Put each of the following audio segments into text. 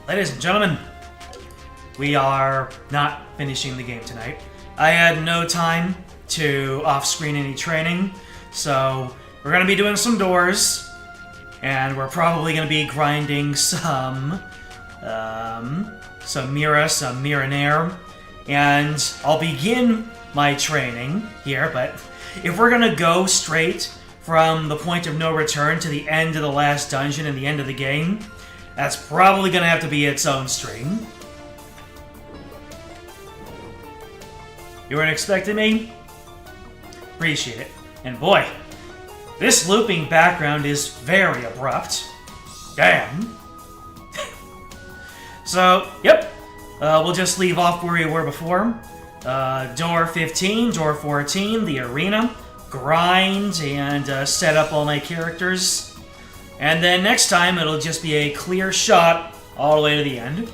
Ladies and gentlemen, we are not finishing the game tonight. I had no time to off-screen any training, so we're going to be doing some doors, and we're probably going to be grinding some Miranair, and I'll begin my training here, but if we're going to go straight from the point of no return to the end of the last dungeon and the end of the game, that's probably going to have to be its own stream. You weren't expecting me? Appreciate it. And boy, this looping background is very abrupt. Damn. So, yep. We'll just leave off where we were before. Door 15, door 14, the arena. Grind and set up all my characters. And then next time it'll just be a clear shot all the way to the end.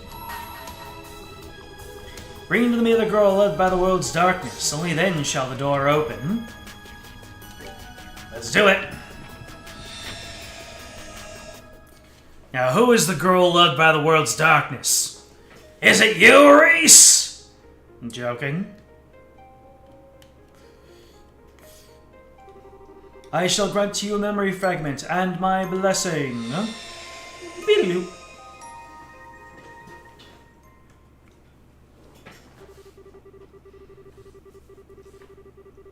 Bring to me the girl led by the world's darkness. Only then shall the door open. Let's do it. Now, who is the girl loved by the world's darkness? Is it you, Reese? I'm joking. I shall grant to you a memory fragment and my blessing. Beedaloo.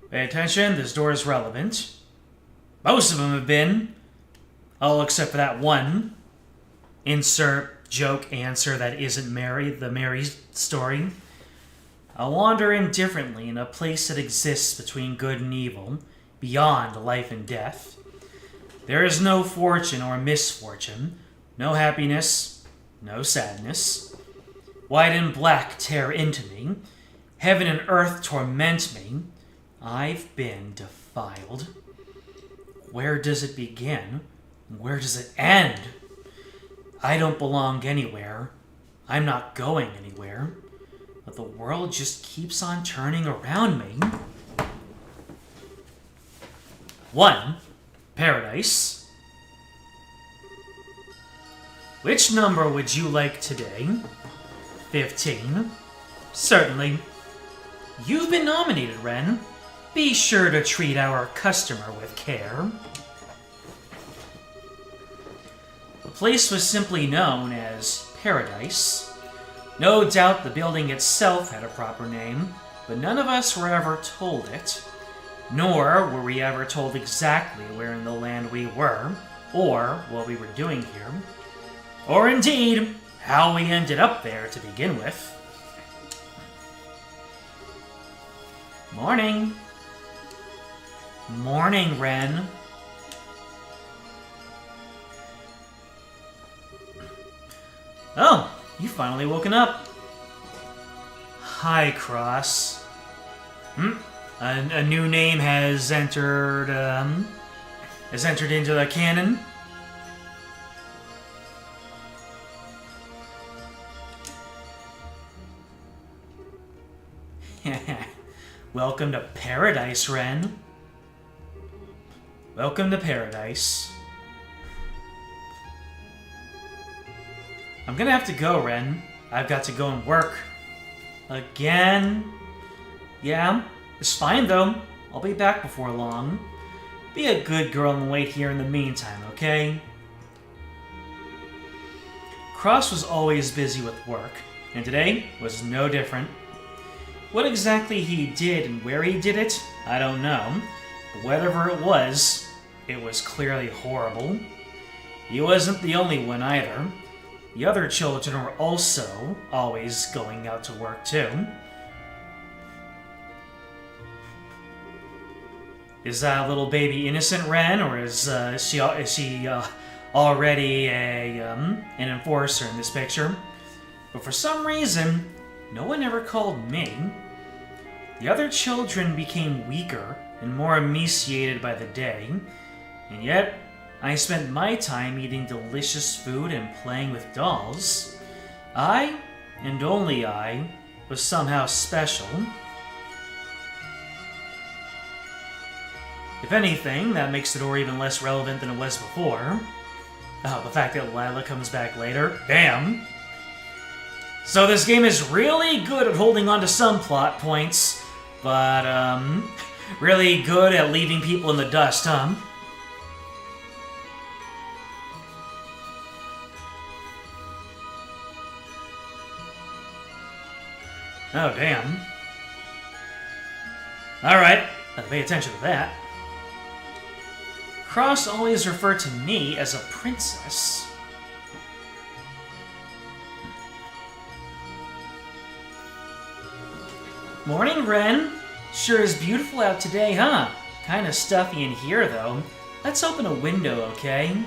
Pay attention, this door is relevant. Most of them have been. All except for that one. Insert joke answer that isn't Mary, the Mary story. I wander indifferently in a place that exists between good and evil, beyond life and death. There is no fortune or misfortune, no happiness, no sadness. White and black tear into me, heaven and earth torment me. I've been defiled. Where does it begin? Where does it end? I don't belong anywhere. I'm not going anywhere. But the world just keeps on turning around me. 1. Paradise. Which number would you like today? 15. Certainly. You've been nominated, Ren. Be sure to treat our customer with care. The place was simply known as Paradise. No doubt the building itself had a proper name, but none of us were ever told it. Nor were we ever told exactly where in the land we were, or what we were doing here, or indeed, how we ended up there to begin with. Morning. Morning, Ren. Oh, you finally woken up. Hi, Cross. A new name has entered into the canon. Welcome to Paradise, Ren. Welcome to Paradise. I'm gonna have to go, Ren. I've got to go and work. Again? Yeah, it's fine though. I'll be back before long. Be a good girl and wait here in the meantime, okay? Cross was always busy with work, and today was no different. What exactly he did and where he did it, I don't know. But whatever it was clearly horrible. He wasn't the only one either. The other children were also always going out to work too. Is that little baby innocent, Ren, or is she already an enforcer in this picture? But for some reason, no one ever called me. The other children became weaker and more emaciated by the day, and yet I spent my time eating delicious food and playing with dolls. I, and only I, was somehow special. If anything, that makes the door even less relevant than it was before. Oh, the fact that Lila comes back later? Damn! So this game is really good at holding on to some plot points, but, really good at leaving people in the dust, huh? Oh, damn. Alright, I'll pay attention to that. Cross always referred to me as a princess. Morning, Ren. Sure is beautiful out today, huh? Kinda stuffy in here, though. Let's open a window, okay?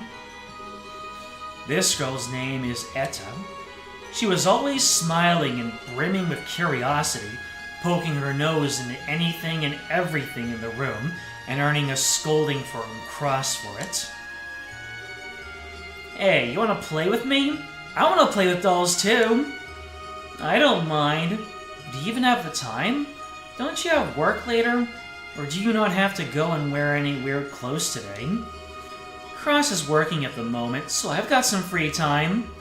This girl's name is Etta. She was always smiling and brimming with curiosity, poking her nose into anything and everything in the room, and earning a scolding from Cross for it. Hey, you wanna play with me? I wanna play with dolls, too. I don't mind. Do you even have the time? Don't you have work later? Or do you not have to go and wear any weird clothes today? Cross is working at the moment, so I've got some free time.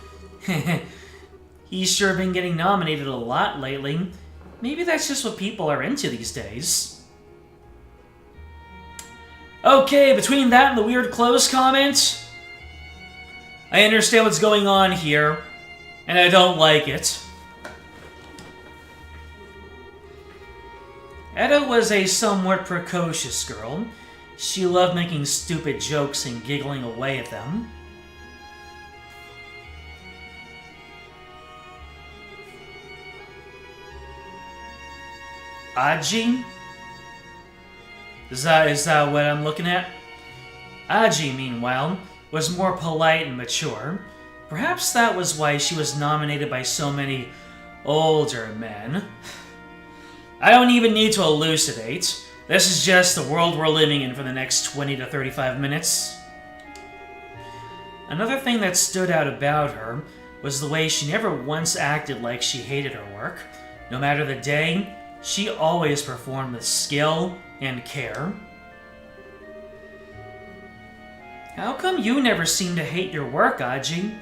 He's sure been getting nominated a lot lately. Maybe that's just what people are into these days. Okay, between that and the weird clothes comment, I understand what's going on here, and I don't like it. Etta was a somewhat precocious girl. She loved making stupid jokes and giggling away at them. Aji? Is that what I'm looking at? Aji, meanwhile, was more polite and mature. Perhaps that was why she was nominated by so many older men. I don't even need to elucidate. This is just the world we're living in for the next 20 to 35 minutes. Another thing that stood out about her was the way she never once acted like she hated her work. No matter the day, she always performed with skill and care. How come you never seem to hate your work, Aji?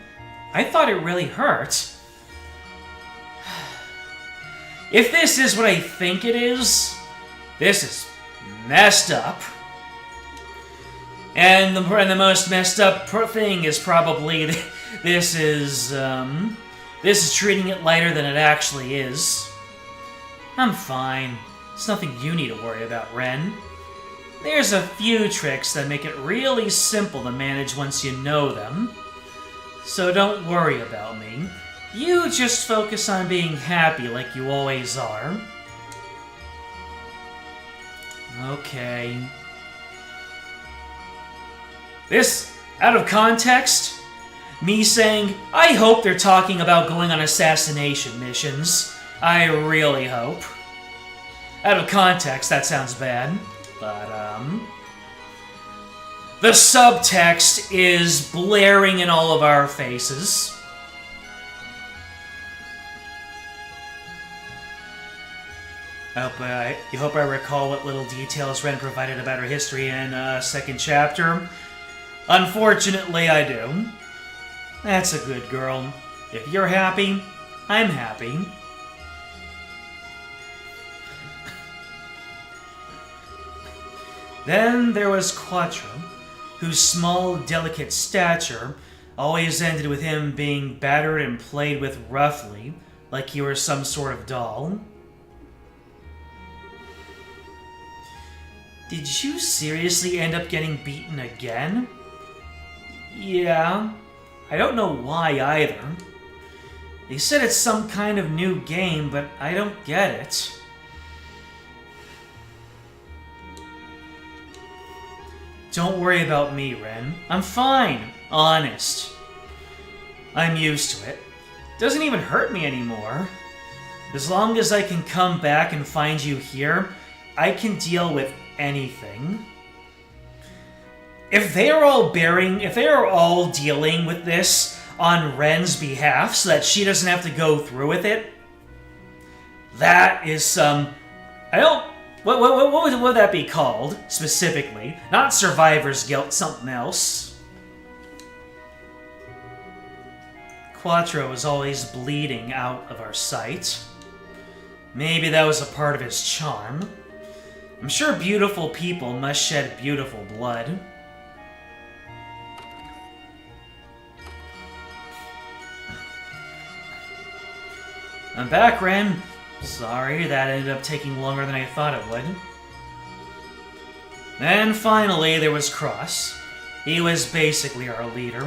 I thought it really hurt. If this is what I think it is, this is messed up. And the most messed up thing is probably this is treating it lighter than it actually is. I'm fine. It's nothing you need to worry about, Ren. There's a few tricks that make it really simple to manage once you know them. So don't worry about me. You just focus on being happy like you always are. Okay. This, out of context, me saying, I hope they're talking about going on assassination missions. I really hope. Out of context, that sounds bad. But, the subtext is blaring in all of our faces. You hope I recall what little details Ren provided about her history in second chapter. Unfortunately, I do. That's a good girl. If you're happy, I'm happy. Then there was Quattro, whose small, delicate stature always ended with him being battered and played with roughly, like he were some sort of doll. Did you seriously end up getting beaten again? Yeah. I don't know why either. They said it's some kind of new game, but I don't get it. Don't worry about me, Ren. I'm fine. Honest. I'm used to it. Doesn't even hurt me anymore. As long as I can come back and find you here, I can deal with anything. If they are all dealing with this on Ren's behalf so that she doesn't have to go through with it, that is some... What would that be called, specifically? Not survivor's guilt, something else. Quattro was always bleeding out of our sight. Maybe that was a part of his charm. I'm sure beautiful people must shed beautiful blood. I'm back, Ren. Sorry, that ended up taking longer than I thought it would. And finally, there was Cross. He was basically our leader.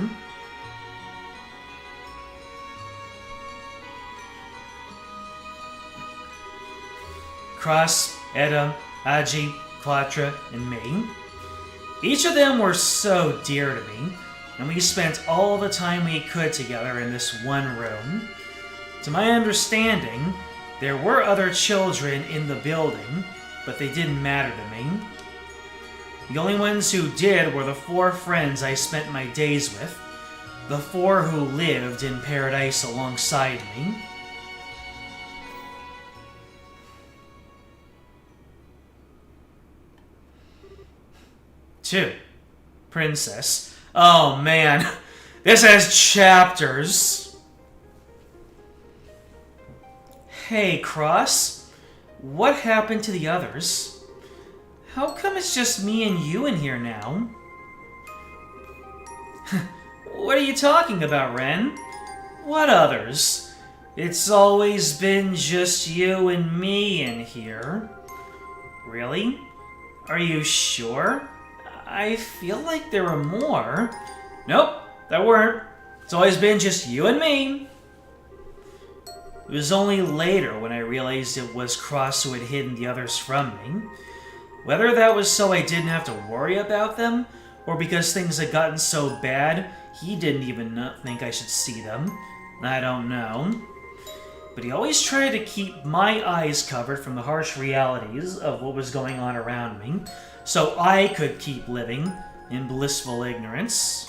Cross, Edda, Aji, Quattro, and me. Each of them were so dear to me, and we spent all the time we could together in this one room. To my understanding, there were other children in the building, but they didn't matter to me. The only ones who did were the 4 friends I spent my days with, the 4 who lived in paradise alongside me. Two, Princess. Oh man, this has chapters. Hey, Cross. What happened to the others? How come it's just me and you in here now? What are you talking about, Ren? What others? It's always been just you and me in here. Really? Are you sure? I feel like there were more. Nope, there weren't. It's always been just you and me. It was only later when I realized it was Cross who had hidden the others from me. Whether that was so I didn't have to worry about them, or because things had gotten so bad he didn't even think I should see them, I don't know. But he always tried to keep my eyes covered from the harsh realities of what was going on around me, so I could keep living in blissful ignorance.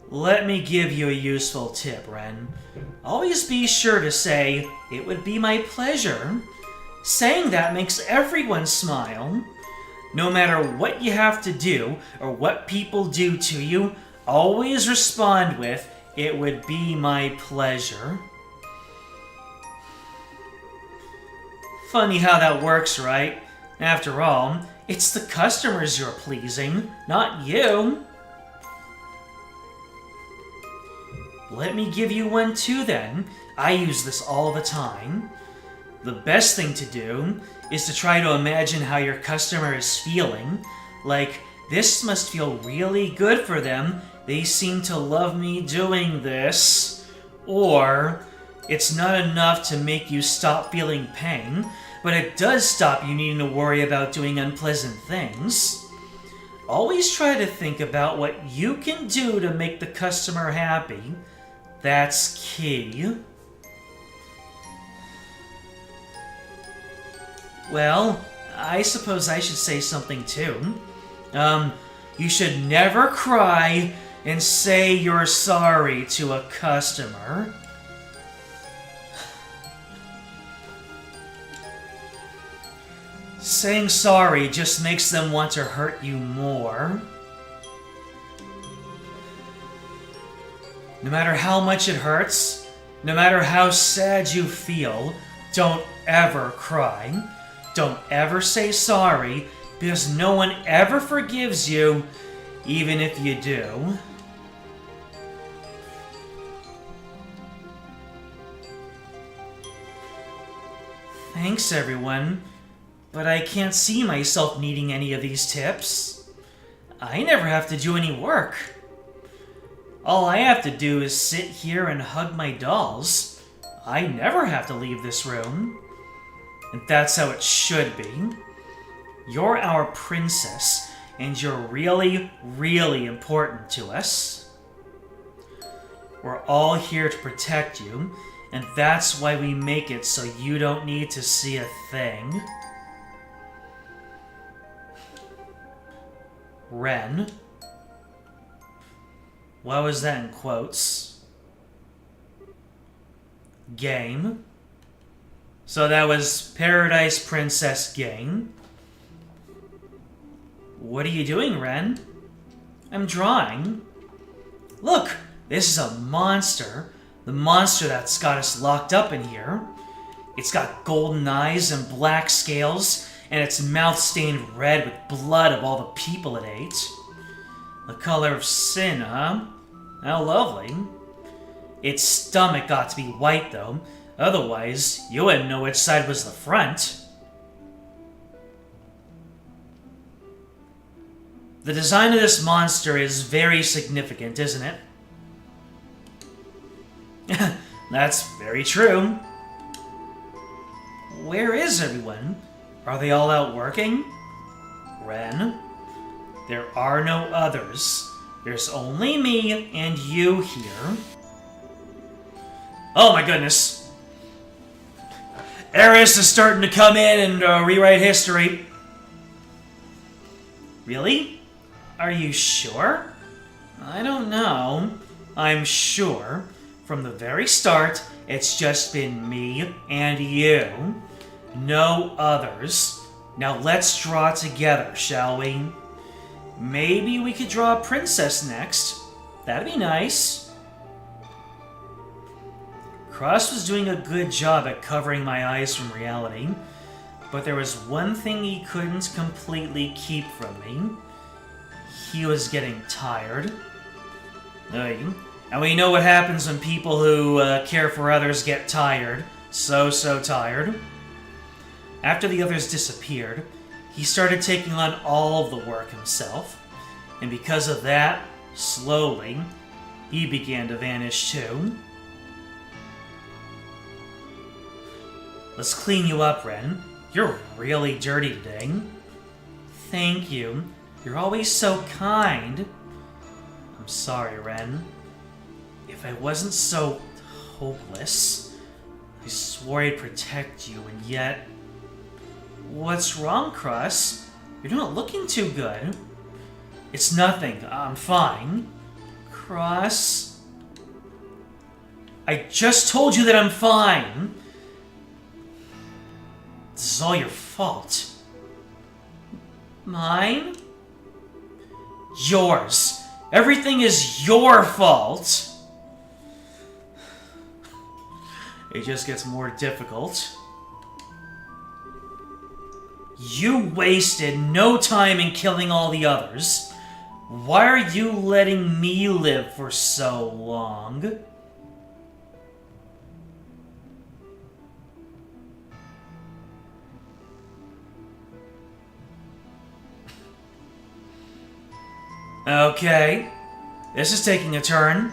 Let me give you a useful tip, Ren. Always be sure to say, "It would be my pleasure." Saying that makes everyone smile. No matter what you have to do, or what people do to you, always respond with, "It would be my pleasure." Funny how that works, right? After all, it's the customers you're pleasing, not you. Let me give you one too then. I use this all the time. The best thing to do is to try to imagine how your customer is feeling. Like, this must feel really good for them. They seem to love me doing this. Or, it's not enough to make you stop feeling pain, but it does stop you needing to worry about doing unpleasant things. Always try to think about what you can do to make the customer happy. That's key. Well, I suppose I should say something too. You should never cry and say you're sorry to a customer. Saying sorry just makes them want to hurt you more. No matter how much it hurts, no matter how sad you feel, don't ever cry. Don't ever say sorry, because no one ever forgives you, even if you do. Thanks, everyone, but I can't see myself needing any of these tips. I never have to do any work. All I have to do is sit here and hug my dolls. I never have to leave this room. And that's how it should be. You're our princess, and you're really, really important to us. We're all here to protect you, and that's why we make it so you don't need to see a thing. Ren. What was that in quotes? Game. So that was Paradise Princess Game. What are you doing, Ren? I'm drawing. Look, this is a monster. The monster that's got us locked up in here. It's got golden eyes and black scales, and its mouth stained red with blood of all the people it ate. The color of sin, huh? How lovely. Its stomach got to be white, though. Otherwise, you wouldn't know which side was the front. The design of this monster is very significant, isn't it? That's very true. Where is everyone? Are they all out working? Ren? There are no others. There's only me and you here. Oh my goodness. Eris is starting to come in and rewrite history. Really? Are you sure? I don't know. I'm sure. From the very start, it's just been me and you. No others. Now let's draw together, shall we? Maybe we could draw a princess next. That'd be nice. Cross was doing a good job at covering my eyes from reality, but there was one thing he couldn't completely keep from me. He was getting tired. And we know what happens when people who care for others get tired. So tired. After the others disappeared, he started taking on all of the work himself. And because of that, slowly, he began to vanish too. Let's clean you up, Ren. You're really dirty today. Thank you. You're always so kind. I'm sorry, Ren. If I wasn't so hopeless, I swore I'd protect you, and yet... What's wrong, Cross? You're not looking too good. It's nothing. I'm fine. Cross? I just told you that I'm fine. This is all your fault. Mine? Yours. Everything is your fault. It just gets more difficult. You wasted no time in killing all the others. Why are you letting me live for so long? Okay, this is taking a turn.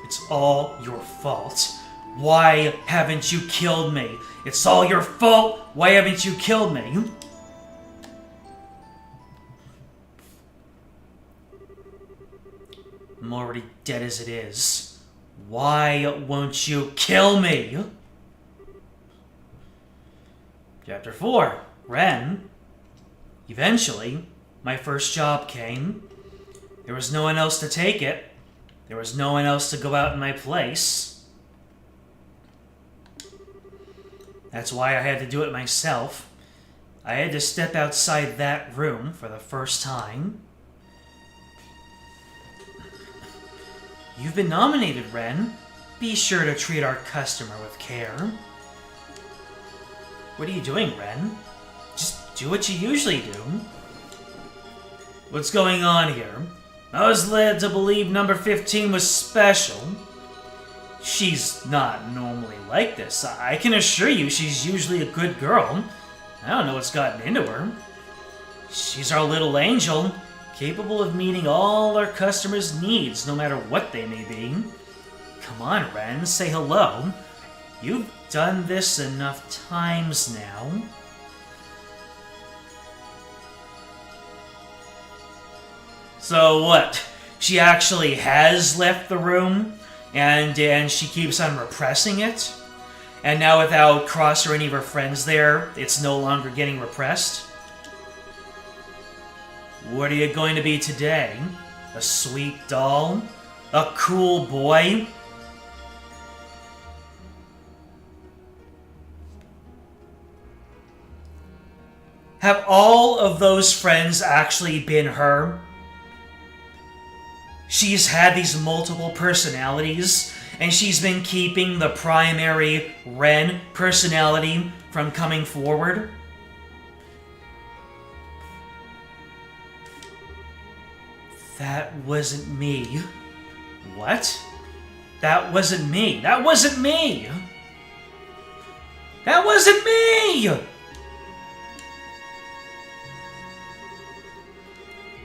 It's all your fault. Why haven't you killed me? It's all your fault. Why haven't you killed me? I'm already dead as it is. Why won't you kill me? Chapter 4. Ren. Eventually, my first job came. There was no one else to take it. There was no one else to go out in my place. That's why I had to do it myself. I had to step outside that room for the first time. You've been nominated, Ren. Be sure to treat our customer with care. What are you doing, Ren? Just do what you usually do. What's going on here? I was led to believe number 15 was special. She's not normally like this. I can assure you she's usually a good girl. I don't know what's gotten into her. She's our little angel, capable of meeting all our customers' needs, no matter what they may be. Come on, Ren, say hello. You've done this enough times now. So what? She actually has left the room, and she keeps on repressing it? And now without Cross or any of her friends there, it's no longer getting repressed? What are you going to be today? A sweet doll? A cool boy? Have all of those friends actually been her? She's had these multiple personalities, and she's been keeping the primary Ren personality from coming forward? That wasn't me. What? That wasn't me. That wasn't me! That wasn't me!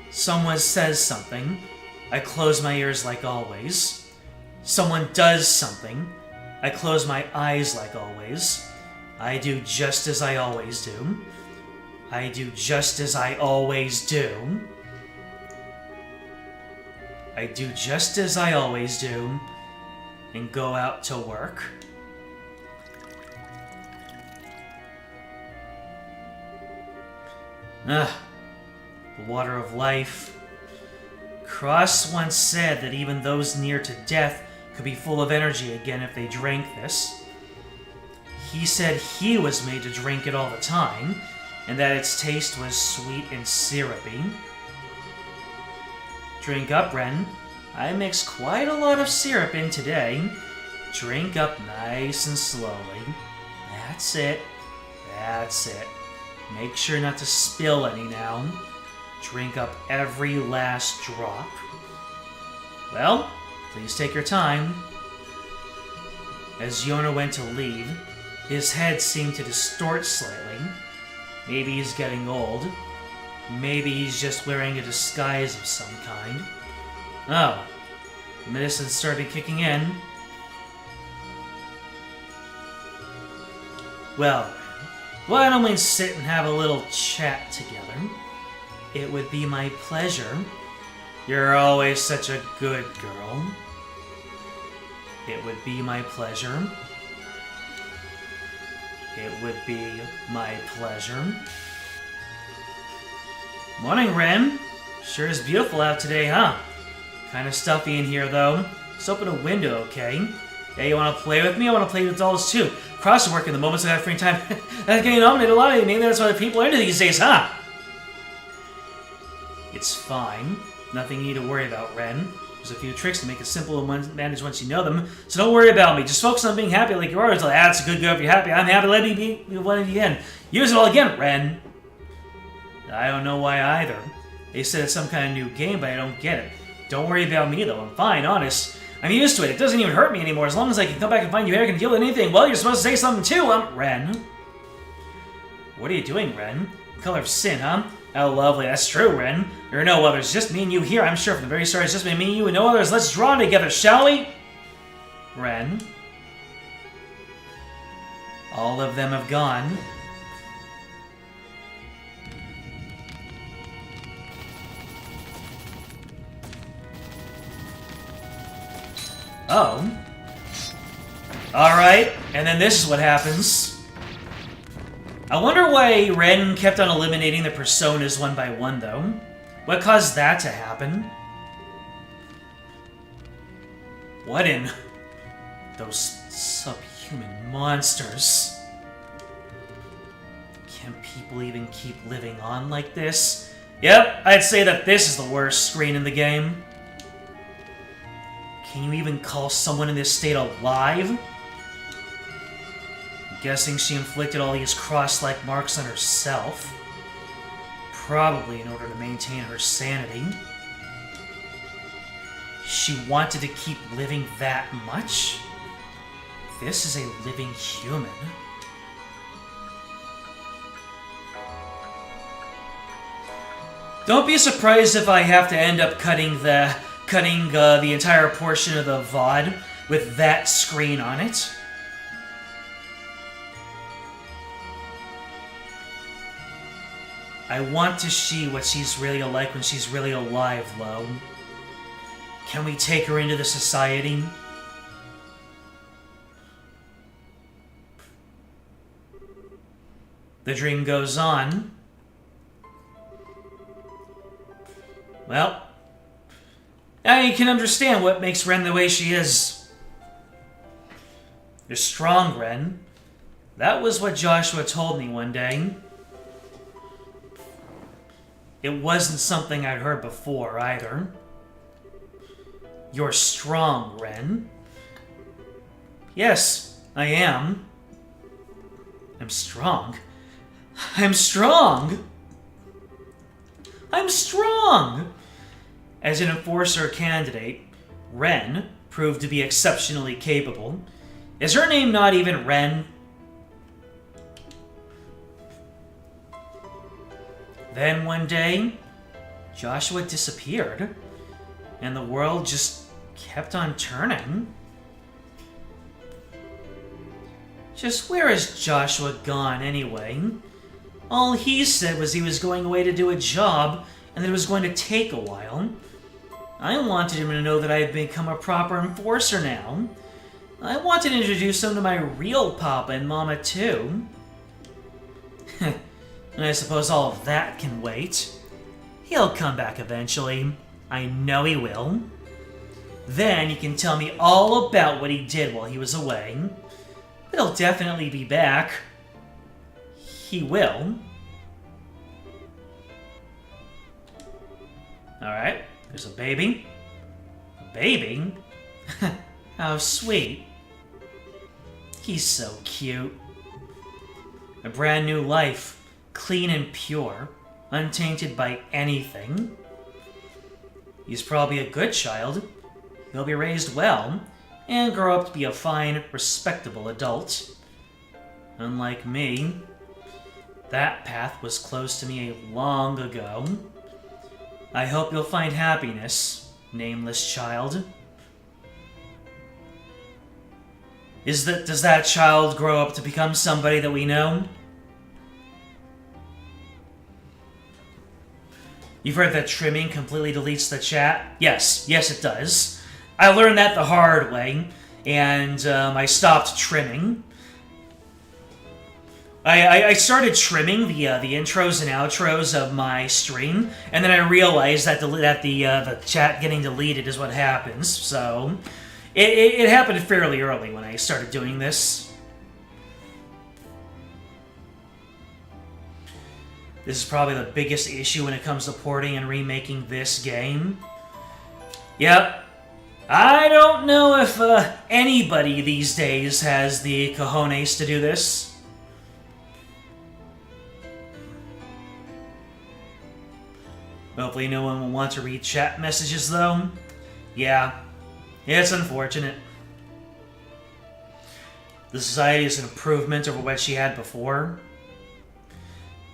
Someone says something. I close my ears like always. Someone does something. I close my eyes like always. I do just as I always do. I do just as I always do. I do just as I always do. And go out to work. The water of life. Cross once said that even those near to death could be full of energy again if they drank this. He said he was made to drink it all the time, and that its taste was sweet and syrupy. Drink up, Ren. I mixed quite a lot of syrup in today. Drink up nice and slowly. That's it. That's it. Make sure not to spill any now. Drink up every last drop. Well, please take your time. As Yona went to leave, his head seemed to distort slightly. Maybe he's getting old. Maybe he's just wearing a disguise of some kind. Oh, the medicine started kicking in. Well, why don't we sit and have a little chat together? It would be my pleasure. You're always such a good girl. It would be my pleasure. It would be my pleasure. Morning, Ren. Sure is beautiful out today, huh? Kinda stuffy in here, though. Just open a window, okay? Hey, you wanna play with me? I wanna play with dolls, too. Cross work in the moments I have free time. That's getting nominated a lot. Maybe that's why the people are into these days, huh? It's fine. Nothing you need to worry about, Ren. There's a few tricks to make it simple and manage once you know them, so don't worry about me. Just focus on being happy like you are. Until that's a good girl if you're happy. I'm happy. Let me be one again. Use it all again, Ren. I don't know why either. They said it's some kind of new game, but I don't get it. Don't worry about me, though. I'm fine, honest. I'm used to it. It doesn't even hurt me anymore. As long as I can come back and find you here, I can deal with anything. Well, you're supposed to say something too, Ren. What are you doing, Ren? Color of sin, huh? Oh, lovely. That's true, Ren. There are no others. Just me and you here. I'm sure from the very start it's just been me and you and no others. Let's draw together, shall we? Ren. All of them have gone. Oh. Alright, and then this is what happens. I wonder why Ren kept on eliminating the personas one by one, though. What caused that to happen? What in... those subhuman monsters? Can people even keep living on like this? Yep, I'd say that this is the worst screen in the game. Can you even call someone in this state alive? I'm guessing she inflicted all these cross-like marks on herself. Probably in order to maintain her sanity. She wanted to keep living that much? This is a living human. Don't be surprised if I have to end up cutting the entire portion of the VOD with that screen on it. I want to see what she's really like when she's really alive, Lo. Can we take her into the society? The dream goes on. Well, I can understand what makes Ren the way she is. You're strong, Ren. That was what Joshua told me one day. It wasn't something I'd heard before, either. You're strong, Ren. Yes, I am. I'm strong. I'm strong! I'm strong! As an enforcer candidate, Ren proved to be exceptionally capable. Is her name not even Ren? Then one day, Joshua disappeared, and the world just kept on turning. Just where has Joshua gone anyway? All he said was he was going away to do a job, and that it was going to take a while. I wanted him to know that I had become a proper enforcer now. I wanted to introduce him to my real papa and mama too. And I suppose all of that can wait. He'll come back eventually. I know he will. Then he can tell me all about what he did while he was away. But he'll definitely be back. He will. Alright, there's a baby. A baby? How sweet. He's so cute. A brand new life. Clean and pure, untainted by anything. He's probably a good child. He'll be raised well, and grow up to be a fine, respectable adult. Unlike me, that path was closed to me long ago. I hope you'll find happiness, nameless child. Does that child grow up to become somebody that we know? You've heard that trimming completely deletes the chat? Yes, it does. I learned that the hard way, and I stopped trimming. I started trimming the intros and outros of my stream, and then I realized that the chat getting deleted is what happens. So it happened fairly early when I started doing this. This is probably the biggest issue when it comes to porting and remaking this game. Yep. I don't know if anybody these days has the cojones to do this. Hopefully no one will want to read chat messages, though. Yeah. It's unfortunate. The society is an improvement over what she had before.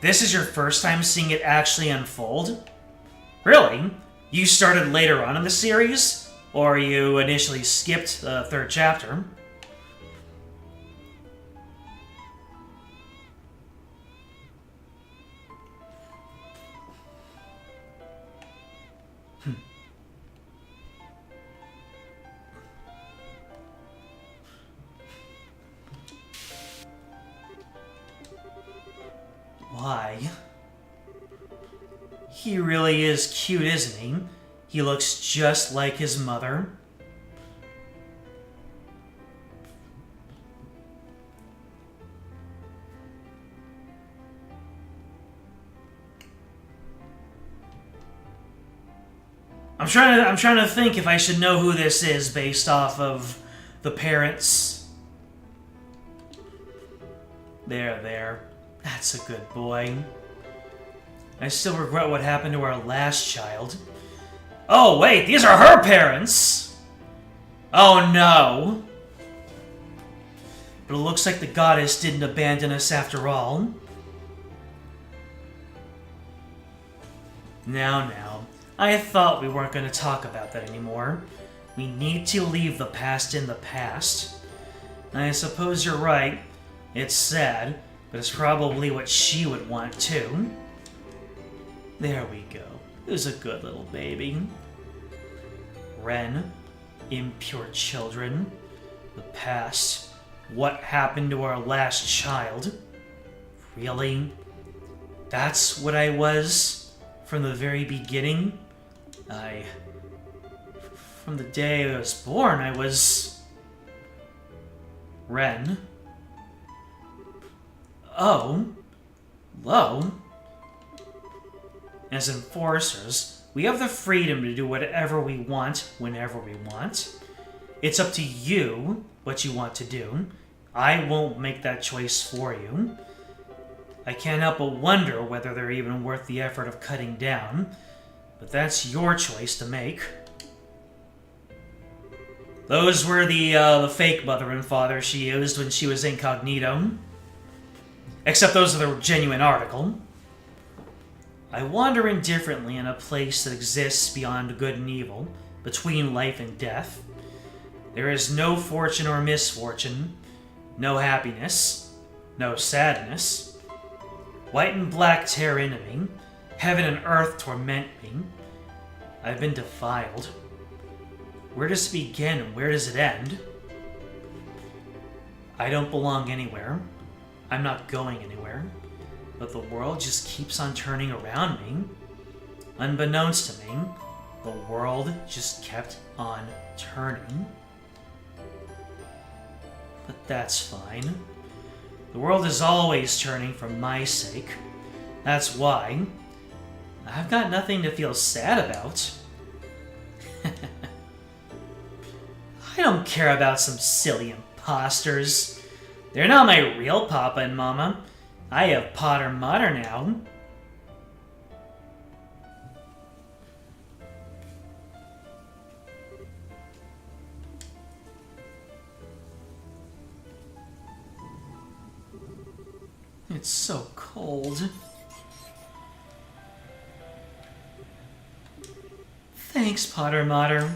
This is your first time seeing it actually unfold? Really? You started later on in the series? Or you initially skipped the third chapter? Why? He really is cute, isn't he? He looks just like his mother. I'm trying to think if I should know who this is based off of the parents. There. That's a good boy. I still regret what happened to our last child. Oh, wait, these are her parents! Oh, no. But it looks like the goddess didn't abandon us after all. Now. I thought we weren't going to talk about that anymore. We need to leave the past in the past. I suppose you're right. It's sad, but it's probably what she would want too. There we go. Who's a good little baby? Ren, impure children, the past, what happened to our last child? Really? That's what I was from the very beginning? From the day I was born, I was... Ren. Oh. Hello. As enforcers, we have the freedom to do whatever we want, whenever we want. It's up to you what you want to do. I won't make that choice for you. I can't help but wonder whether they're even worth the effort of cutting down, but that's your choice to make. Those were the fake mother and father she used when she was incognito. Except those are the genuine article. I wander indifferently in a place that exists beyond good and evil, between life and death. There is no fortune or misfortune, no happiness, no sadness. White and black tear into me, heaven and earth torment me. I've been defiled. Where does it begin and where does it end? I don't belong anywhere. I'm not going anywhere. But the world just keeps on turning around me. Unbeknownst to me, the world just kept on turning. But that's fine. The world is always turning for my sake. That's why I've got nothing to feel sad about. I don't care about some silly imposters. They're not my real papa and mama. I have Potter Mutter now. It's so cold. Thanks, Potter Mutter.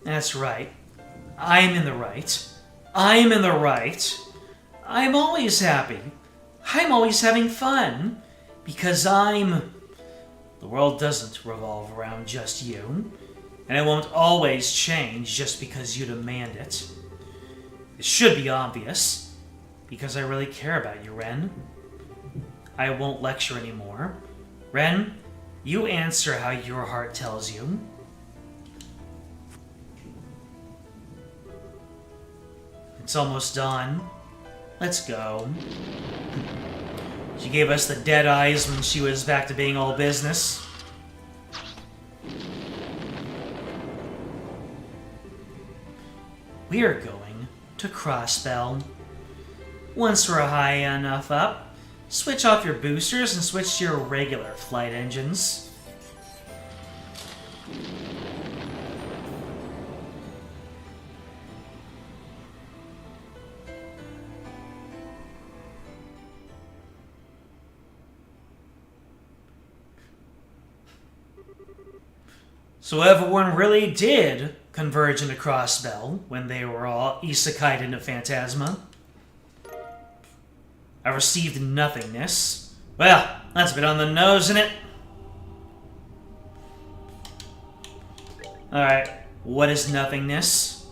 That's right. I'm in the right. I'm in the right. I'm always happy. I'm always having fun. Because I'm... The world doesn't revolve around just you. And it won't always change just because you demand it. It should be obvious. Because I really care about you, Ren. I won't lecture anymore. Ren, you answer how your heart tells you. It's almost dawn. Let's go. She gave us the dead eyes when she was back to being all business. We are going to Crossbell. Once we're high enough up, switch off your boosters and switch to your regular flight engines. So everyone really did converge into Crossbell when they were all isekai'd into Phantasma. I received nothingness. Well, that's a bit on the nose, isn't it? Alright, what is nothingness?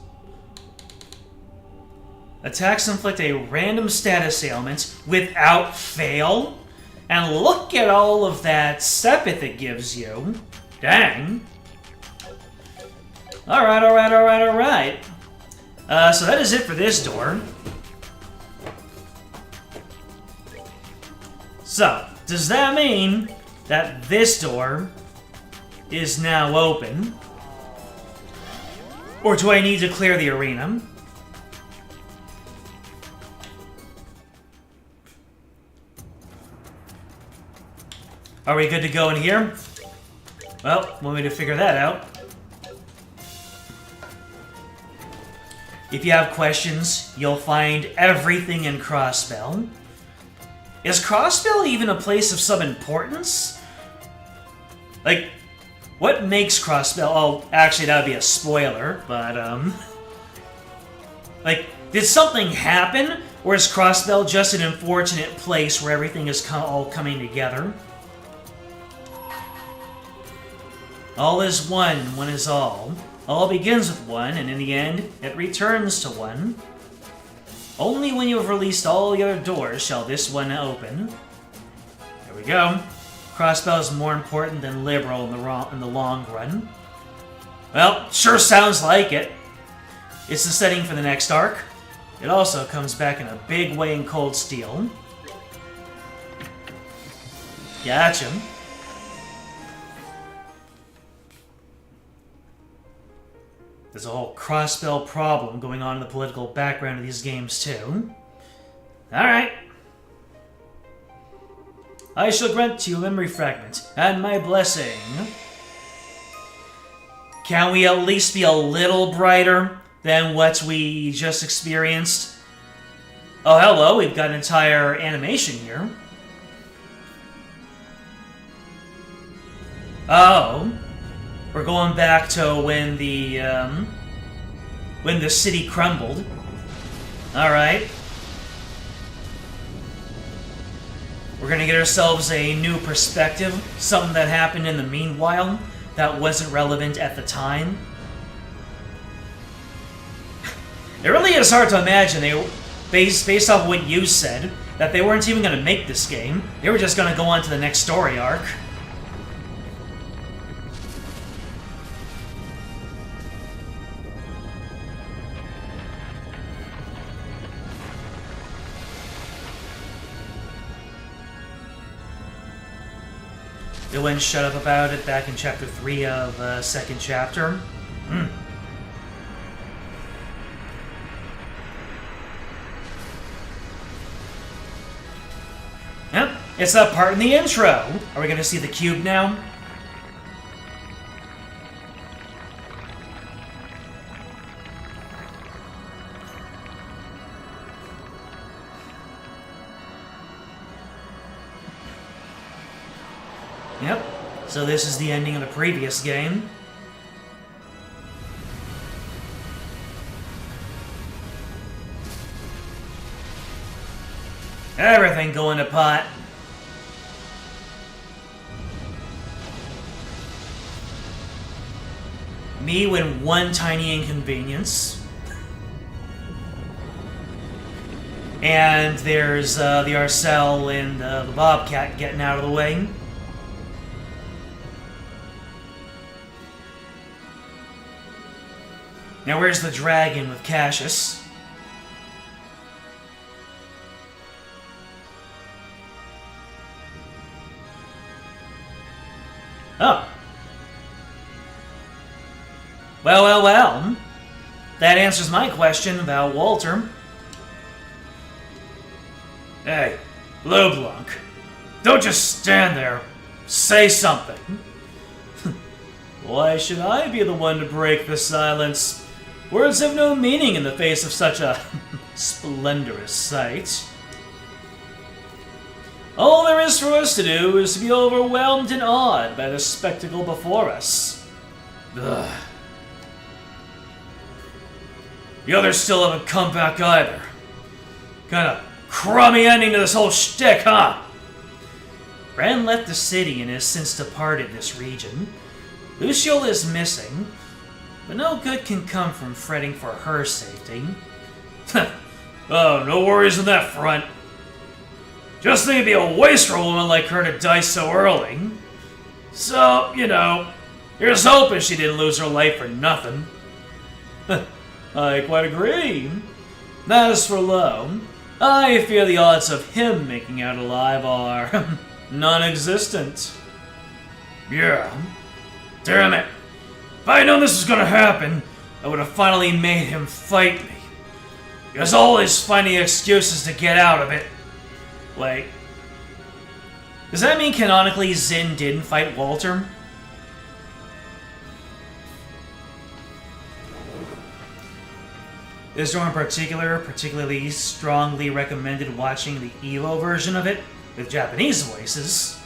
Attacks inflict a random status ailment without fail? And look at all of that sepith it gives you. Dang. Alright. So that is it for this door. So, does that mean that this door is now open? Or do I need to clear the arena? Are we good to go in here? Well, want me to figure that out. If you have questions, you'll find everything in Crossbell. Is Crossbell even a place of some importance? Like, what makes Crossbell... Oh, actually, that would be a spoiler, but, like, did something happen? Or is Crossbell just an unfortunate place where everything is all coming together? All is one, one is all. All begins with one, and in the end, it returns to one. Only when you have released all the other doors shall this one open. There we go. Crossbell is more important than liberal in the long run. Well, sure sounds like it. It's the setting for the next arc. It also comes back in a big way in Cold Steel. Gotcha. There's a whole cross-spell problem going on in the political background of these games, too. Alright. I shall grant you a memory fragment, and my blessing. Can we at least be a little brighter than what we just experienced? Oh, hello, we've got an entire animation here. Oh. We're going back to when the city crumbled. Alright. We're gonna get ourselves a new perspective, something that happened in the meanwhile that wasn't relevant at the time. It really is hard to imagine, based off what you said, that they weren't even gonna make this game. They were just gonna go on to the next story arc. They wouldn't shut up about it back in Chapter 3 of second chapter. Yep, it's that part in the intro. Are we gonna see the cube now? Yep. So this is the ending of the previous game. Everything going to pot. Me with one tiny inconvenience. And there's the Arcel and the Bobcat getting out of the way. Now where's the dragon with Cassius? Oh. Well. That answers my question about Walter. Hey, LeBlanc. Don't just stand there. Say something. Why should I be the one to break the silence? Words have no meaning in the face of such a splendorous sight. All there is for us to do is to be overwhelmed and awed by the spectacle before us. Ugh. The others still haven't come back either. Kinda crummy ending to this whole shtick, huh? Ren left the city and has since departed this region. Lucille is missing, but no good can come from fretting for her safety. Oh, no worries on that front. Just think it'd be a waste for a woman like her to die so early. So, you know, here's hoping she didn't lose her life for nothing. I quite agree. As for Lo, I fear the odds of him making out alive are non-existent. Yeah. Damn it. If I had known this was gonna happen, I would have finally made him fight me. He was always finding excuses to get out of it. Wait. Does that mean canonically Zin didn't fight Walter? This one in particular, particularly strongly recommended watching the Evo version of it with Japanese voices.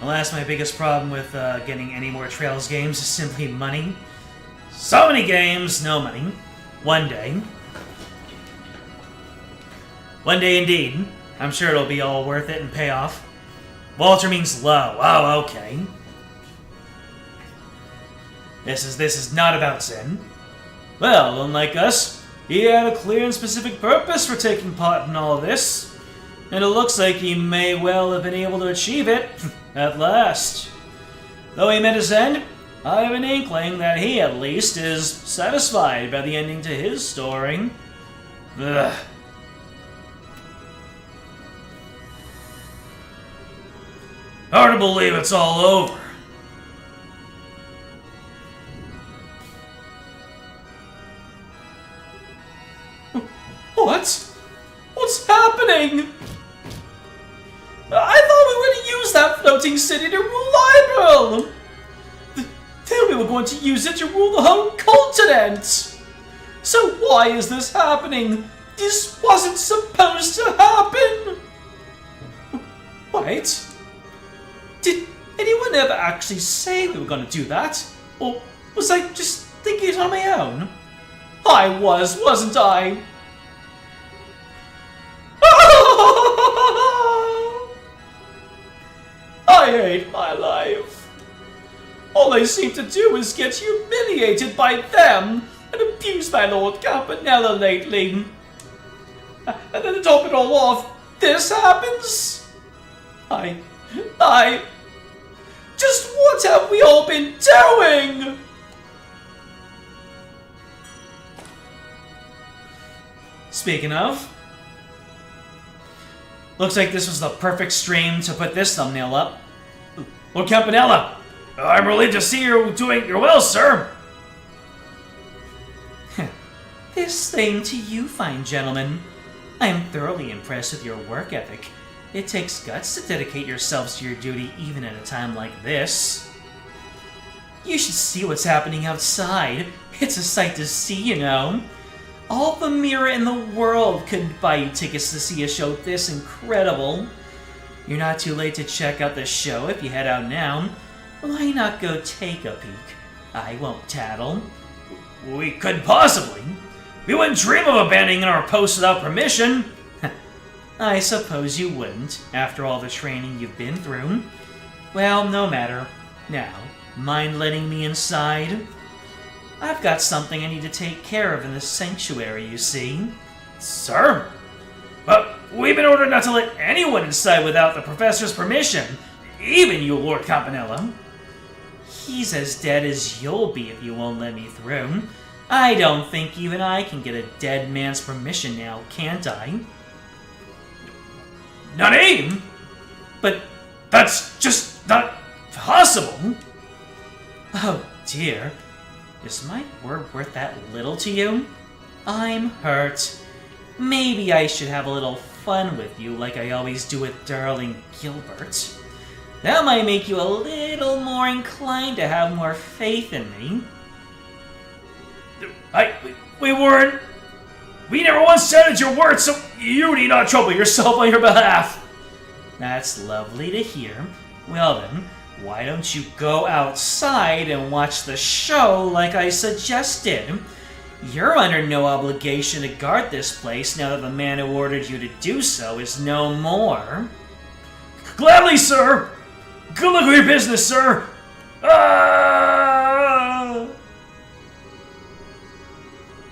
Alas, my biggest problem with getting any more Trails games is simply money. So many games, no money. One day. One day indeed. I'm sure it'll be all worth it and pay off. Walter means low. Oh, okay. This is not about Zen. Well, unlike us, he had a clear and specific purpose for taking part in all of this. And it looks like he may well have been able to achieve it, at last. Though he met his end, I have an inkling that he, at least, is satisfied by the ending to his story. Ugh. Hard to believe it's all over. What? What's happening? I thought we were going to use that floating city to rule Liberl. Then we were going to use it to rule the whole continent. So why is this happening? This wasn't supposed to happen. Wait. Did anyone ever actually say we were going to do that? Or was I just thinking it on my own? I was, wasn't I? I hate my life. All I seem to do is get humiliated by them and abused by Lord Campanella lately. And then to top it all off, this happens? Just what have we all been doing? Speaking of, looks like this was the perfect stream to put this thumbnail up. Lord Campanella, I'm relieved to see you're doing your well, sir. The same to you, fine gentlemen. I am thoroughly impressed with your work ethic. It takes guts to dedicate yourselves to your duty even at a time like this. You should see what's happening outside. It's a sight to see, you know. All the mirror in the world couldn't buy you tickets to see a show this incredible. You're not too late to check out the show if you head out now. Why not go take a peek? I won't tattle. We couldn't possibly. We wouldn't dream of abandoning our post without permission. I suppose you wouldn't, after all the training you've been through. Well, no matter. Now, mind letting me inside? I've got something I need to take care of in the sanctuary, you see. Sir? But we've been ordered not to let anyone inside without the professor's permission. Even you, Lord Campanella. He's as dead as you'll be if you won't let me through. I don't think even I can get a dead man's permission now, can't I? Nani? But that's just not possible. Oh dear. Is my word worth that little to you? I'm hurt. Maybe I should have a little fun with you like I always do with darling Gilbert. That might make you a little more inclined to have more faith in me. We never once doubted your word, so you need not trouble yourself on your behalf. That's lovely to hear. Well then, why don't you go outside and watch the show like I suggested? You're under no obligation to guard this place now that the man who ordered you to do so is no more. Gladly, sir! Good luck with your business, sir!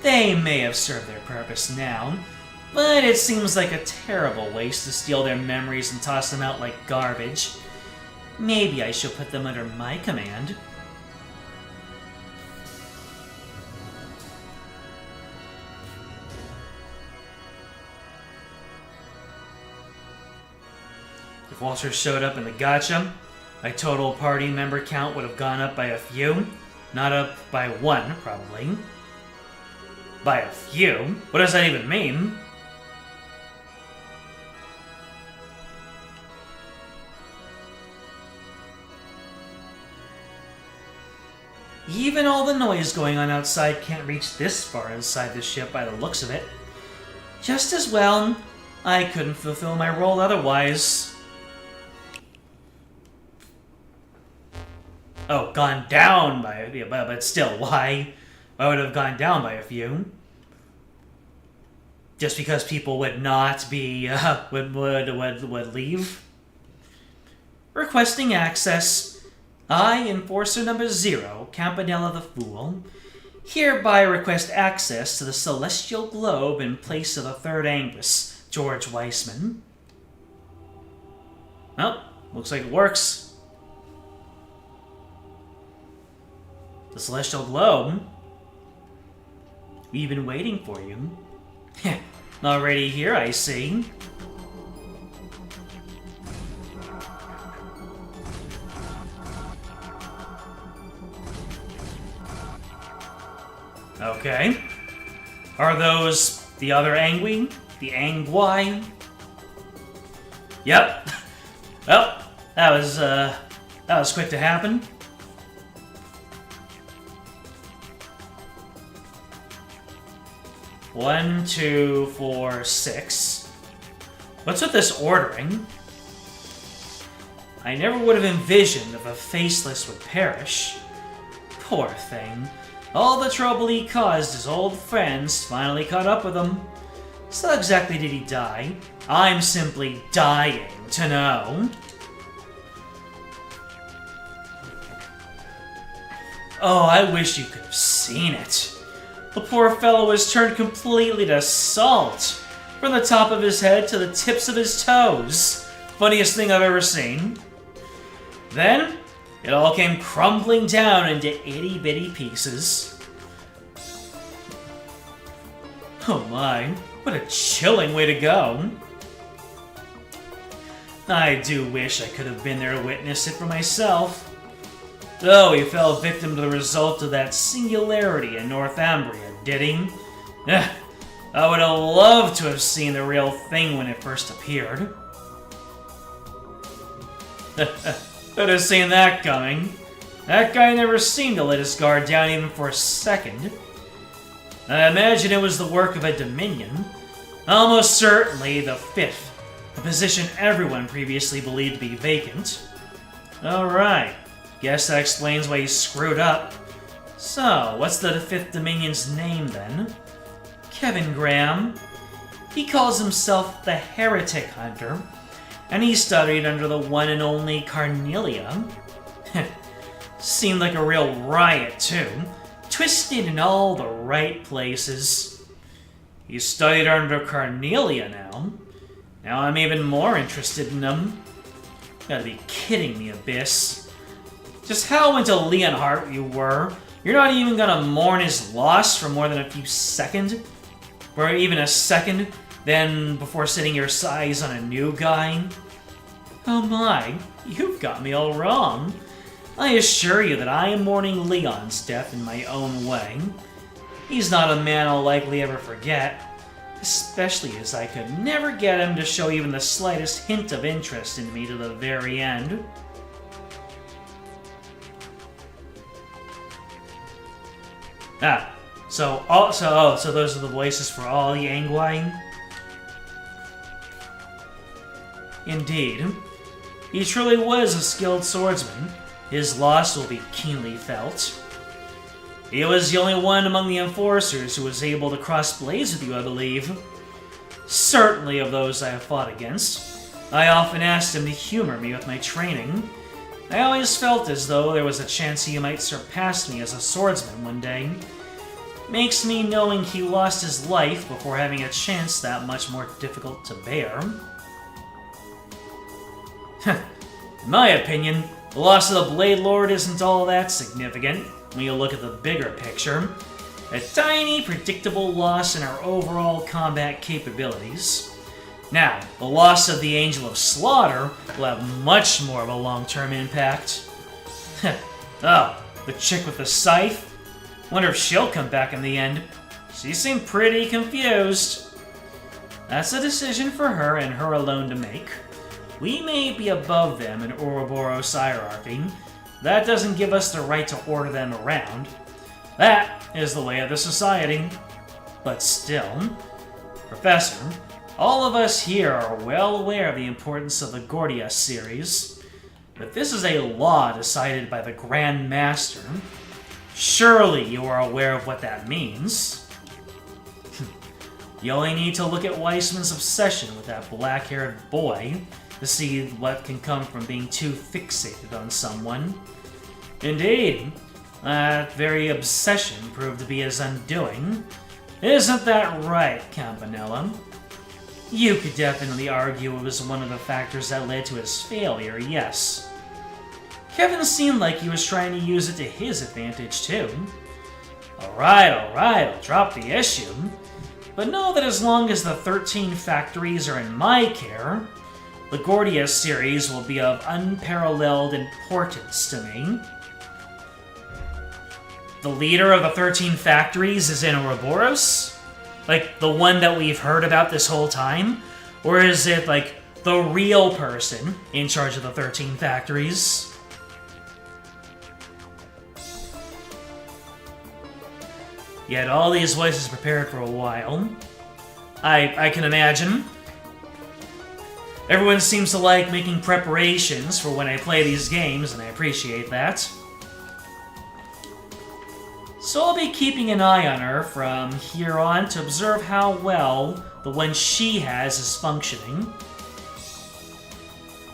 They may have served their purpose now, but it seems like a terrible waste to steal their memories and toss them out like garbage. Maybe I shall put them under my command. If Walter showed up in the gotcha, my total party member count would have gone up by a few. Not up by one, probably. By a few? What does that even mean? Even all the noise going on outside can't reach this far inside the ship by the looks of it. Just as well, I couldn't fulfill my role otherwise. Oh, gone down by a few, but still, why? Why would it have gone down by a few? Just because people would not be, would leave? Requesting access. I, Enforcer Number 0, Campanella the Fool, hereby request access to the Celestial Globe in place of the Third Angus, George Weissman. Well, looks like it works. The Celestial Globe? We've been waiting for you. Already here, I see. Okay. Are those the other Angui? The Angui? Yep. Well, that was quick to happen. One, two, four, six. What's with this ordering? I never would have envisioned if a faceless would perish. Poor thing. All the trouble he caused his old friends finally caught up with him. So how exactly did he die? I'm simply dying to know. Oh, I wish you could have seen it. The poor fellow was turned completely to salt, from the top of his head to the tips of his toes. Funniest thing I've ever seen. Then, it all came crumbling down into itty-bitty pieces. Oh my, what a chilling way to go. I do wish I could have been there to witness it for myself. Though he fell victim to the result of that singularity in Northumbria, did he? I would have loved to have seen the real thing when it first appeared. Could have seen that coming. That guy never seemed to let his guard down even for a second. I imagine it was the work of a Dominion. Almost certainly the Fifth, a position everyone previously believed to be vacant. Alright, guess that explains why he screwed up. So, what's the Fifth Dominion's name then? Kevin Graham. He calls himself the Heretic Hunter, and he studied under the one and only Carnelia. Seemed like a real riot, too. Twisted in all the right places. He studied under Carnelia now. Now I'm even more interested in him. Gotta be kidding me, Abyss. Just how into Leonhardt you were. You're not even gonna mourn his loss for more than a few seconds? Or even a second, then before setting your sights on a new guy? Oh my, you've got me all wrong. I assure you that I am mourning Leon's death in my own way. He's not a man I'll likely ever forget, especially as I could never get him to show even the slightest hint of interest in me to the very end. So those are the voices for all the Angui? Indeed. He truly was a skilled swordsman. His loss will be keenly felt. He was the only one among the enforcers who was able to cross blades with you, I believe. Certainly of those I have fought against. I often asked him to humor me with my training. I always felt as though there was a chance he might surpass me as a swordsman one day. Makes me knowing he lost his life before having a chance that much more difficult to bear. In my opinion, the loss of the Blade Lord isn't all that significant when you look at the bigger picture. A tiny, predictable loss in our overall combat capabilities. Now, the loss of the Angel of Slaughter will have much more of a long-term impact. Oh, the chick with the scythe? Wonder if she'll come back in the end. She seemed pretty confused. That's a decision for her and her alone to make. We may be above them in Ouroboros hierarchy. That doesn't give us the right to order them around. That is the way of the society. But still, Professor, all of us here are well aware of the importance of the Gordia series. But this is a law decided by the Grand Master. Surely you are aware of what that means. You only need to look at Weissman's obsession with that black-haired boy to see what can come from being too fixated on someone. Indeed, that very obsession proved to be his undoing. Isn't that right, Campanella? You could definitely argue it was one of the factors that led to his failure, yes. Kevin seemed like he was trying to use it to his advantage, too. Alright, I'll drop the issue. But know that as long as the 13 factories are in my care, the Gordia series will be of unparalleled importance to me. the leader of the 13 factories is in Ouroboros? Like, the one that we've heard about this whole time? Or is it, like, the real person in charge of the 13 factories? Yet all these voices prepared for a while. I can imagine. Everyone seems to like making preparations for when I play these games, and I appreciate that. So I'll be keeping an eye on her from here on to observe how well the one she has is functioning.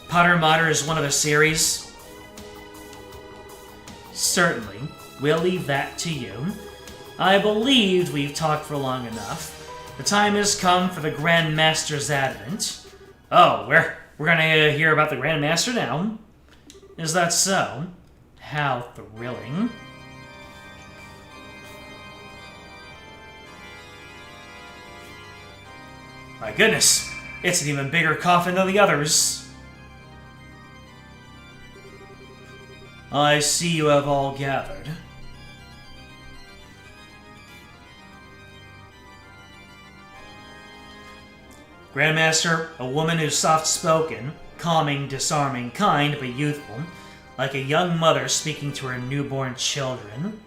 Potter Mater is one of a series. Certainly, we'll leave that to you. I believe we've talked for long enough. The time has come for the Grand Master's advent. Oh, we're gonna hear about the Grand Master now. Is that so? How thrilling. My goodness, it's an even bigger coffin than the others. I see you have all gathered. Grandmaster, a woman who's soft-spoken, calming, disarming, kind, but youthful, like a young mother speaking to her newborn children.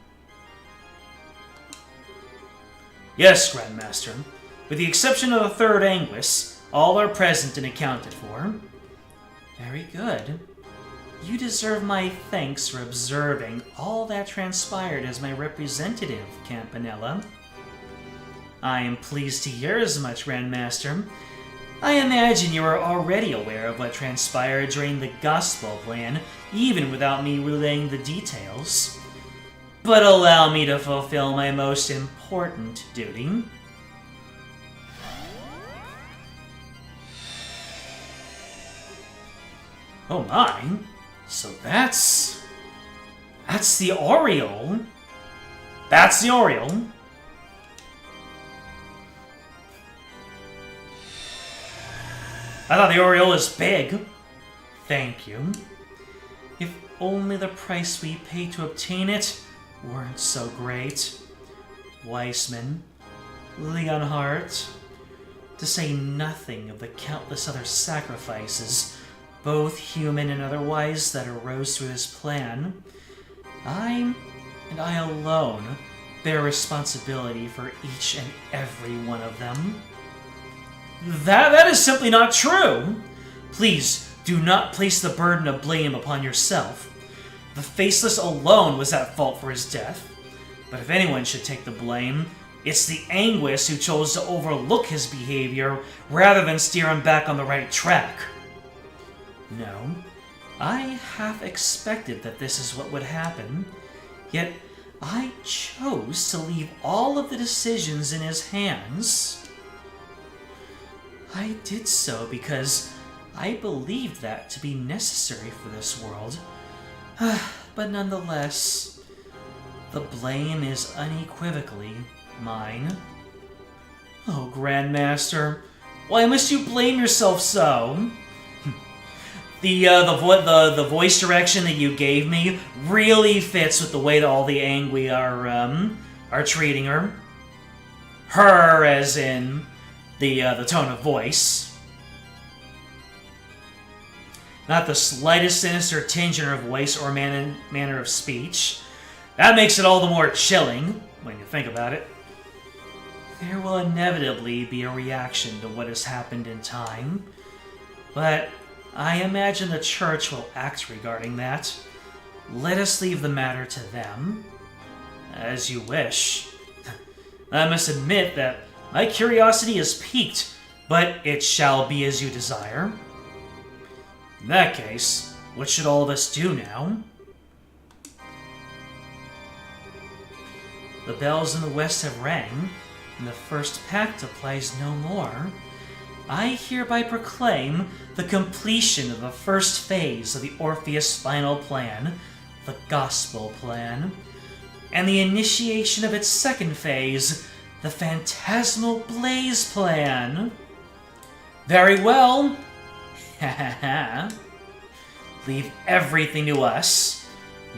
Yes, Grandmaster. With the exception of the third Anguis, all are present and accounted for. Very good. You deserve my thanks for observing all that transpired as my representative, Campanella. I am pleased to hear as much, Grandmaster. I imagine you are already aware of what transpired during the Gospel Plan, even without me relaying the details. But allow me to fulfill my most important duty. Oh my. So that's the Oriole. That's the Oriole. I thought the Oriole was big. Thank you. If only the price we paid to obtain it weren't so great. Weissman, Leonhardt, to say nothing of the countless other sacrifices, both human and otherwise, that arose through this plan. I, and I alone, bear responsibility for each and every one of them. That is simply not true! Please, do not place the burden of blame upon yourself. The Faceless alone was at fault for his death. But if anyone should take the blame, it's the Anguis who chose to overlook his behavior rather than steer him back on the right track. No, I half expected that this is what would happen, yet I chose to leave all of the decisions in his hands. I did so because I believed that to be necessary for this world. But nonetheless, the blame is unequivocally mine. Oh, Grandmaster, why must you blame yourself so? The voice direction that you gave me really fits with the way that all the Angui are treating her. Her, as in the tone of voice. Not the slightest sinister tinge in her voice or manner of speech. That makes it all the more chilling when you think about it. There will inevitably be a reaction to what has happened in time, but I imagine the Church will act regarding that. Let us leave the matter to them. As you wish. I must admit that my curiosity is piqued, but it shall be as you desire. In that case, what should all of us do now? The bells in the west have rang, and the first pact applies no more. I hereby proclaim the completion of the first phase of the Orpheus final plan, the Gospel Plan, and the initiation of its second phase, the Phantasmal Blaze Plan. Very well. Leave everything to us.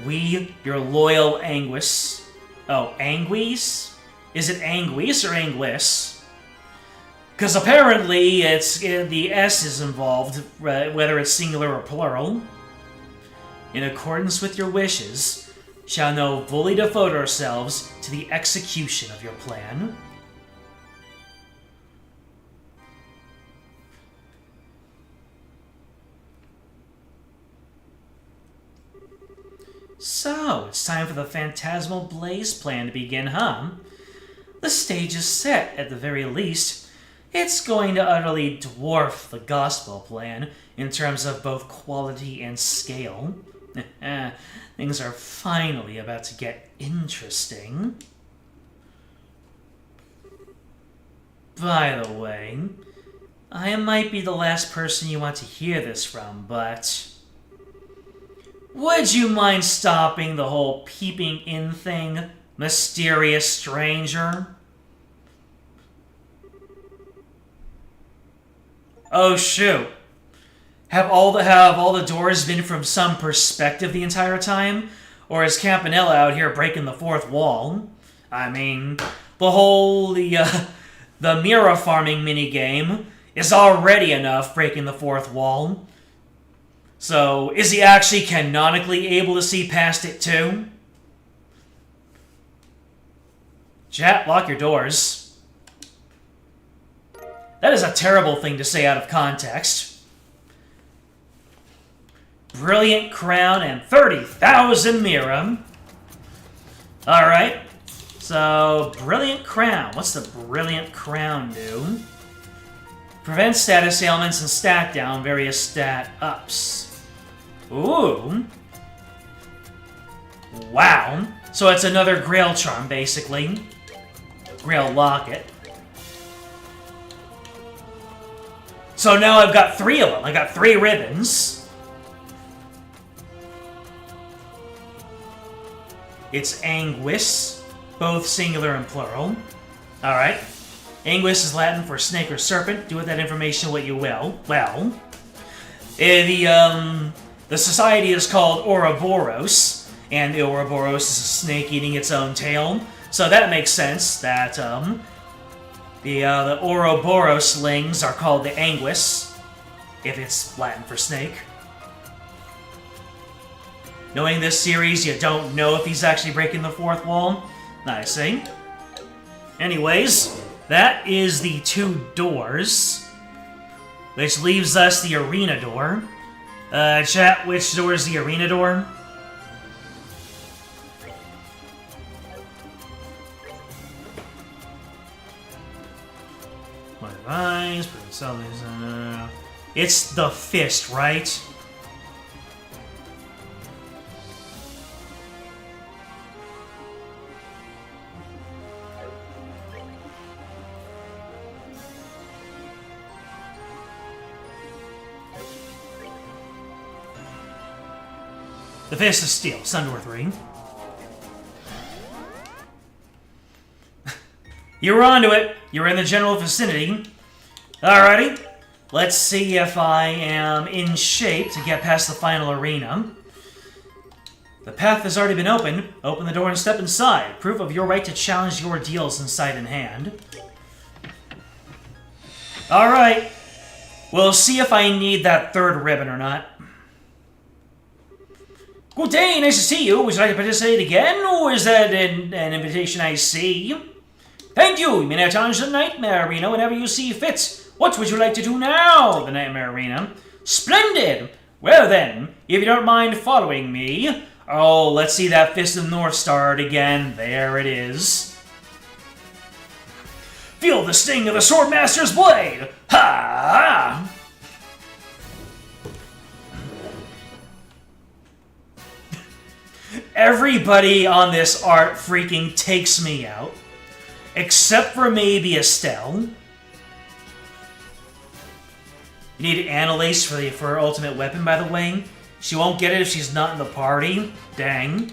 We, your loyal Anguis, Oh, Anguis? Is it Anguis or Anguis? Because apparently it's the S is involved, whether it's singular or plural. In accordance with your wishes, shall now fully devote ourselves to the execution of your plan. So, it's time for the Phantasmal Blaze plan to begin, huh? The stage is set, at the very least. It's going to utterly dwarf the Gospel plan in terms of both quality and scale. Things are finally about to get interesting. By the way, I might be the last person you want to hear this from, but would you mind stopping the whole peeping in thing, mysterious stranger? Oh shoot. Have all the doors been from some perspective the entire time? Or is Campanella out here breaking the fourth wall? I mean, the mirror farming minigame is already enough breaking the fourth wall. So, is he actually canonically able to see past it too? Chat, lock your doors. That is a terrible thing to say out of context. Brilliant crown and 30,000 Mira. Alright. So, brilliant crown. What's the brilliant crown do? Prevent status ailments and stack down various stat ups. Ooh. Wow. So it's another Grail charm, basically. Grail locket. So now I've got 3 of them. I got 3 ribbons. It's Anguis, both singular and plural. Alright. Anguis is Latin for snake or serpent. Do with that information what you will. Well, the society is called Ouroboros, and the Ouroboros is a snake eating its own tail. So that makes sense that the Ouroboros-lings are called the Anguis, if it's Latin for snake. Knowing this series, you don't know if he's actually breaking the fourth wall. I see. Anyways, that is the 2 doors, which leaves us the arena door. Chat, which door is the arena door? My eyes, it's the fist, right? The Fist of Steel, Sun Door 3. You were onto it. You were in the general vicinity. Alrighty. Let's see if I am in shape to get past the final arena. The path has already been opened. Open the door and step inside. Proof of your right to challenge your deals inside in hand. Alright. We'll see if I need that 3rd ribbon or not. Good day, nice to see you. Would you like to participate again, or is that an invitation I see? Thank you. You may now challenge the Nightmare Arena whenever you see fit. What would you like to do now, the Nightmare Arena? Splendid! Well then, if you don't mind following me. Oh, let's see that Fist of the North Star again. There it is. Feel the sting of the Swordmaster's blade! Ha! Everybody on this art freaking takes me out. Except for maybe Estelle. You need Annalise for her ultimate weapon, by the way. She won't get it if she's not in the party. Dang.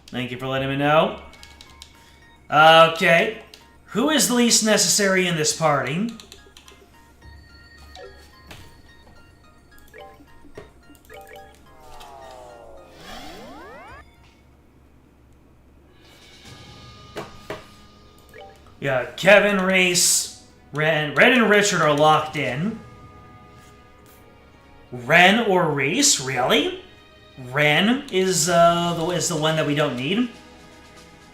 Thank you for letting me know. Okay. Who is least necessary in this party? Yeah, Kevin, Reese, Ren and Richard are locked in. Ren or Reese? Really? Ren is the one that we don't need.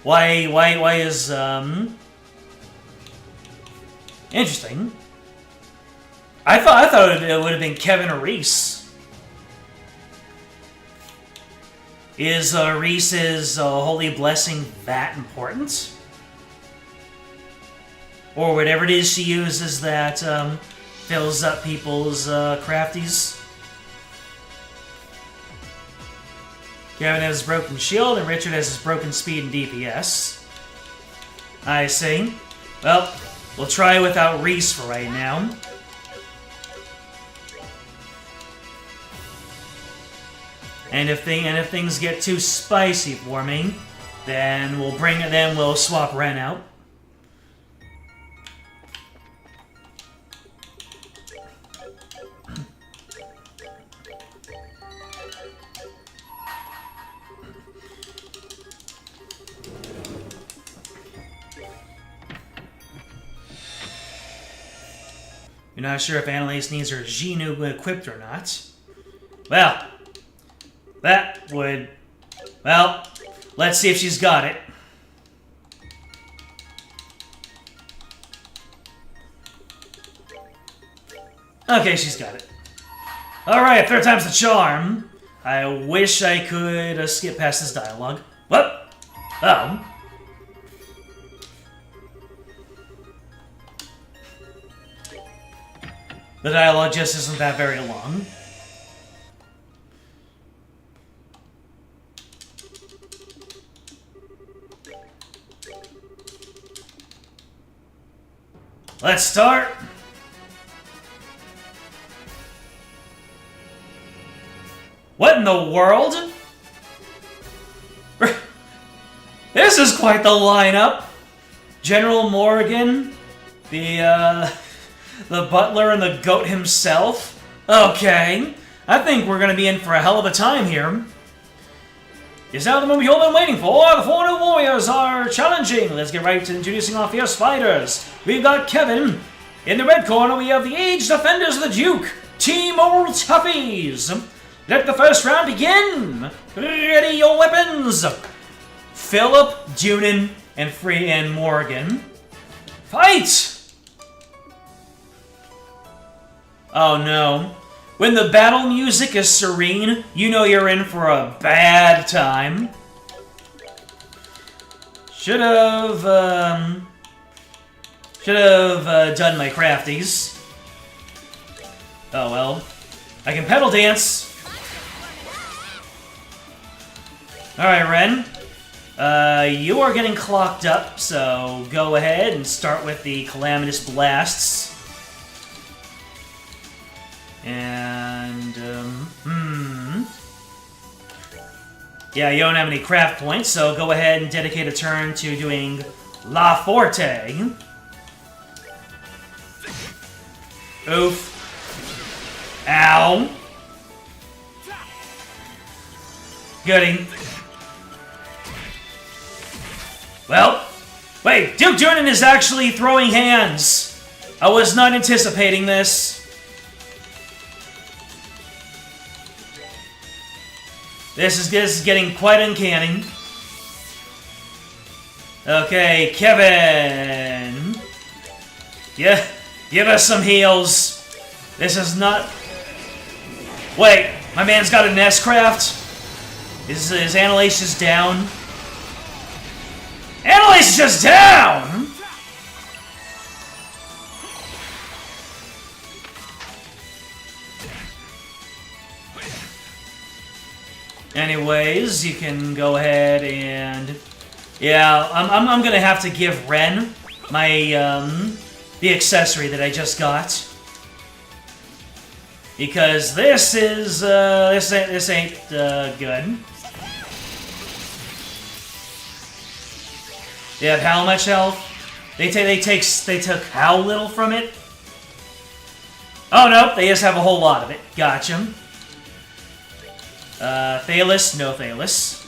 Why is interesting. I thought it would have been Kevin or Reese. Is Reese's holy blessing that important? Or whatever it is she uses that fills up people's crafties? Kevin has his broken shield, and Richard has his broken speed and DPS. I see. Well, we'll try without Reese for right now. And if things get too spicy for me, then we'll swap Ren out. You're not sure if Annalise needs her Genu equipped or not. Well, that would... Well, let's see if she's got it. Okay, she's got it. Alright, third time's the charm. I wish I could skip past this dialogue. What? Oh. The dialogue just isn't that very long. Let's start. What in the world? This is quite the lineup. General Morgan, the butler and the goat himself. Okay, I think we're gonna be in for a hell of a time here. Is now the moment you've all been waiting for. The 4 new warriors are challenging. Let's get right to introducing our fierce fighters. We've got Kevin. In the red corner, we have the aged defenders of the Duke, Team Old Toughies. Let the first round begin. Ready your weapons. Philip, Dunan, and Morgan. Fight! Oh no. When the battle music is serene, you know you're in for a bad time. Should have done my crafties. Oh well. I can pedal dance. Alright, Ren. You are getting clocked up, so go ahead and start with the Calamitous Blasts. And, yeah, you don't have any craft points, so go ahead and dedicate a turn to doing La Forte. Oof. Ow. Goody. Well, wait, Duke Dunan is actually throwing hands. I was not anticipating this. This is getting quite uncanny. Okay, Kevin. Yeah, give us some heals. This is not... Wait, my man's got a nest craft? Is Annalise just down? Annalise is just down! Anyways, you can go ahead and... Yeah, I'm gonna have to give Ren my, the accessory that I just got. Because this is, this ain't good. They have how much health? They took how little from it? Oh no, they just have a whole lot of it. Gotcha. Thalis, no Thalis.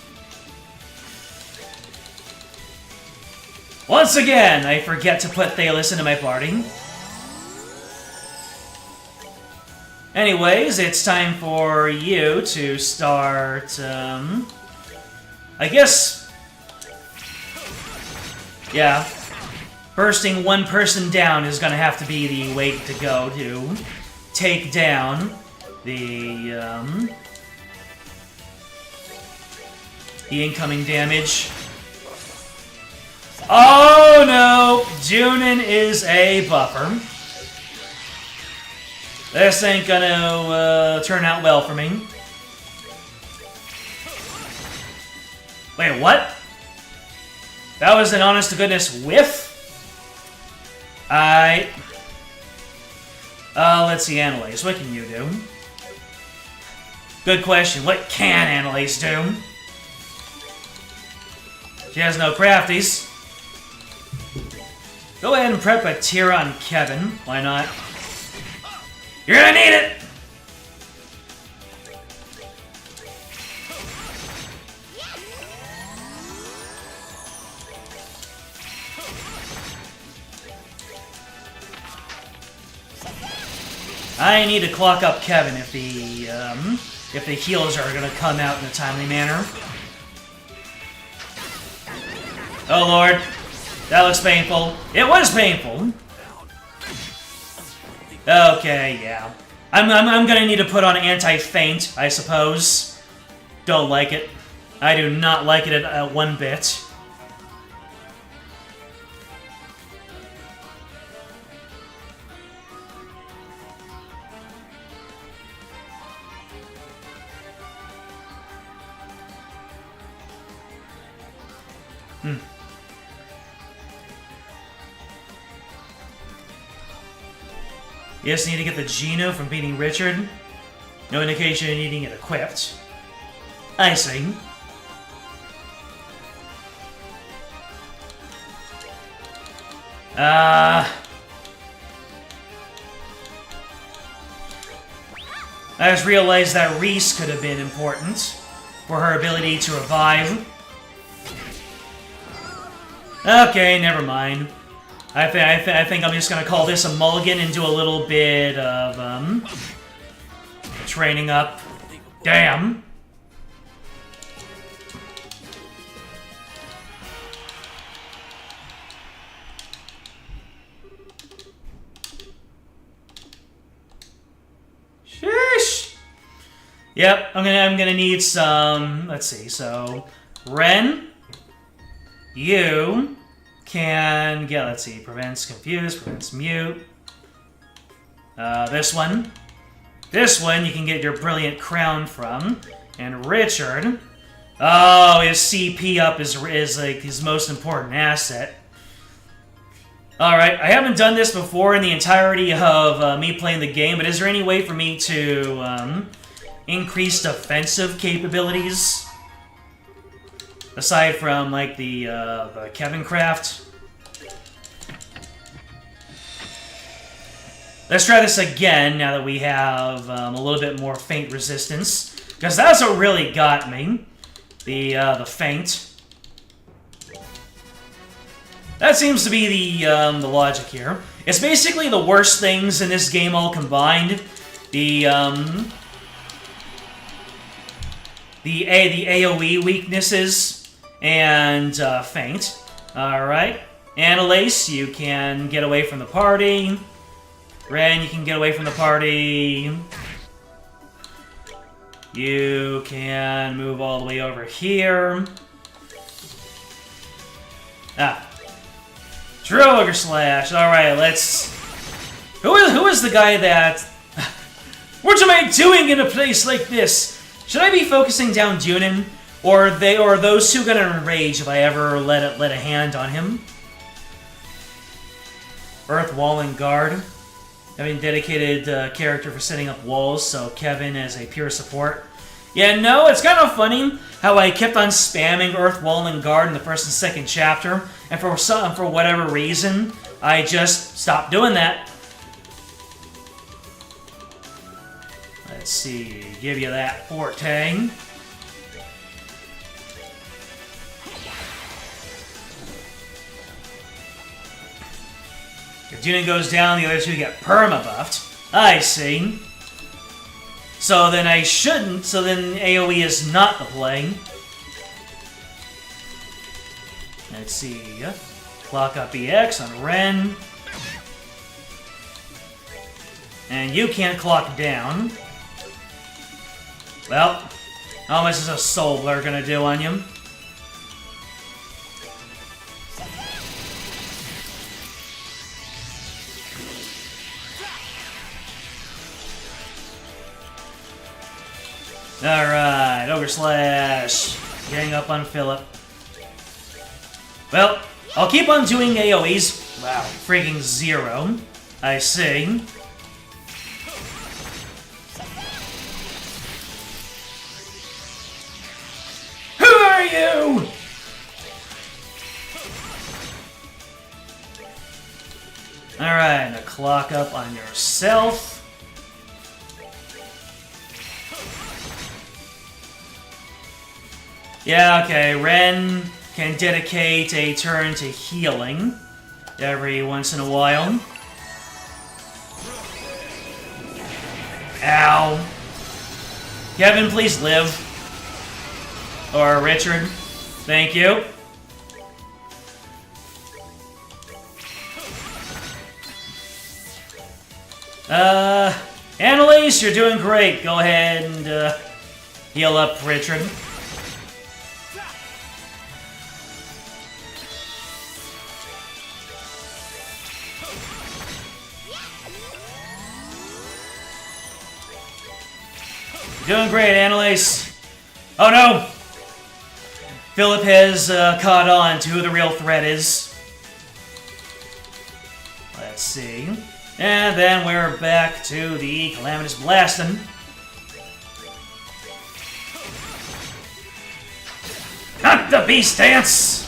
Once again, I forget to put Thalos into my party. Anyways, it's time for you to start, I guess... Yeah. Bursting one person down is gonna have to be the way to go to take down the incoming damage. Oh no! Junin is a buffer. This ain't gonna turn out well for me. Wait, what? That was an honest-to-goodness whiff? Let's see, Annalise, what can you do? Good question. What can Annalise do? She has no crafties. Go ahead and prep a tier on Kevin. Why not? You're gonna need it! I need to clock up Kevin if the heals are gonna come out in a timely manner. Oh lord, that looks painful. It was painful. Okay, yeah. I'm gonna need to put on anti-feint, I suppose. Don't like it. I do not like it at one bit. You just need to get the Geno from beating Richard. No indication of needing it equipped. I see. I just realized that Reese could have been important for her ability to revive. Okay, never mind. I think I'm just gonna call this a mulligan and do a little bit of, training up. Damn! Sheesh! Yep, I'm gonna need some, let's see, so... Ren, you... can get, let's see, prevents confuse, prevents mute. This one. This one you can get your brilliant crown from. And Richard. Oh, his CP up is like his most important asset. Alright, I haven't done this before in the entirety of me playing the game, but is there any way for me to increase defensive capabilities? Aside from, like, the Kevin craft. Let's try this again, now that we have a little bit more feint resistance. Because that's what really got me. The feint. That seems to be the logic here. It's basically the worst things in this game all combined. The AoE weaknesses and feint. Alright. Annalise, you can get away from the party. Ren, you can get away from the party. You can move all the way over here. Ah. True Ogre Slash. Alright, let's... Who is the guy that... What am I doing in a place like this? Should I be focusing down Junin? Or are those two gonna enrage if I ever let a hand on him? Earth, Wall, and Guard. Having dedicated character for setting up walls, so Kevin as a pure support. Yeah, no, it's kind of funny how I kept on spamming Earth, Wall, and Guard in the first and second chapter, and for whatever reason, I just stopped doing that. Let's see, give you that forte. If Junin goes down, the other two get perma-buffed. I see. So then I shouldn't, so then AoE is not the play. Let's see. Clock up EX on Ren. And you can't clock down. Well, how much is a Soul Blur gonna do on you? Alright, Ogre Slash. Getting up on Philip. Well, I'll keep on doing AoEs. Wow, freaking 0. I see. Who are you? Alright, now clock up on yourself. Yeah, okay, Ren can dedicate a turn to healing every once in a while. Ow. Kevin, please live. Or Richard. Thank you. Annalise, you're doing great. Go ahead and heal up Richard. Doing great, Annalise. Oh no! Philip has caught on to who the real threat is. Let's see. And then we're back to the Calamitous Blastin'. Not the Beast Dance!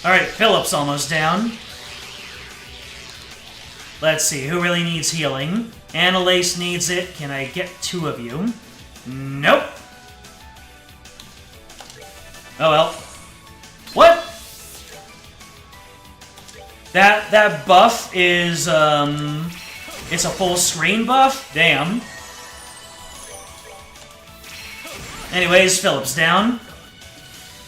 Alright, Philip's almost down. Let's see, who really needs healing? Annalise needs it. Can I get 2 of you? Nope. Oh well. What? That buff is, it's a full screen buff? Damn. Anyways, Philip's down.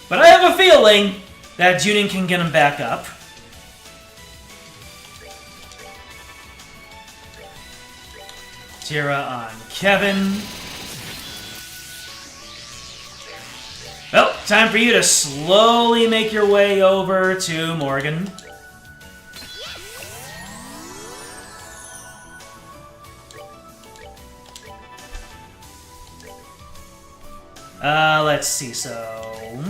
But I have a feeling that Junin can get him back up. Tira on Kevin. Well, time for you to slowly make your way over to Morgan. Let's see, so...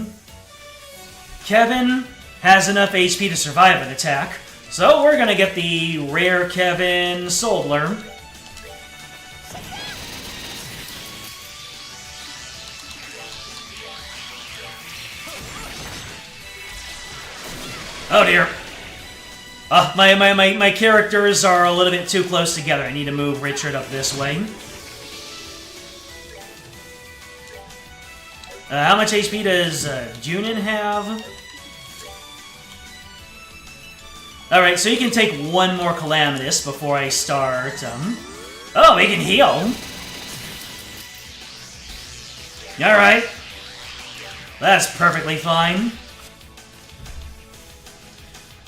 Kevin has enough HP to survive an attack, so we're gonna get the rare Kevin Soul Blur. Oh dear. My characters are a little bit too close together. I need to move Richard up this way. How much HP does Junin have? Alright, so you can take 1 more Calamitous before I start. Oh, he can heal. Alright. That's perfectly fine.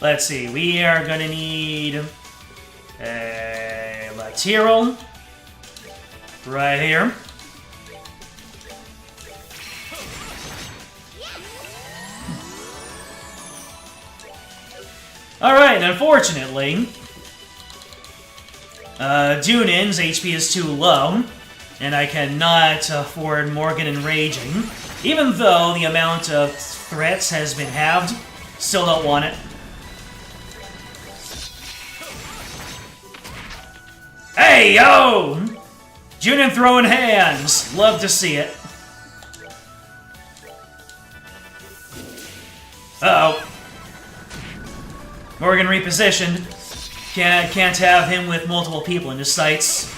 Let's see, we are gonna need a lateral right here. Alright, unfortunately, Junin's HP is too low, and I cannot afford Morgan Enraging. Even though the amount of threats has been halved, still don't want it. Hey, yo! Junin throwing hands. Love to see it. Uh-oh. Morgan repositioned. Can't have him with multiple people in his sights.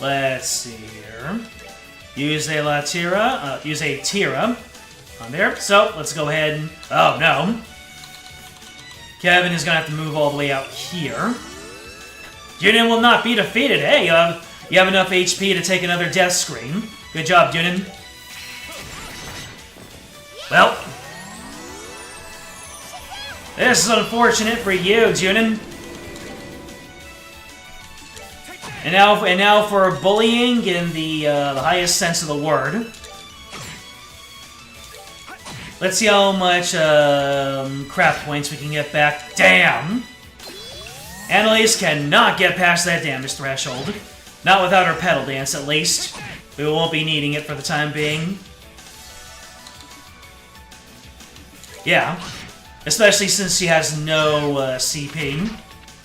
Let's see here. Use a Tira. on there. So, let's go ahead and... Oh, no. Kevin is going to have to move all the way out here. Junin will not be defeated. Hey, you have enough HP to take another death screen. Good job, Junin. Well, this is unfortunate for you, Junin. And now for bullying in the highest sense of the word. Let's see how much crap points we can get back. Damn! Annalise cannot get past that damage threshold. Not without her pedal dance, at least. We won't be needing it for the time being. Yeah. Especially since she has no CP.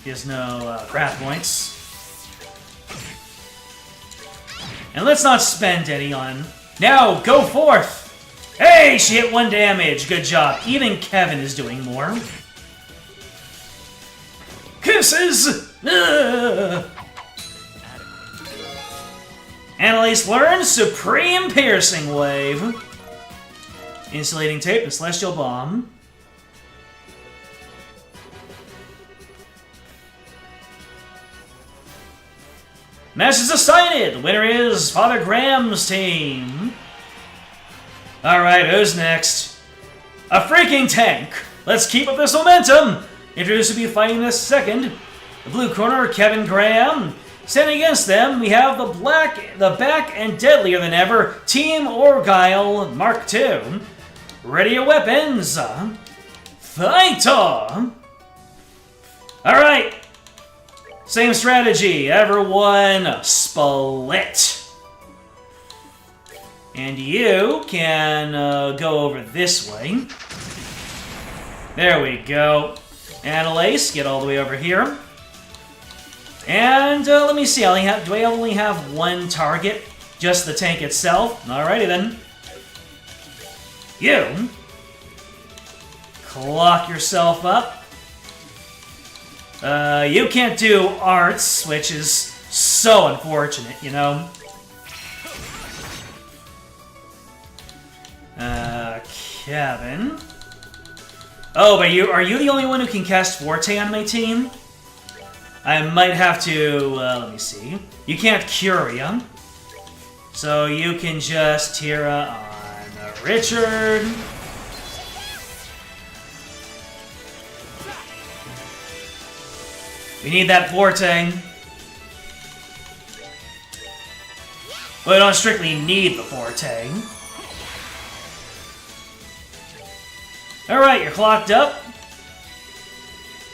She has no crap points. And let's not spend any on... Now, go forth! Hey, she hit 1 damage. Good job. Even Kevin is doing more. Kisses! Annalise learns Supreme Piercing Wave. Insulating Tape and Celestial Bomb. Match is decided! The winner is Father Graham's team. Alright, who's next? A freaking tank! Let's keep up this momentum! Introduced to be fighting this second. The blue corner, Kevin Graham. Standing against them, we have the back and deadlier than ever, Team Orgyle Mark II. Ready your weapons! Fight! Alright! Same strategy, everyone split. And you can go over this way. There we go. Annalise, get all the way over here. And let me see, do I only have 1 target? Just the tank itself? Alrighty then. You clock yourself up. You can't do arts, which is so unfortunate, you know? Kevin. Oh, but are you the only one who can cast Forte on my team? I might have to, let me see. You can't Curia. So you can just Tira on Richard. We need that Forte. Well, we don't strictly need the Forte. Alright, you're clocked up.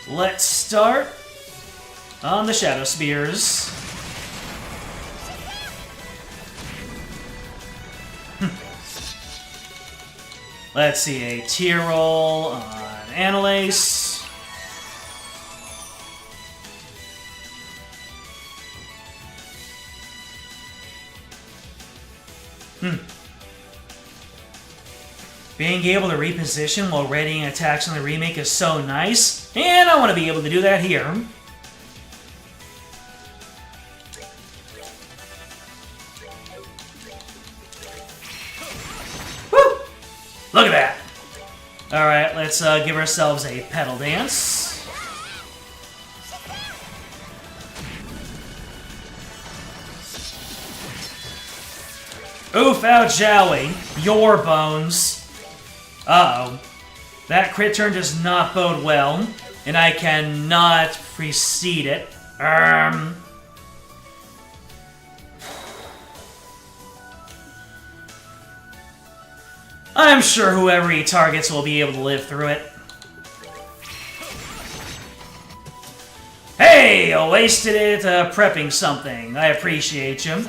Let's start on the Shadow Spears. Let's see, a tier roll on Annalise. Being able to reposition while readying attacks in the remake is so nice, and I want to be able to do that here. Woo! Look at that! Alright, let's give ourselves a pedal dance. Oof out, shall we? Your bones. Uh-oh. That crit turn does not bode well, and I cannot precede it. I'm sure whoever he targets will be able to live through it. Hey! I wasted it prepping something. I appreciate you.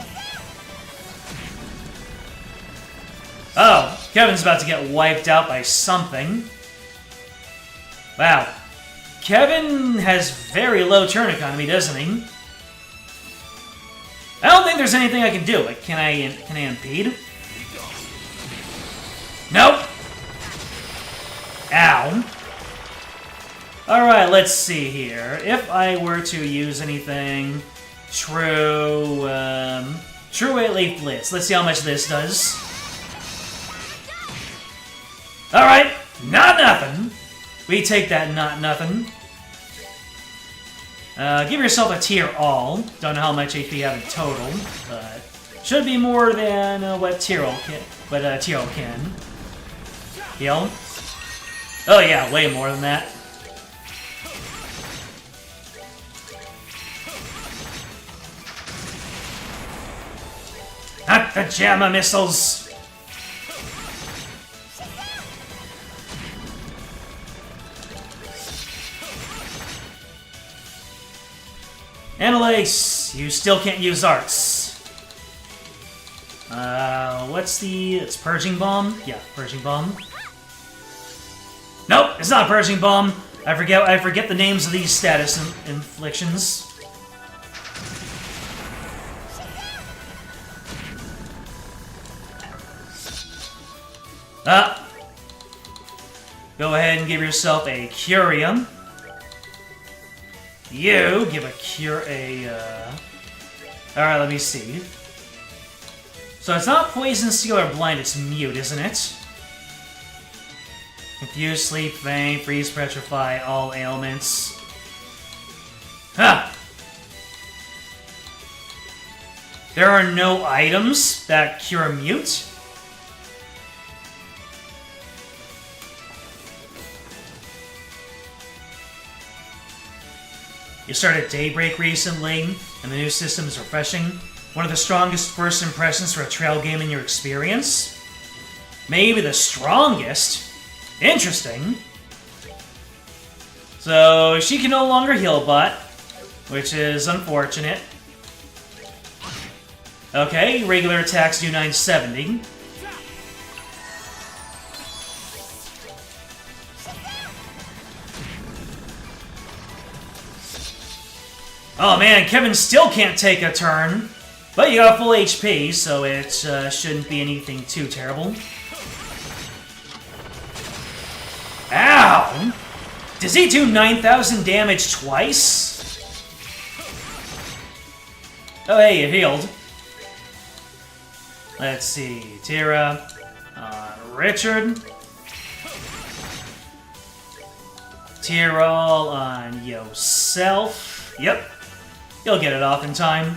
Oh, Kevin's about to get wiped out by something. Wow. Kevin has very low turn economy, doesn't he? I don't think there's anything I can do. Like, can I impede? Nope. Ow. Alright, let's see here. If I were to use anything... True 8-Leaf Blitz. Let's see how much this does. Alright, not nothing. We take that not nothing. Give yourself a tier all. Don't know how much HP you have in total, but should be more than what Tyrell can. Heal. Oh yeah, way more than that. Not the Jamma missiles! Annalise, you still can't use arts. What's the... It's Purging Bomb? Yeah, Purging Bomb. Nope, it's not Purging Bomb. I forget the names of these status inflictions. Go ahead and give yourself a Curium. You give Alright, let me see. So it's not Poison, Seal, or Blind, it's Mute, isn't it? Confuse, Sleep, Faint, Freeze, Petrify, all ailments. Huh! There are no items that cure Mute? You started Daybreak recently, and the new system is refreshing. One of the strongest first impressions for a trail game in your experience? Maybe the strongest? Interesting. So, she can no longer heal bot, which is unfortunate. Okay, regular attacks do 970. Oh man, Kevin still can't take a turn. But you got full HP, so it shouldn't be anything too terrible. Ow! Does he do 9,000 damage twice? Oh hey, you healed. Let's see, Tira, Richard. Tyrell on yourself. Yep. You'll get it off in time.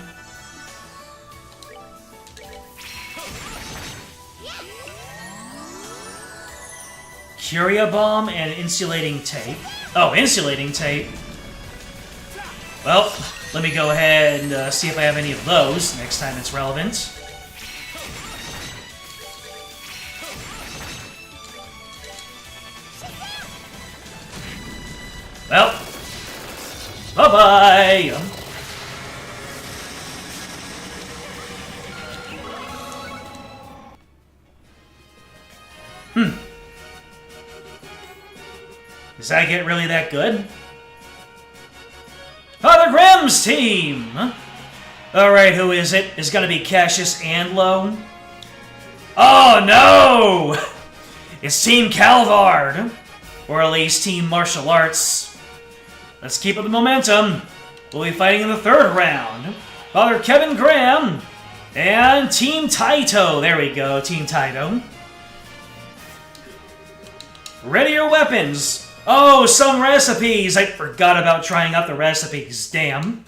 Curia Bomb and Insulating Tape. Oh, Insulating Tape. Well, let me go ahead and see if I have any of those next time it's relevant. Well, bye-bye! Does that get really that good? Father Grimm's team! Alright, who is it? It's gonna be Cassius and Lo. Oh no! It's Team Calvard! Or at least Team Martial Arts. Let's keep up the momentum. We'll be fighting in the third round. Father Kevin Graham and Team Taito. There we go, Team Taito. Ready your weapons. Oh, some recipes! I forgot about trying out the recipes, damn.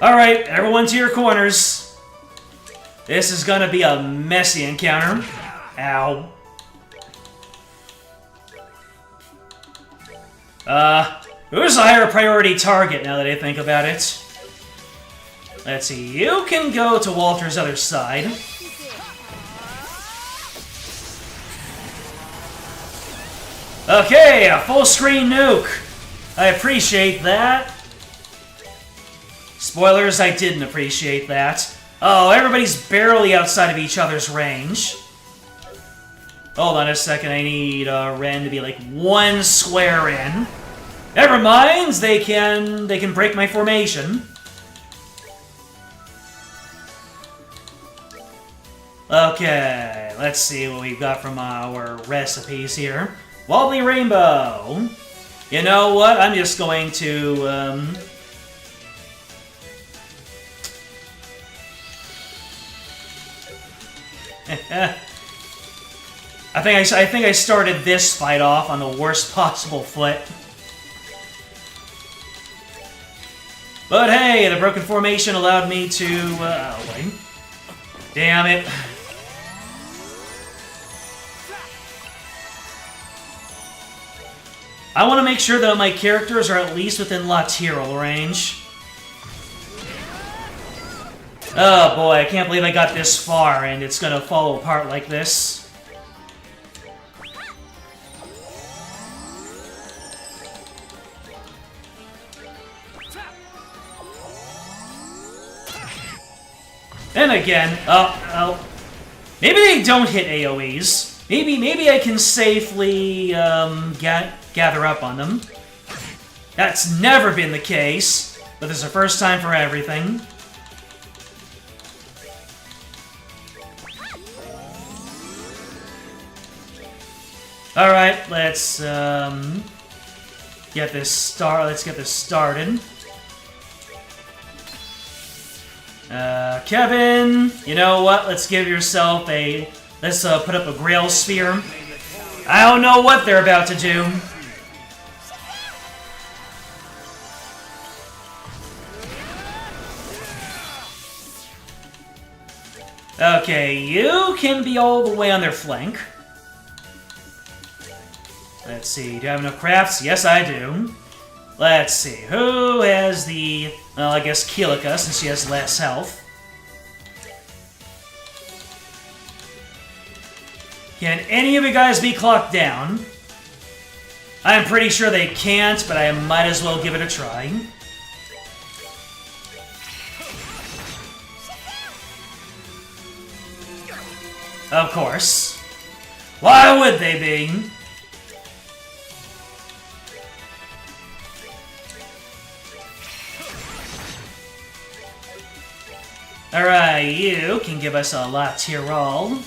Alright, everyone to your corners. This is gonna be a messy encounter. Ow. Who's a higher priority target now that I think about it? Let's see, you can go to Walter's other side. Okay, a full screen nuke. I appreciate that. Spoilers, I didn't appreciate that. Oh, everybody's barely outside of each other's range. Hold on a second, I need Ren to be like one square in. Never mind, they can break my formation. Okay, let's see what we've got from our recipes here. Wobbly Rainbow. You know what? I'm just going to, I think I started this fight off on the worst possible foot. But hey, the broken formation allowed me to... oh, wait. Damn it. I want to make sure that my characters are at least within lateral range. Oh boy, I can't believe I got this far and it's gonna fall apart like this. Then again, maybe they don't hit AoEs. Maybe I can safely gather up on them. That's never been the case, but there's a first time for everything. All right, let's get this started. Kevin, you know what? Let's give yourself a... Let's put up a Grail Sphere. I don't know what they're about to do. Okay, you can be all the way on their flank. Let's see, do I have enough crafts? Yes, I do. Let's see, who has the... Well, I guess Kilika, since she has less health. Can any of you guys be clocked down? I'm pretty sure they can't, but I might as well give it a try. Of course. Why would they be? Alright, you can give us a lateral.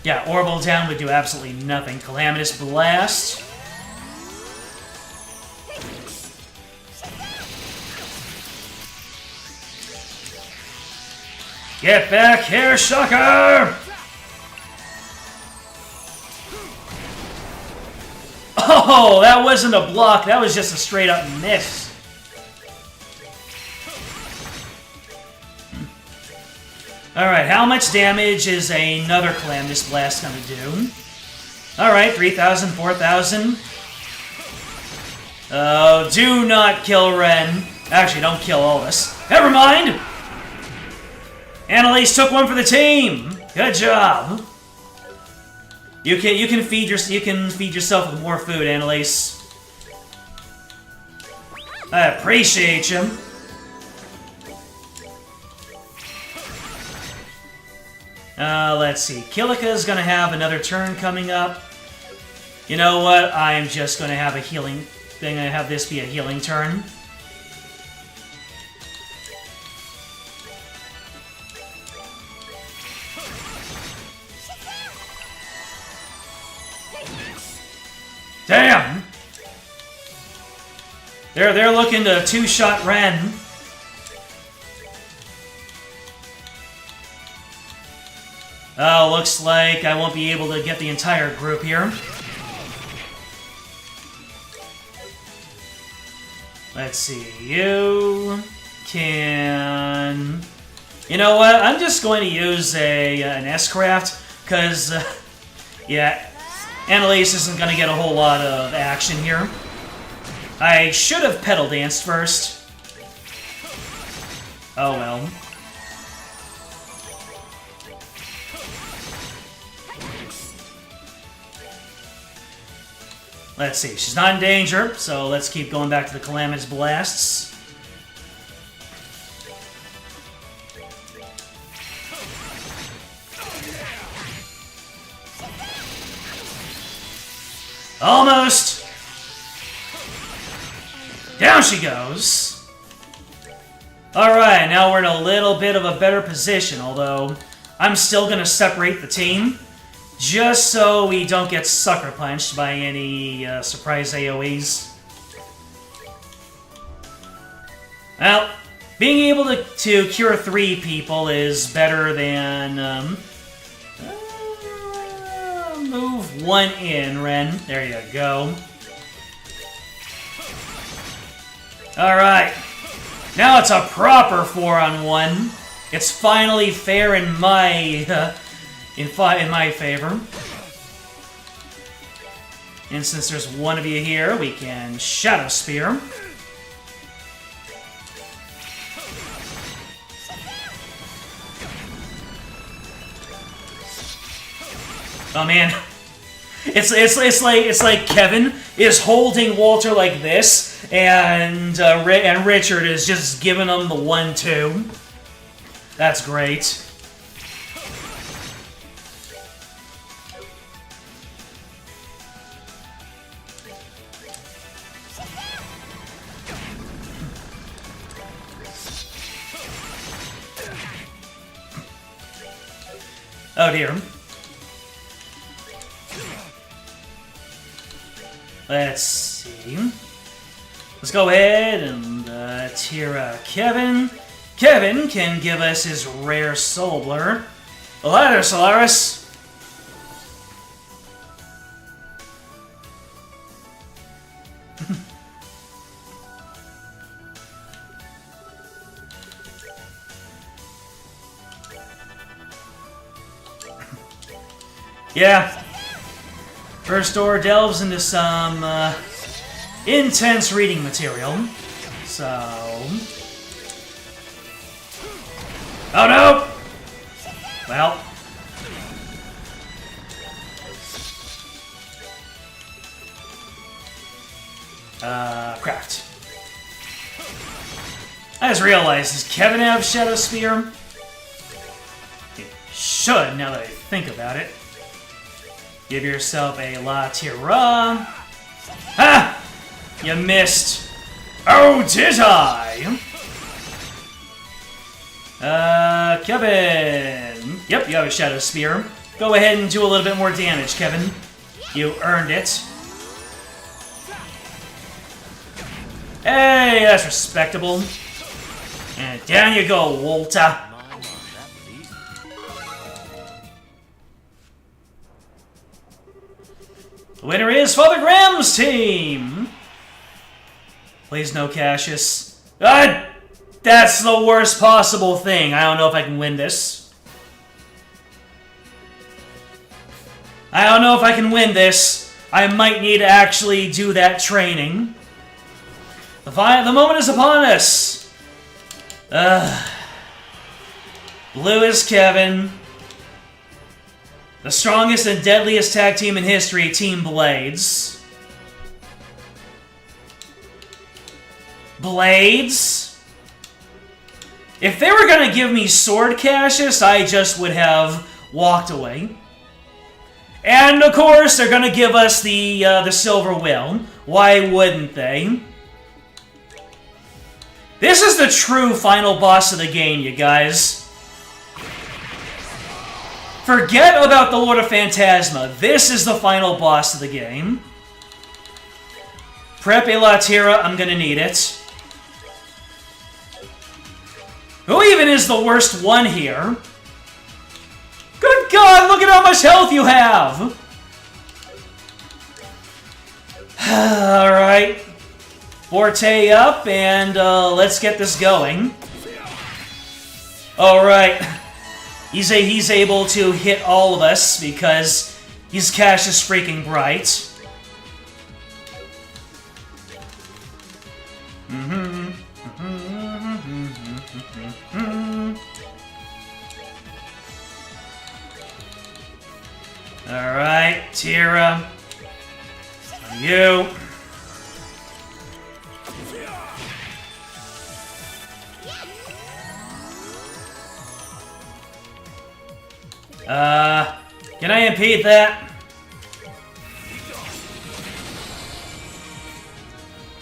Yeah, Orbital down would do absolutely nothing. Calamitous Blast. Get back here, Shocker! Oh, that wasn't a block. That was just a straight up miss. Alright, how much damage is another Calamitous Blast gonna do? Alright, 3,000, 4,000. Oh, do not kill Ren. Actually, don't kill Aldous. Never mind! Annalise took one for the team! Good job! You can feed yourself with more food, Annalise. I appreciate you. Let's see. Kilika's gonna have another turn coming up. You know what? I'm just gonna have a healing thing. I have this be a healing turn. Damn! They're looking to two-shot Ren. Oh, looks like I won't be able to get the entire group here. Let's see, you can... You know what, I'm just going to use an S-Craft, because, yeah, Annalise isn't going to get a whole lot of action here. I should have Pedal Danced first. Oh well. Let's see, she's not in danger, so let's keep going back to the Calamitous Blasts. Almost! Down she goes! Alright, now we're in a little bit of a better position, although I'm still going to separate the team. Just so we don't get sucker punched by any surprise AoEs. Well, being able to cure 3 people is better than, move 1 in, Ren. There you go. Alright. Now it's a proper 4-on-1. It's finally fair in my, in my favor. And since there's one of you here, we can Shadow Spear. Oh man, it's like Kevin is holding Walter like this, and Richard is just giving him the 1-2. That's great. Oh dear. Let's see. Let's go ahead and tear Kevin. Kevin can give us his rare Soul Blur. The ladder, Solaris. Yeah. First door delves into some intense reading material. So... Oh no! Well... craft. I just realized, does Kevin have Shadow Spear? He should, now that I think about it. Give yourself a La Tira. Ha! You missed. Oh, did I? Kevin. Yep, you have a Shadow Spear. Go ahead and do a little bit more damage, Kevin. You earned it. Hey, that's respectable. And down you go, Walter. The winner is Father Graham's team! Please no Cassius. That's the worst possible thing. I don't know if I can win this. I don't know if I can win this. I might need to actually do that training. The moment is upon us. Blue is Kevin. The strongest and deadliest tag team in history, Team Blades. Blades? If they were gonna give me Sword Cassius, I just would have walked away. And of course, they're gonna give us the Silver Will. Why wouldn't they? This is the true final boss of the game, you guys. Forget about the Lord of Phantasma. This is the final boss of the game. Prep a La Tira, I'm gonna need it. Who even is the worst one here? Good God, look at how much health you have! Alright. Forte up, and let's get this going. Alright. He's able to hit all of us because he's Cassius freaking Bright. Alright, Tira. You. Can I impede that?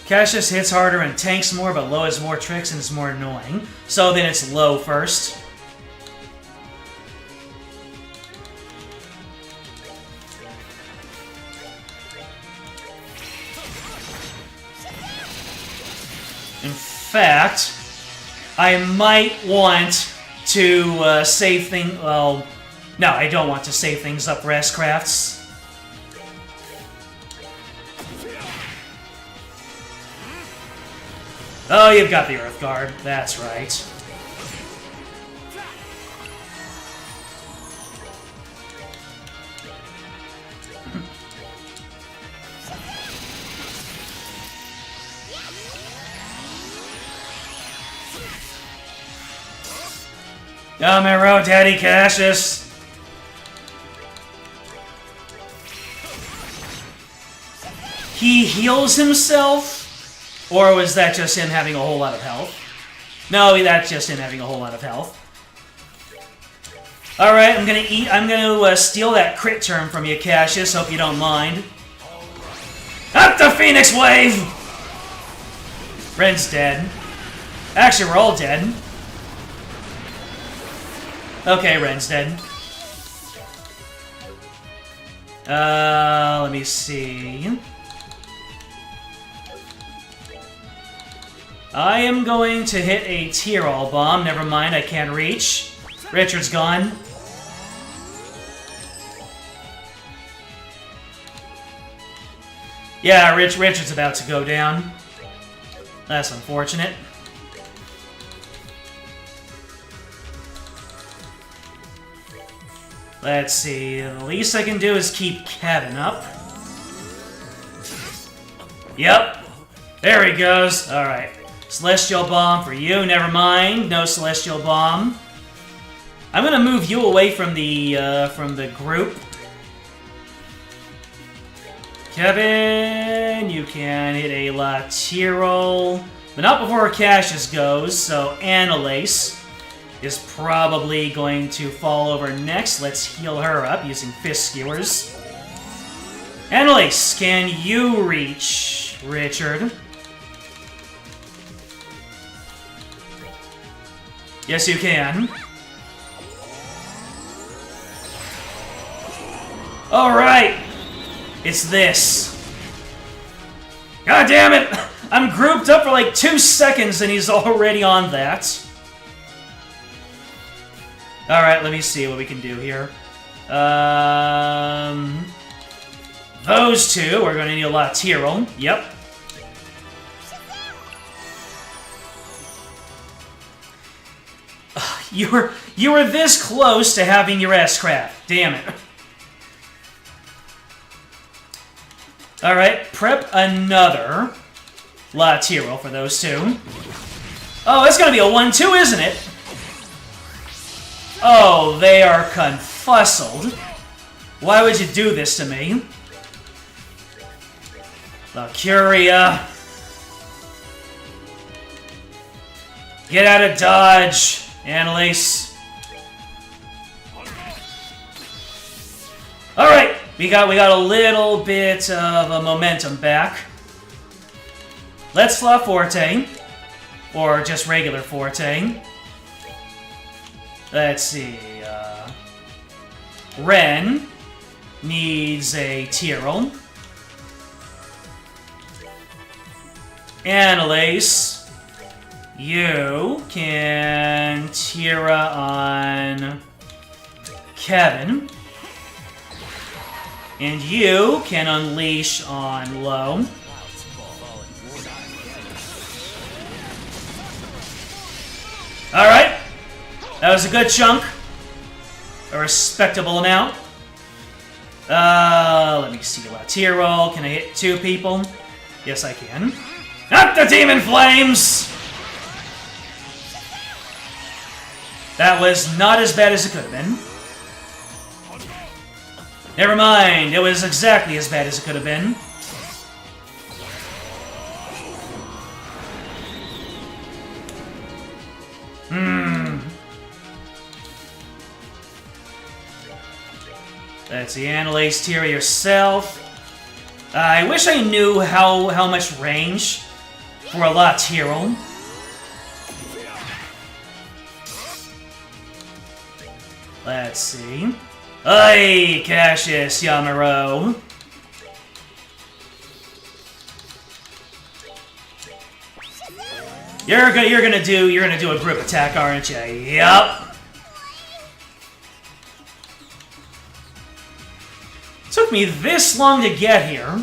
Cassius hits harder and tanks more, but low has more tricks and is more annoying. So then it's low first. In fact, I might want to save things... Well, no, I don't want to save things up for S-Crafts. Oh, you've got the Earth Guard. That's right. Down my road, Daddy Cassius. He heals himself? Or was that just him having a whole lot of health? No, that's just him having a whole lot of health. Alright, I'm gonna steal that crit term from you, Cassius. Hope you don't mind. Up the Phoenix Wave! Ren's dead. Actually, we're all dead. Okay, Ren's dead. Let me see. I am going to hit a Tyrol bomb. Never mind, I can't reach. Richard's gone. Yeah, Richard's about to go down. That's unfortunate. Let's see, the least I can do is keep Kevin up. Yep, there he goes. Alright, Celestial Bomb for you, never mind. No Celestial Bomb. I'm gonna move you away from the group. Kevin, you can hit a lateral, but not before Cassius goes, so Annalise is probably going to fall over next. Let's heal her up using Fist Skewers. Annalise, can you reach Richard? Yes, you can. Alright! It's this. God damn it! I'm grouped up for like 2 seconds and he's already on that. Alright, let me see what we can do here. Those two, we're going to need a lateral. Yep. You were this close to having your S-Craft. Damn it. Alright, prep another lateral for those two. Oh, it's going to be a 1-2, isn't it? Oh, they are confuzzled. Why would you do this to me? Valkyria. Get out of dodge, Annalise. Alright, we got a little bit of a momentum back. Let's flop Forte. Or just regular Forte. Let's see, Ren needs a Tyrol. Annalise, you can Tira on Kevin. And you can unleash on Lo. Alright. That was a good chunk. A respectable amount. Let me see. Lateral. Can I hit 2 people? Yes, I can. Not the Demon Flames! That was not as bad as it could have been. Never mind. It was exactly as bad as it could have been. Let's see, Annalise, Tira yourself. I wish I knew how much range for a lateral. Let's see. Hey, Cassius Yamaro. You're gonna do a group attack, aren't you? Yup. Took me this long to get here.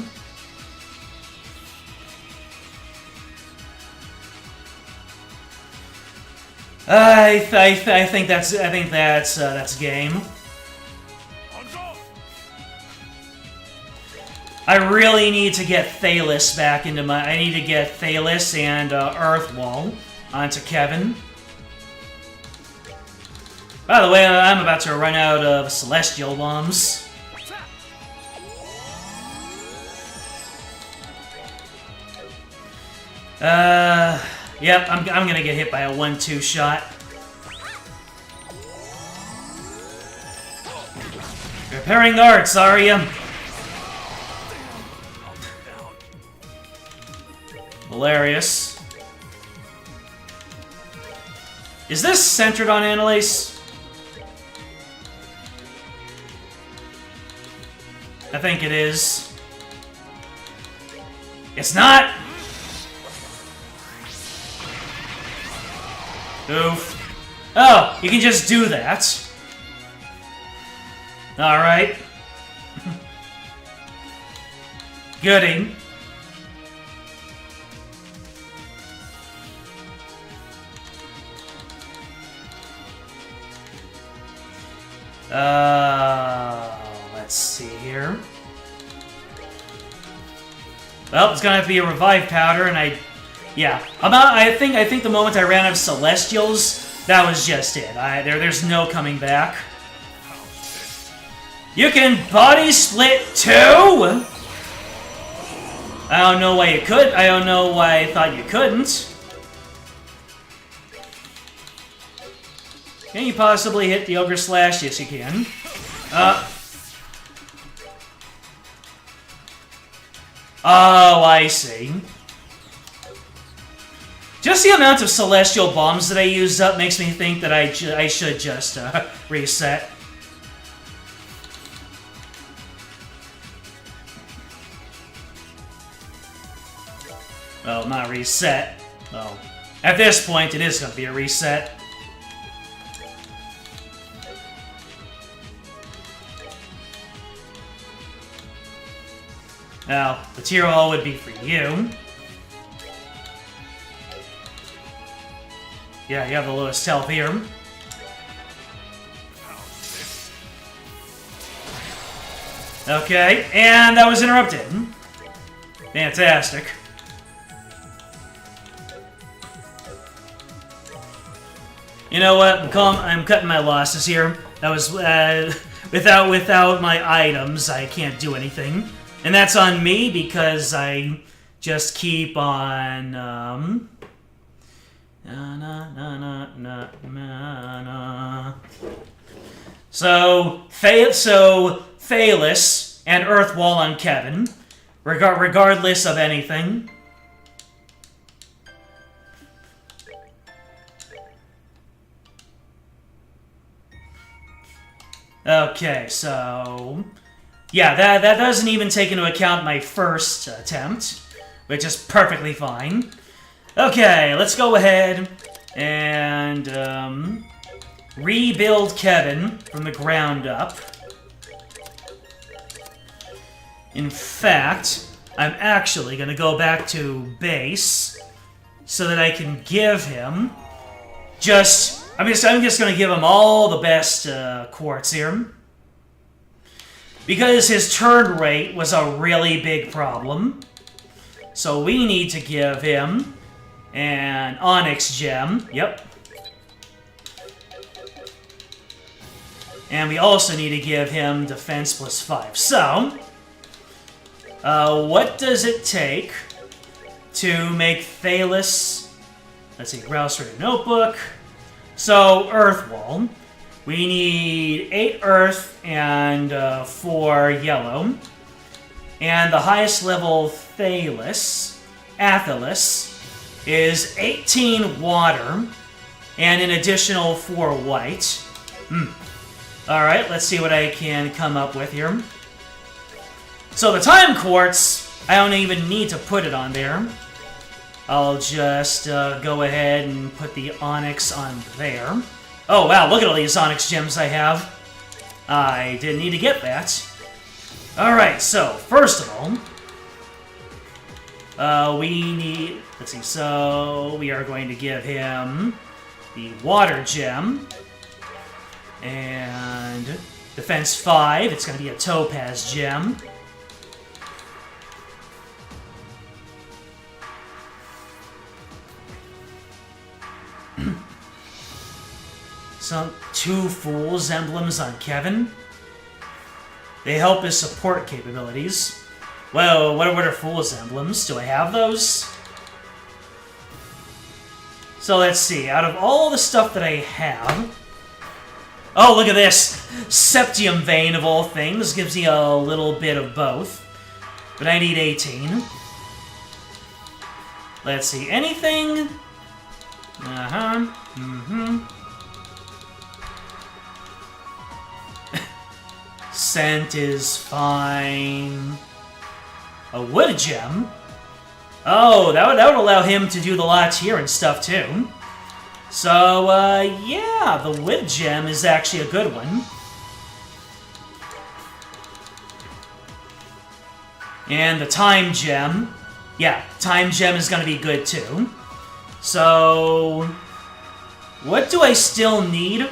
I think that's game. I really need to get Thalos back into my. I need to get Thalos and Earthwall onto Kevin. By the way, I'm about to run out of Celestial Bombs. Yep, I'm gonna get hit by a 1-2 shot. Repairing arts, are you? Hilarious. Is this centered on Annalise? I think it is. It's not! Oof. Oh, you can just do that. Alright. Goody. Let's see here. Well, it's gonna have to be a revive powder, and yeah. I think the moment I ran out of Celestials, that was just it. There's no coming back. You can body split too? I don't know why you could. I don't know why I thought you couldn't. Can you possibly hit the Ogre Slash? Yes, you can. Oh, I see. Just the amount of Celestial Bombs that I used up makes me think that I should just reset. Well, not reset. Well, at this point, it is going to be a reset. Now, the tier all would be for you. Yeah, you have the lowest health here. Okay, and that was interrupted. Fantastic. You know what? I'm cutting my losses here. That was without my items, I can't do anything, and that's on me because I just keep on. So Thalos and Earthwall on Kevin, regardless of anything. Okay, so yeah, that doesn't even take into account my first attempt, which is perfectly fine. Okay, let's go ahead and rebuild Kevin from the ground up. In fact, I'm actually going to go back to base so that I can give him I'm just going to give him all the best quartz here. Because his turn rate was a really big problem. So we need to give him an Onyx Gem. Yep. And we also need to give him Defense +5. So, what does it take to make Thalos... Let's see, Grouse Reader Notebook. So, Earthwall. We need 8 Earth and 4 Yellow. And the highest level Thalos, is 18 Water and an additional 4 White. Alright, let's see what I can come up with here. So the Time Quartz, I don't even need to put it on there. I'll just go ahead and put the onyx on there. Oh wow, look at all these onyx gems I have. I didn't need to get that. Alright, so, first of all, we need... Let's see, so we are going to give him the water gem. And defense 5, it's going to be a topaz gem. Some 2 Fool's emblems on Kevin. They help his support capabilities. Well, what are Fool's emblems? Do I have those? So let's see. Out of all the stuff that I have... Oh, look at this! Septium Vein, of all things, gives me a little bit of both. But I need 18. Let's see. Anything? Scent is fine. A wood gem? Oh, that would allow him to do the lots here and stuff too. So, yeah, the wood gem is actually a good one. And the time gem. Yeah, time gem is going to be good too. So, what do I still need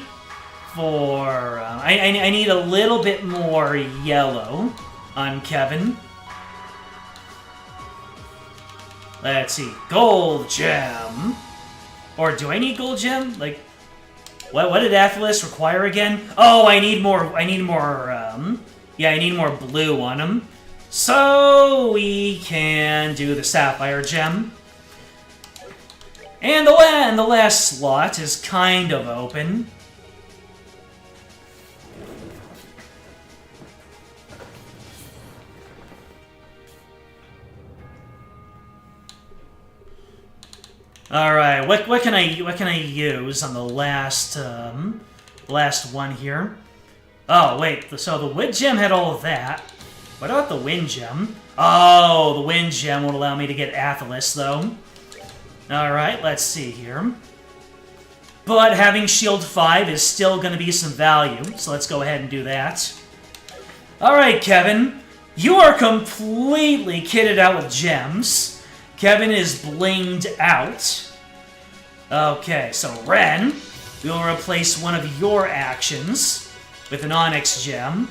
for... I need a little bit more yellow on Kevin. Let's see. Gold gem. Or do I need gold gem? Like, what did Atlas require again? Oh, I need more, yeah, I need more blue on him. So, we can do the sapphire gem. And the last slot is kind of open. All right, what can I use on the last one here? Oh wait, so the wood gem had all of that. What about the wind gem? Oh, the wind gem won't allow me to get Athalis though. All right, let's see here. But having shield 5 is still going to be some value, so let's go ahead and do that. All right, Kevin, you are completely kitted out with gems. Kevin is blinged out. Okay, so Ren, we will replace one of your actions with an onyx gem.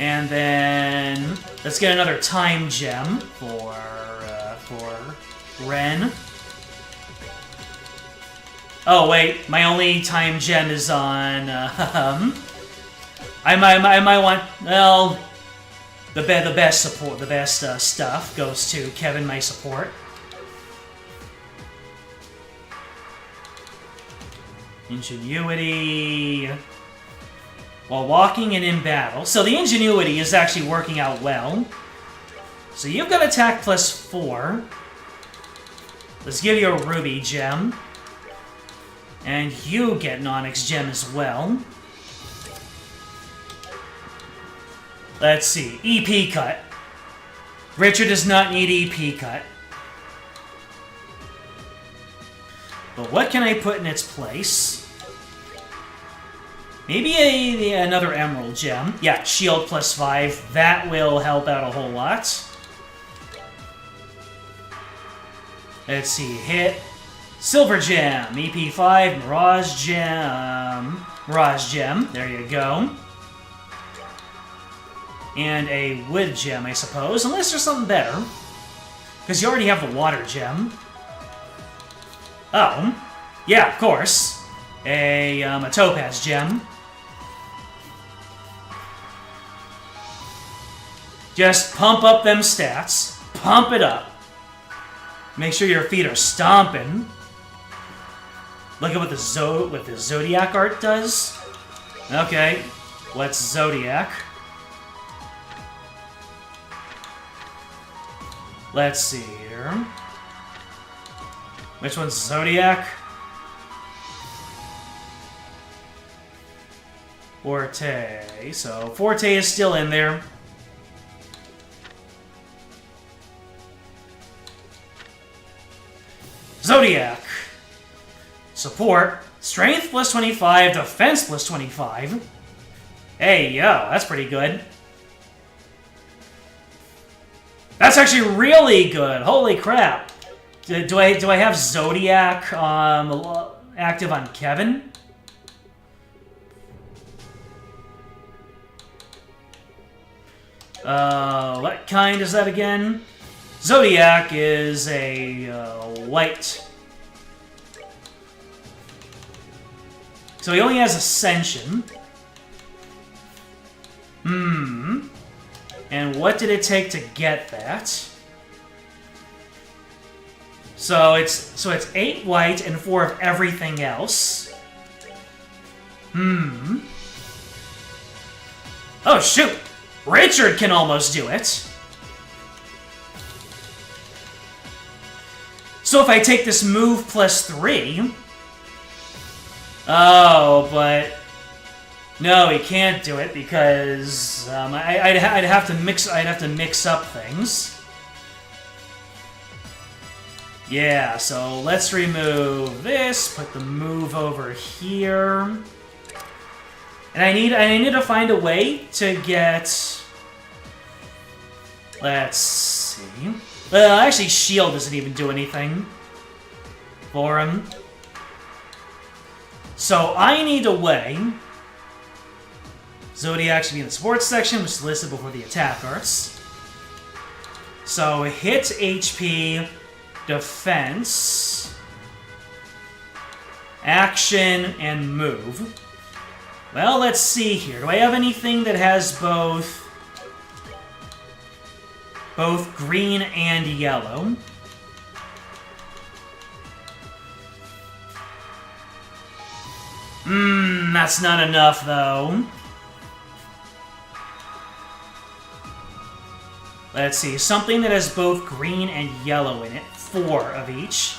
And then let's get another time gem for Ren. Oh wait, my only time gem is on. I might want, well. The best support, the best stuff goes to Kevin, my support. Ingenuity. While walking and in battle. So the ingenuity is actually working out well. So you've got attack plus 4. Let's give you a ruby gem. And you get an onyx gem as well. Let's see. EP cut. Richard does not need EP cut. But what can I put in its place? Maybe another emerald gem. Yeah, shield plus 5. That will help out a whole lot. Let's see. Hit. Silver gem. EP 5. Mirage gem. Mirage gem. There you go. And a wood gem, I suppose. Unless there's something better. Because you already have the water gem. Oh. Yeah, of course. A topaz gem. Just pump up them stats. Pump it up. Make sure your feet are stomping. Look at what the Zodiac art does. Okay. Let's Zodiac. Let's see here. Which one's Zodiac? Forte. So, Forte is still in there. Zodiac. Support. Strength plus 25, defense plus 25. Hey, yo, that's pretty good. That's actually really good. Holy crap. Do I have Zodiac active on Kevin? What kind is that again? Zodiac is a white. So he only has Ascension. And what did it take to get that? So it's 8 white and 4 of everything else. Oh shoot! Richard can almost do it. So if I take this move plus 3... Oh, but... No, he can't do it because I'd have to mix up things. Yeah, so let's remove this, put the move over here. And I need to find a way to get... Let's see. Well, actually, shield doesn't even do anything for him. So I need a way. Zodiac should be in the sports section, which is listed before the attack arts. So hit, HP, defense, action, and move. Well, let's see here. Do I have anything that has both green and yellow? That's not enough, though. Let's see, something that has both green and yellow in it. 4 of each.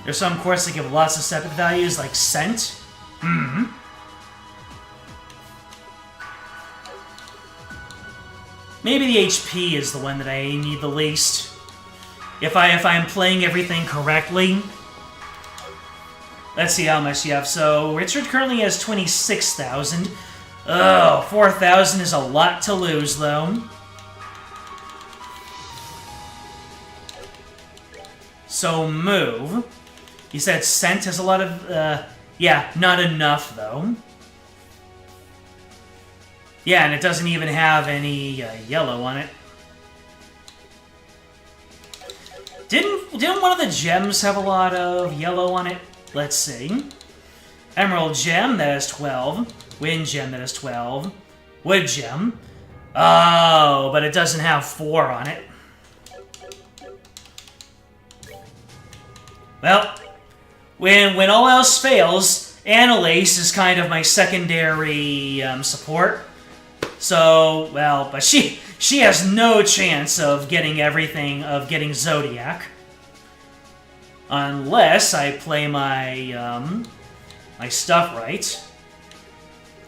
There's some quests that give lots of separate values, like scent. Maybe the HP is the one that I need the least. If I'm playing everything correctly. Let's see how much you have. So, Richard currently has 26,000. Oh, 4,000 is a lot to lose, though. So, move. You said scent has a lot of... yeah, not enough, though. Yeah, and it doesn't even have any yellow on it. Didn't one of the gems have a lot of yellow on it? Let's see. Emerald gem, that has 12. Wind gem, that has 12. Wood gem. Oh, but it doesn't have 4 on it. Well, when all else fails, Annalise is kind of my secondary support. So, well, but she has no chance of getting everything, of getting Zodiac. Unless I play my my stuff right.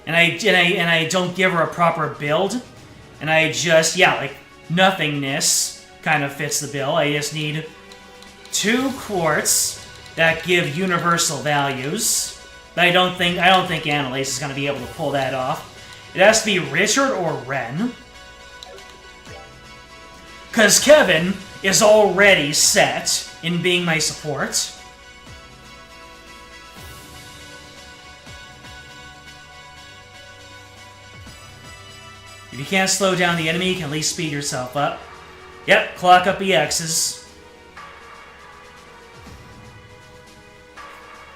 And I don't give her a proper build. And I just, yeah, like nothingness kind of fits the bill. I just need 2 quartz that give universal values. But I don't think Annalise is going to be able to pull that off. It has to be Richard or Ren. Because Kevin is already set in being my support. If you can't slow down the enemy, you can at least speed yourself up. Yep, clock up EXs.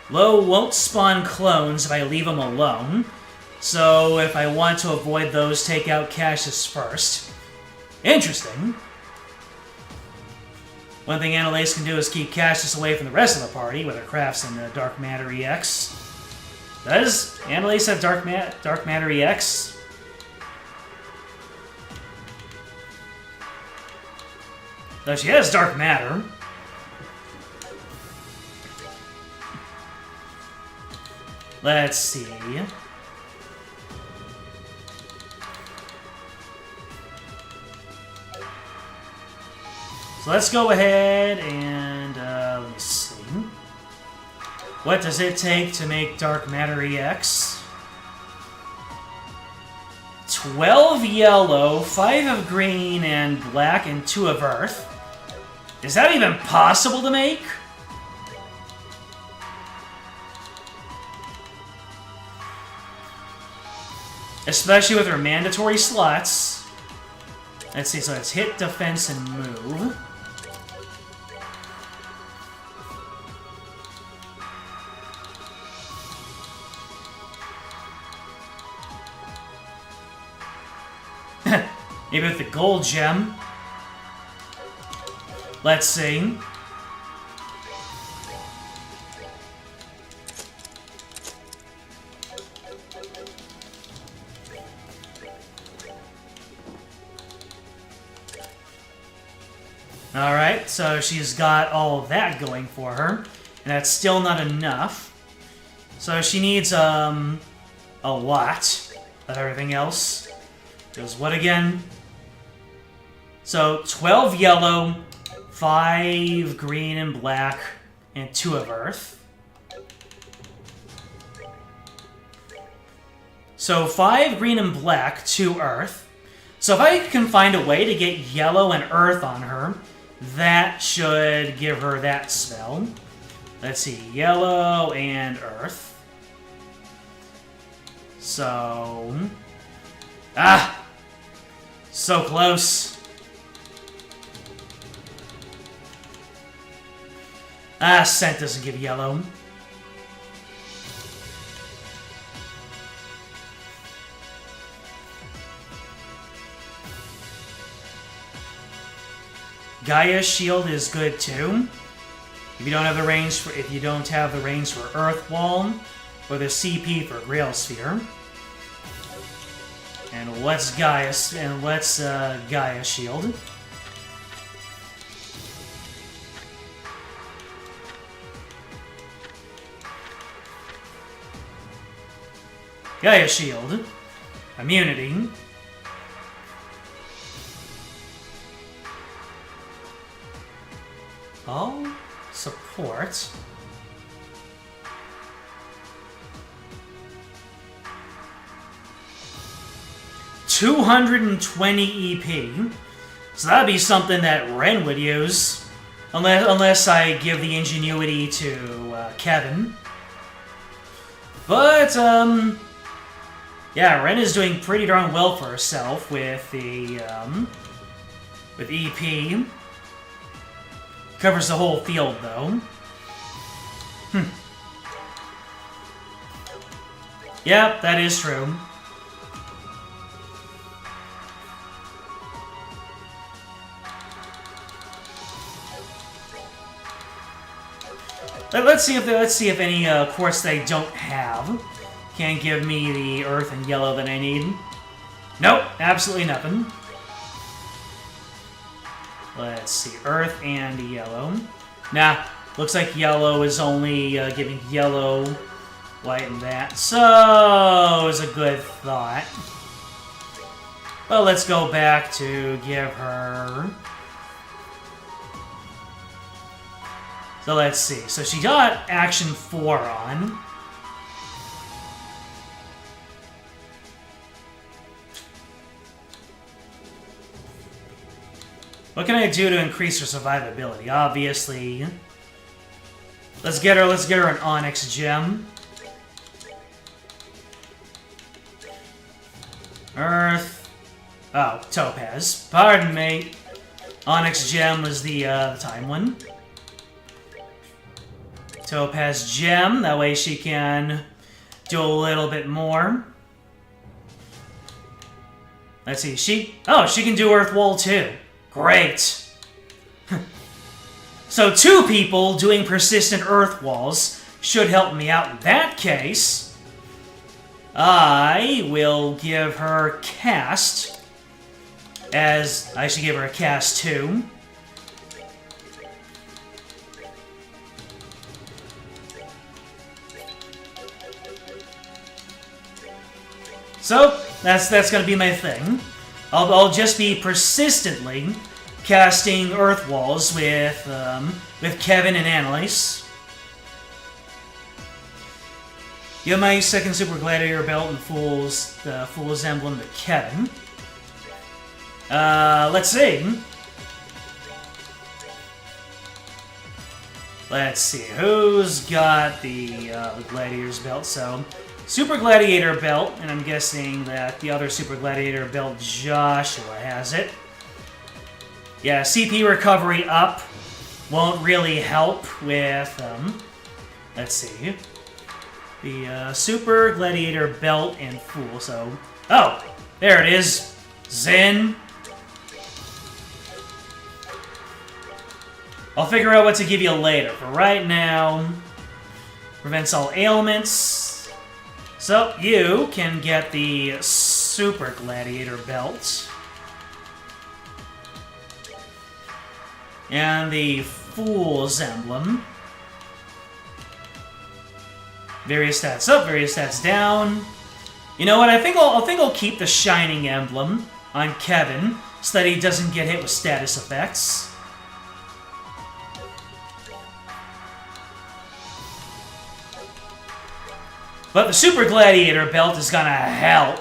Low won't spawn clones if I leave them alone. So if I want to avoid those, take out Cassius first. Interesting. One thing Annalise can do is keep Cassius away from the rest of the party with her crafts and Dark Matter EX. Does Annalise have Dark Matter EX? Though she has Dark Matter. Let's see. So let's go ahead and, let me see. What does it take to make Dark Matter EX? 12 yellow, 5 of green and black, and 2 of earth. Is that even possible to make? Especially with her mandatory slots. Let's see, so it's hit, defense, and move. Maybe with the gold gem. Let's see. Alright, so she's got all of that going for her. And that's still not enough. So she needs, a lot of everything else. Because what again? So, 12 yellow, 5 green and black, and 2 of earth. So, 5 green and black, 2 earth. So if I can find a way to get yellow and earth on her, that should give her that spell. Let's see, yellow and earth. So... Ah! So close. Ah, scent doesn't give yellow. Gaia's shield is good too. If you don't have the range for Earth Wall or the CP for Grail Sphere. And let's Gaia shield. Gaia shield. Immunity. All support. $220 EP. So that'd be something that Ren would use. Unless I give the ingenuity to Kevin. But, yeah, Ren is doing pretty darn well for herself with the, with EP. Covers the whole field, though. Yep, that is true. Let's see if any quartz they don't have can give me the earth and yellow that I need. Nope, absolutely nothing. Let's see, earth and yellow. Nah, looks like yellow is only giving yellow, white, and that. So, it's a good thought. Well, let's go back to give her... So let's see. So she got action 4 on. What can I do to increase her survivability? Obviously, let's get her an onyx gem. Earth. Oh, topaz. Pardon me. Onyx gem was the time one. Topaz gem. That way she can do a little bit more. Let's see. She can do Earth Wall too. Great. So 2 people doing persistent Earth Walls should help me out in that case. I will give her cast. As I should give her a cast 2. So, that's going to be my thing. I'll just be persistently casting Earth Walls with Kevin and Annalise. You have my second Super Gladiator belt and Fool's Emblem to Kevin. Let's see. Let's see, who's got the Gladiator's belt? So, Super Gladiator belt, and I'm guessing that the other Super Gladiator belt, Joshua, has it. Yeah, CP recovery up won't really help with, let's see, the Super Gladiator belt and Fool, so... Oh, there it is. Zen. I'll figure out what to give you later. For right now, prevents all ailments. So, you can get the Super Gladiator belt. And the Fool's Emblem. Various stats up, various stats down. You know what? I think I'll keep the Shining Emblem on Kevin so that he doesn't get hit with status effects. But the Super Gladiator belt is gonna help.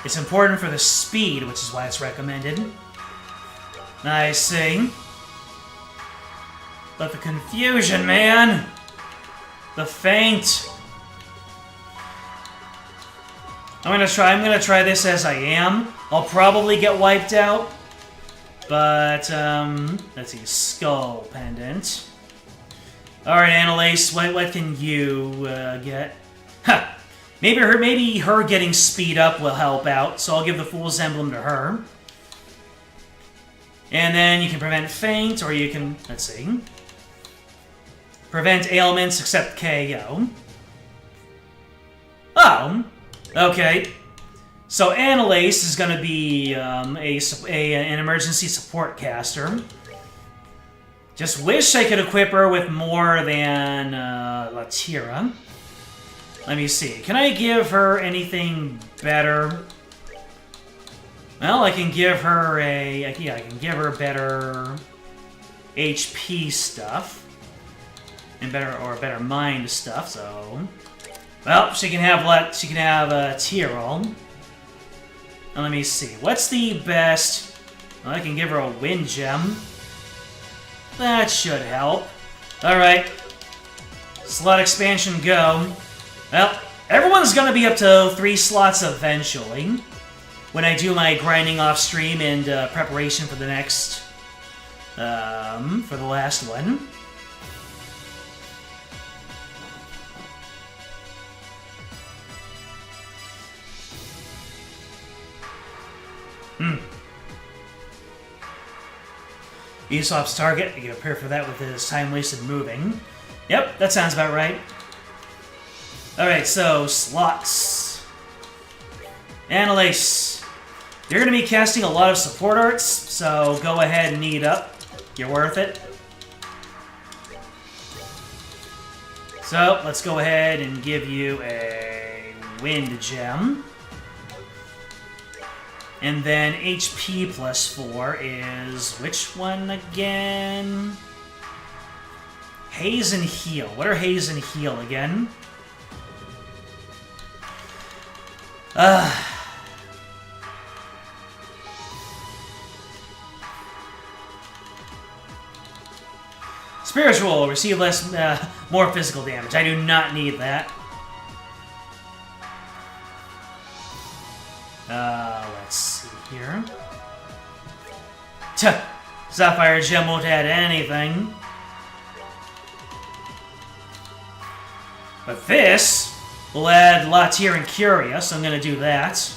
It's important for the speed, which is why it's recommended. I see. But the confusion, man! The feint! I'm gonna try this as I am. I'll probably get wiped out. But, let's see, Skull Pendant. Alright, Annalise, what can you, get? Ha! Maybe her getting speed up will help out, so I'll give the Fool's Emblem to her. And then you can prevent feint, or you can, let's see, prevent ailments except KO. Oh! Okay, so Annalise is going to be an emergency support caster. Just wish I could equip her with more than Latira. Let me see. Can I give her anything better? Well, I can give her I can give her better HP stuff and better mind stuff. So. Well, she can have Tyrol. Now let me see. What's the best? Well, I can give her a Wind Gem. That should help. Alright. Slot expansion go. Well, everyone's gonna be up to 3 slots eventually. When I do my grinding off stream and preparation for the next for the last one. Aesop's target, you can prepare for that with his time wasted moving. Yep, that sounds about right. Alright, so slots. Annalise, you're going to be casting a lot of support arts, so go ahead and eat up. You're worth it. So, let's go ahead and give you a Wind Gem. And then HP plus 4 is... which one again? Haze and Heal. What are Haze and Heal again? Spiritual. Receive more physical damage. I do not need that. Let's see here. Sapphire Gem won't add anything. But this will add Latir and Curia, so I'm going to do that.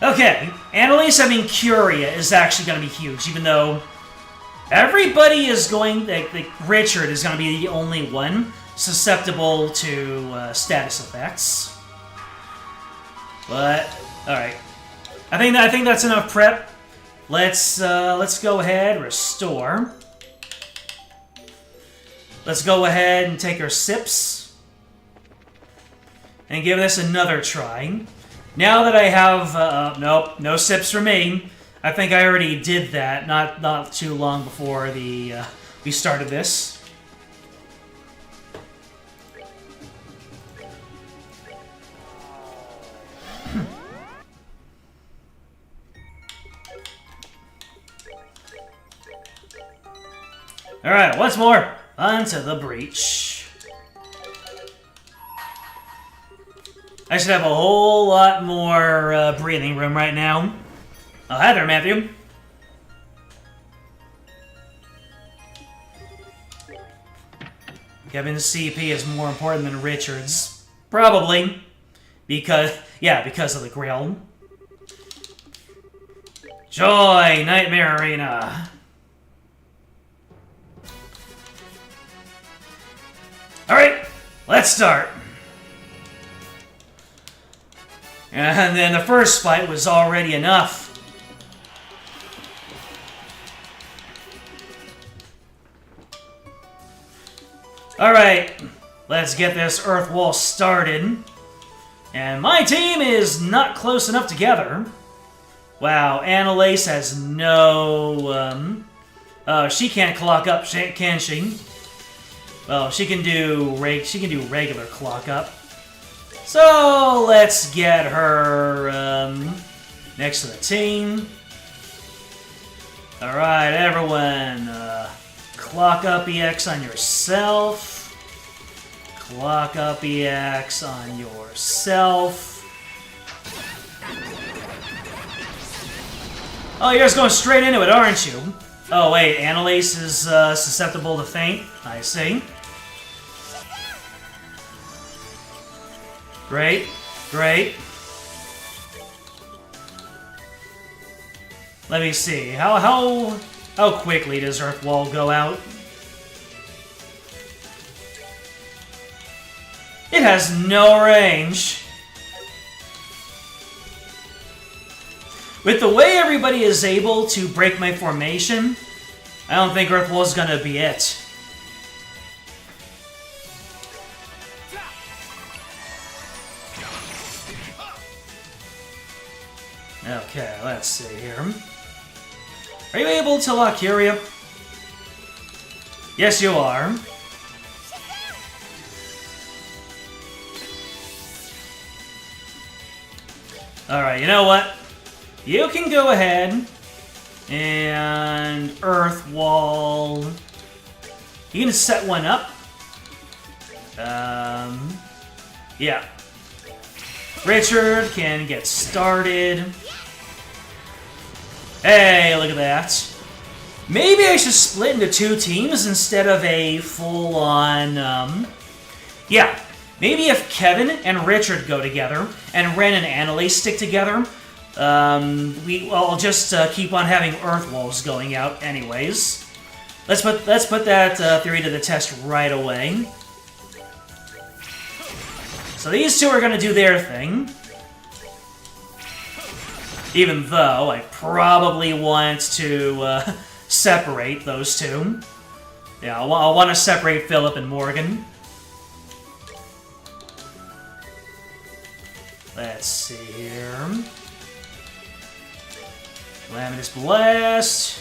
Okay, Annalise having Curia is actually going to be huge, even though everybody is going... like Richard is going to be the only one susceptible to status effects. But all right, I think that's enough prep. Let's go ahead, restore. Let's go ahead and take our sips and give this another try. Now that I have nope, no sips for me. I think I already did that not too long before we started this. Alright, once more, onto the breach. I should have a whole lot more breathing room right now. Oh, hi there, Matthew. Kevin's CP is more important than Richard's. Probably. Because of the grill. Joy, Nightmare Arena. Alright, let's start. And then the first fight was already enough. Alright, let's get this Earth Wall started. And my team is not close enough together. Wow, Annalise has no... she can't clock up, can she? Well, she can do regular clock up. So let's get her next to the team. All right, everyone, clock up EX on yourself. Clock up EX on yourself. Oh, you're just going straight into it, aren't you? Oh wait, Annalise is susceptible to faint. I see. Great, great. Let me see. How quickly does Earth Wall go out? It has no range. With the way everybody is able to break my formation, I don't think Earth Wall is gonna be it. Okay, let's see here. Are you able to lock Curia? Yes, you are. Alright, you know what? You can go ahead and Earth Wall. You can set one up. Yeah. Richard can get started. Hey, look at that. Maybe I should split into two teams instead of a full-on, yeah. Maybe if Kevin and Richard go together, and Ren and Annalise stick together, I'll just keep on having Earth Walls going out anyways. Let's put that theory to the test right away. So these two are going to do their thing. Even though I probably want to separate those two. Yeah, I'll want to separate Philip and Morgan. Let's see here. Calamitous Blast.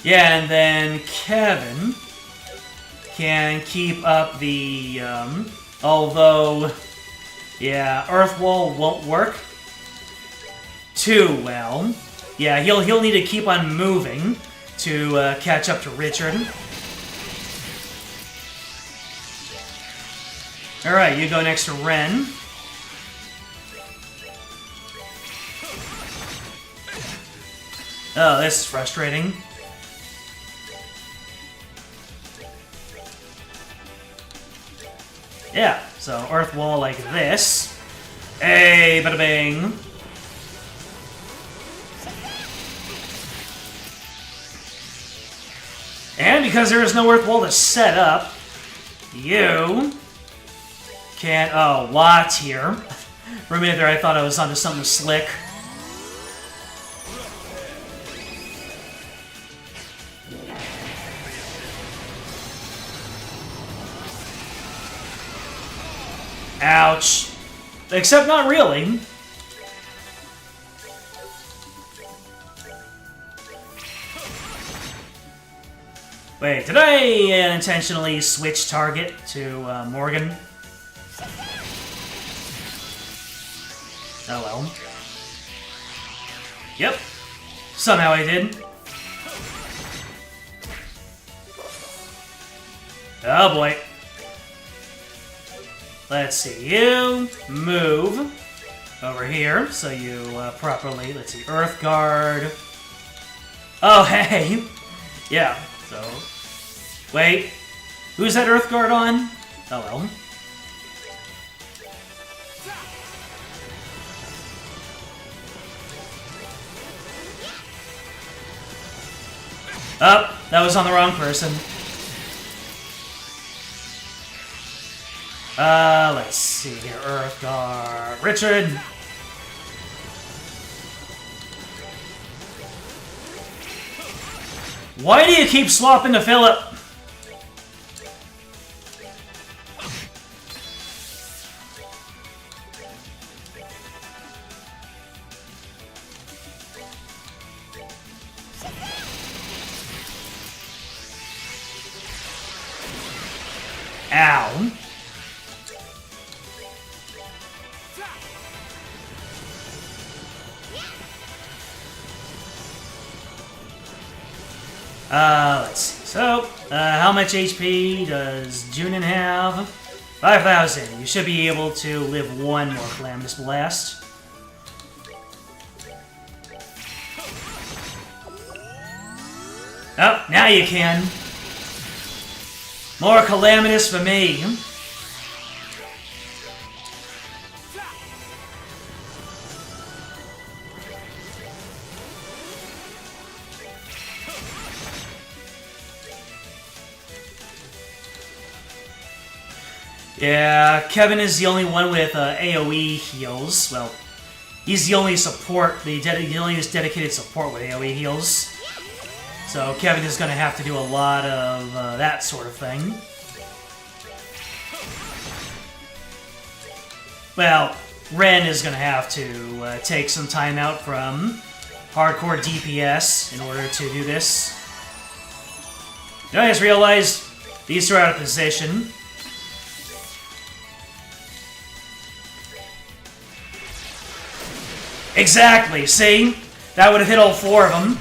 Yeah, and then Kevin can keep up the, although, yeah, Earth Wall won't work too well. Yeah, he'll need to keep on moving to catch up to Richard. Alright, you go next to Ren. Oh, this is frustrating. Yeah, so Earth Wall like this. Hey, bada bing. And because there is no Earth Wall to set up, you Can't... Oh, Lot here. For a minute there, I thought I was onto something slick. Ouch. Except not really. Wait, did I intentionally switch target to Morgan? Oh well. Yep. Somehow I did. Oh boy. Let's see. You move over here so you properly... Let's see. Earth Guard. Oh, hey. Yeah. So... Wait. Who's that Earth Guard on? Oh well. Oh, that was on the wrong person. Let's see here. Earth Guard. Richard! Why do you keep swapping to Philip? Ow. Let's see. So, how much HP does Junin have? 5,000. You should be able to live one more Calamitous Blast. Oh, now you can. More Calamitous for me. Yeah, Kevin is the only one with AoE heals. Well, he's the only support, the only dedicated support with AoE heals. So Kevin is going to have to do a lot of that sort of thing. Well, Ren is going to have to take some time out from hardcore DPS in order to do this. You know, I just realized these two are out of position. Exactly, see? That would have hit all four of them.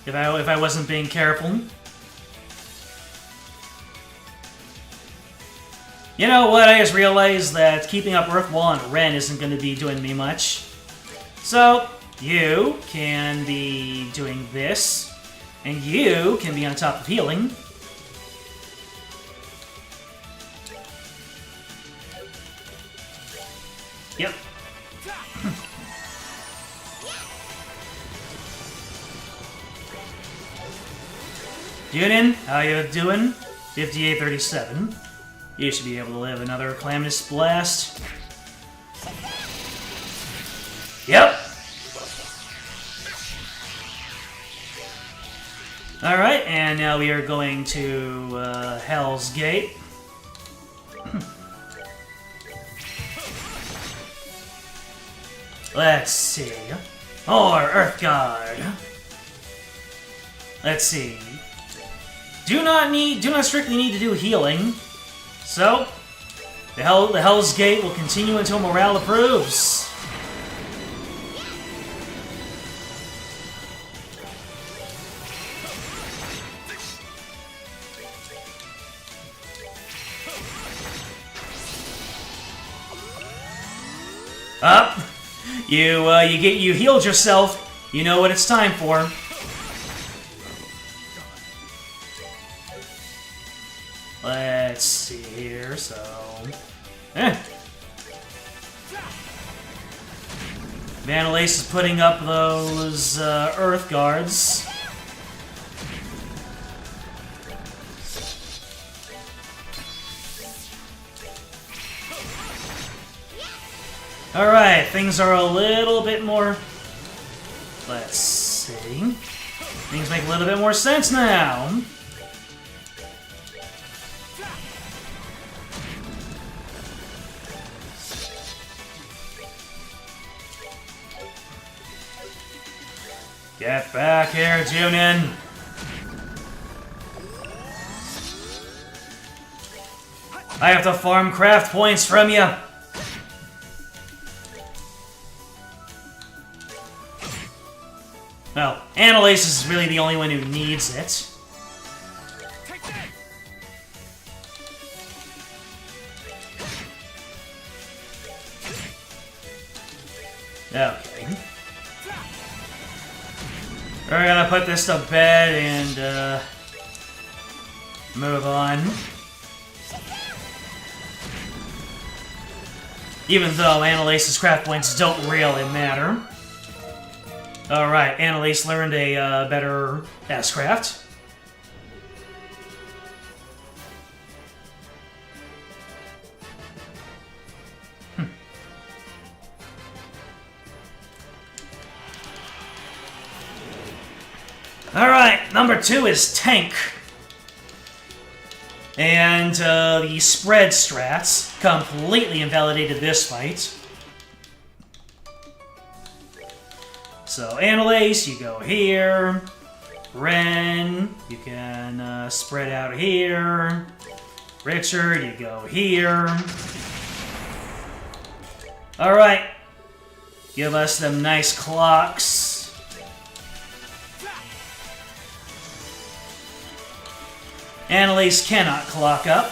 If I wasn't being careful. You know what, I just realized that keeping up Earthwall and Ren isn't going to be doing me much. So, you can be doing this, and you can be on top of healing. Yep. Junin, how you doing? 5837. You should be able to live another Calamitous Blast. Yep. Alright, and now we are going to Hell's Gate. Let's see. More Earth Guard. Let's see. Do not strictly need to do healing. So, the Hell's Gate will continue until morale approves. Up. You healed yourself. You know what it's time for. Let's see here, so... Vandalace is putting up those Earth Guards. Alright, things are a little bit more... Let's see... Things make a little bit more sense now. Get back here, Junin! I have to farm craft points from you! Well, Annalise is really the only one who needs it. Okay. We're gonna put this to bed and, move on. Even though Annalise's craft points don't really matter. Alright, Annalise learned a better S-craft. Alright, number 2 is Tank. And the spread strats completely invalidated this fight. So, Annalise, you go here. Ren, you can spread out here. Richard, you go here. Alright. Give us them nice clocks. Annalise cannot clock up.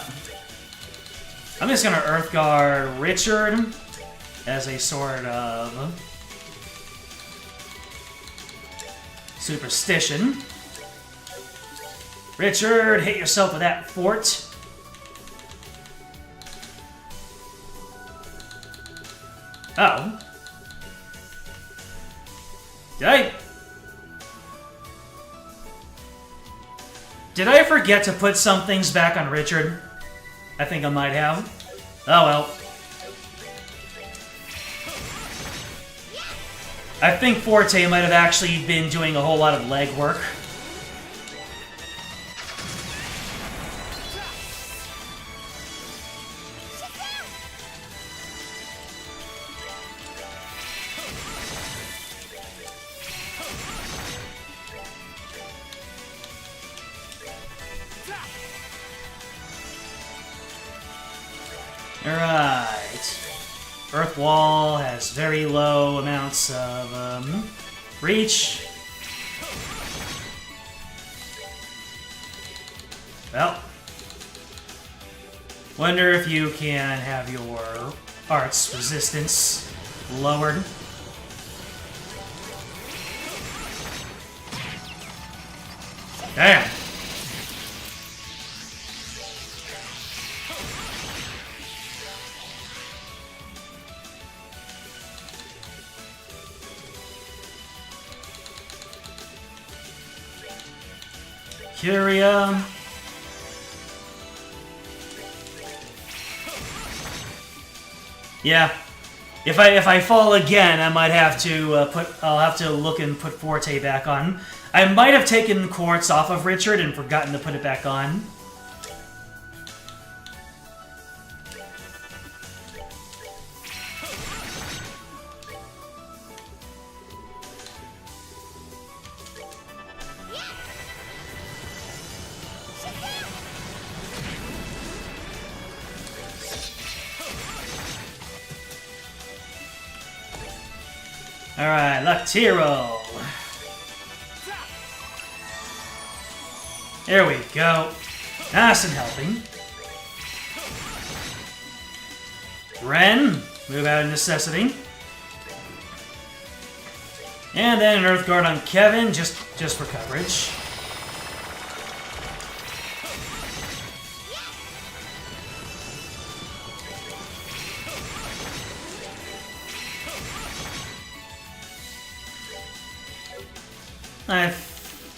I'm just gonna Earthguard Richard as a sort of superstition. Richard, hit yourself with that fort. Oh. Did I forget to put some things back on Richard? I think I might have. Oh well. I think Forte might have actually been doing a whole lot of legwork. Alright. Earth Wall has very low amounts of reach. Well. Wonder if you can have your arts resistance lowered. Damn! Curia. Yeah. If I fall again, I might have to I'll have to look and put Forte back on. I might have taken Quartz off of Richard and forgotten to put it back on. Alright, Luctero. There we go. Nice and helping. Ren, move out of necessity. And then an Earthguard on Kevin, just for coverage.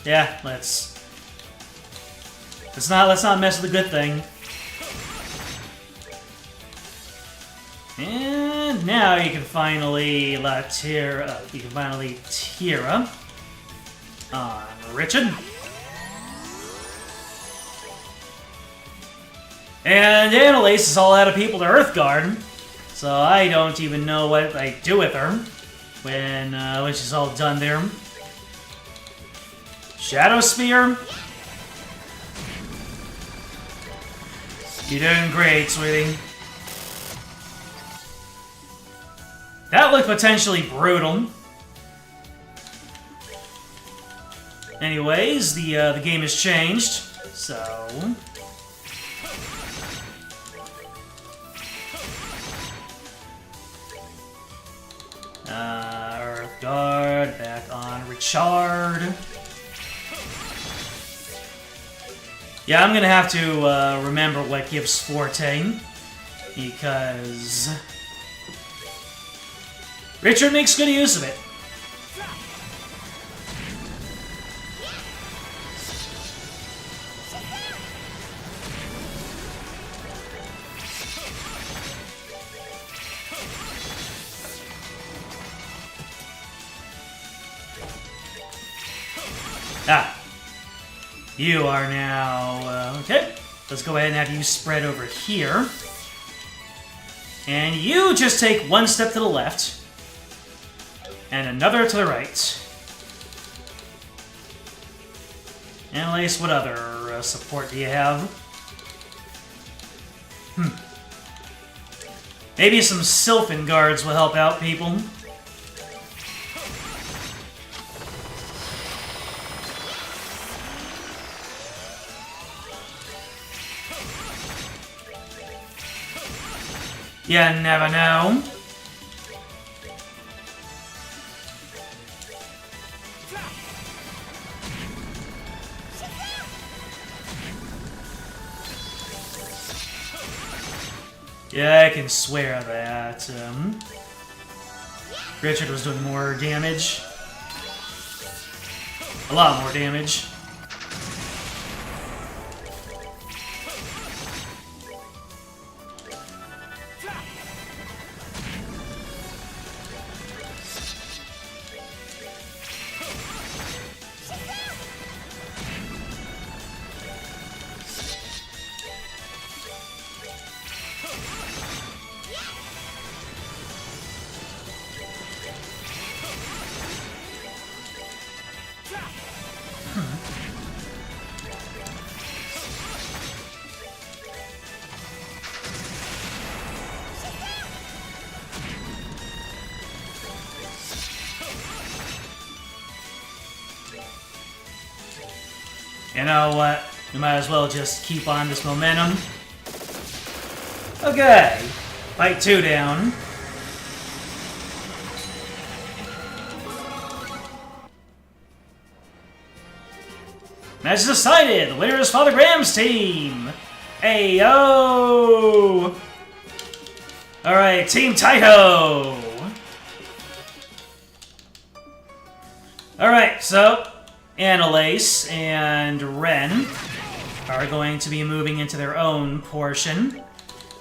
Yeah, let's not mess with the good thing. And now you can finally Tira on Richard. And Annalise is all out of people to Earthguard, so I don't even know what I do with her when she's all done there. Shadow Spear. You're doing great, sweetie. That looked potentially brutal. Anyways, the game has changed, so Earthguard back on Richard. Yeah, I'm gonna have to remember what gives Forte, because Richard makes good use of it. Ah, you are now, okay. Let's go ahead and have you spread over here. And you just take one step to the left, and another to the right. Annalise, what other support do you have? Maybe some Sylphin guards will help out people. You never know. Yeah, I can swear that Richard was doing more damage. A lot more damage. You know what? We might as well just keep on this momentum. Okay. Fight 2 down. Match decided! The winner is Father Graham's team! Ayo! Alright, Team Taito! Alright, so Annalise and Ren are going to be moving into their own portion.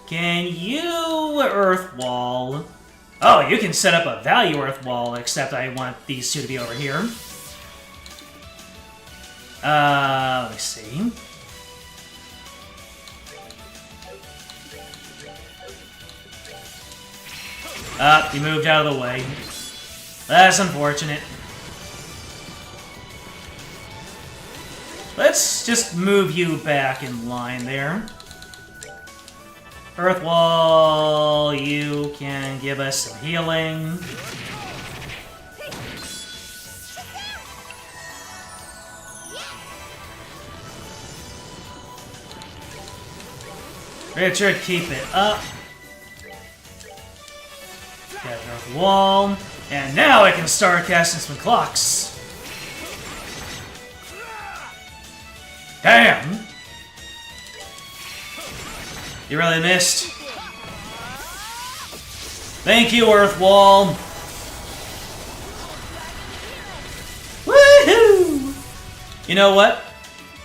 Can you Earth Wall? Oh, you can set up a value Earth Wall, except I want these two to be over here. Let me see. You moved out of the way. That's unfortunate. Let's just move you back in line there. Earth Wall, you can give us some healing. Richard, keep it up. Got Earth Wall. And now I can start casting some clocks. Damn! You really missed. Thank you, Earth Wall. Woohoo! You know what?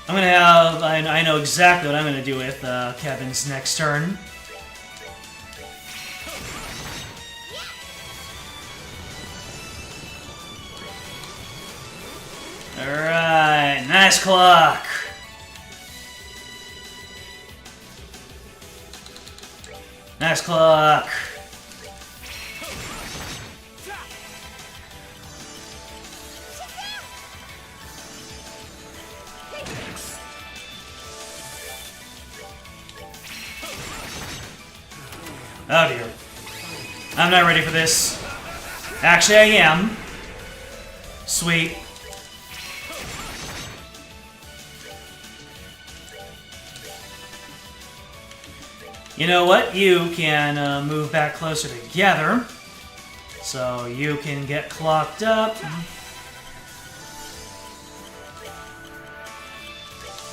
I'm gonna have... I know exactly what I'm gonna do with Kevin's next turn. Alright, nice clock. Nice clock. Oh dear. I'm not ready for this. Actually, I am. Sweet. You know what? You can move back closer together. So you can get clocked up.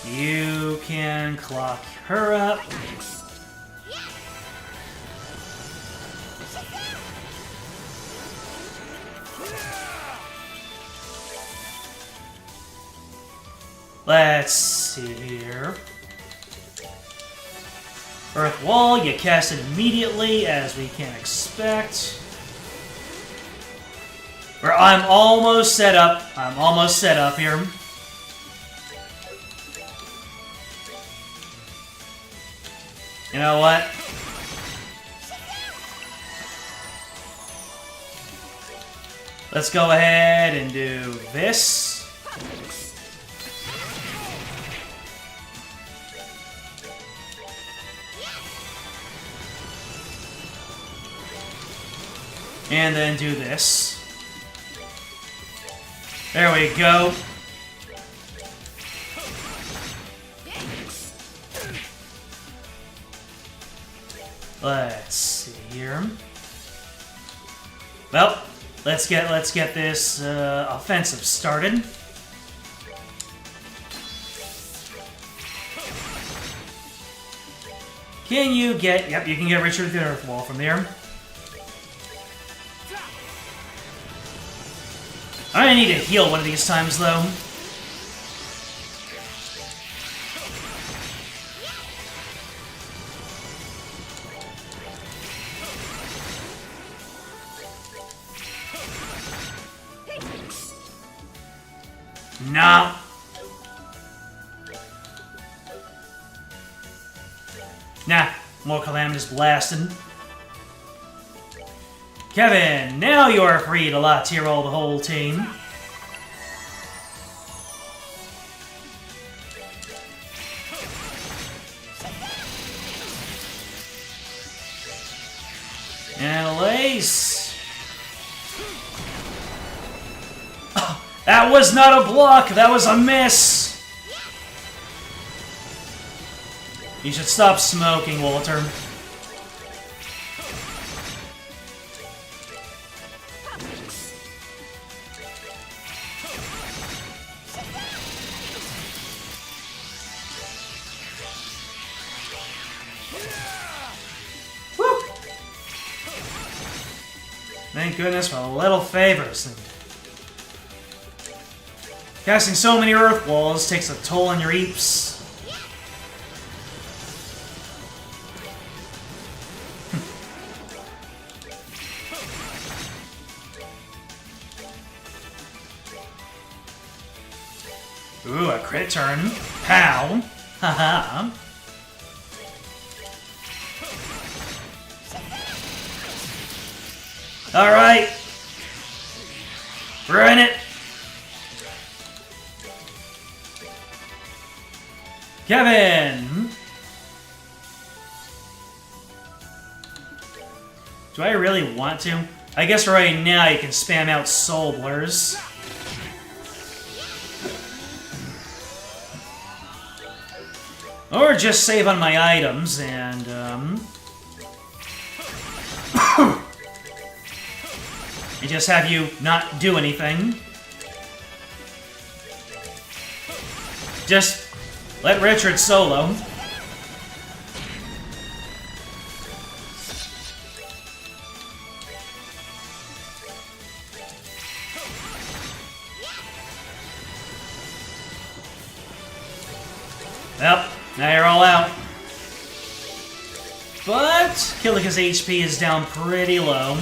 You can clock her up. Let's see here. Earth Wall, you cast it immediately, as we can expect. I'm almost set up. I'm almost set up here. You know what? Let's go ahead and do this. And then do this. There we go. Let's see here. Well, let's get this offensive started. Can you get? Yep, you can get Richard the Earth Wall from there. I need to heal one of these times, though. No. Nah, more calamitous blasting. Kevin, now you are free to latte roll the whole team. And Lace. Oh, that was not a block, that was a miss. You should stop smoking, Walter. Thank goodness for little favors. Casting so many Earth Walls takes a toll on your eeps. Ooh, a crit turn. Pow. Haha. Alright. We're in it. Kevin. Do I really want to? I guess right now you can spam out Soul Blurs. Or just save on my items and, and just have you not do anything. Just let Richard solo. Well, now you're all out. But Kilika's HP is down pretty low.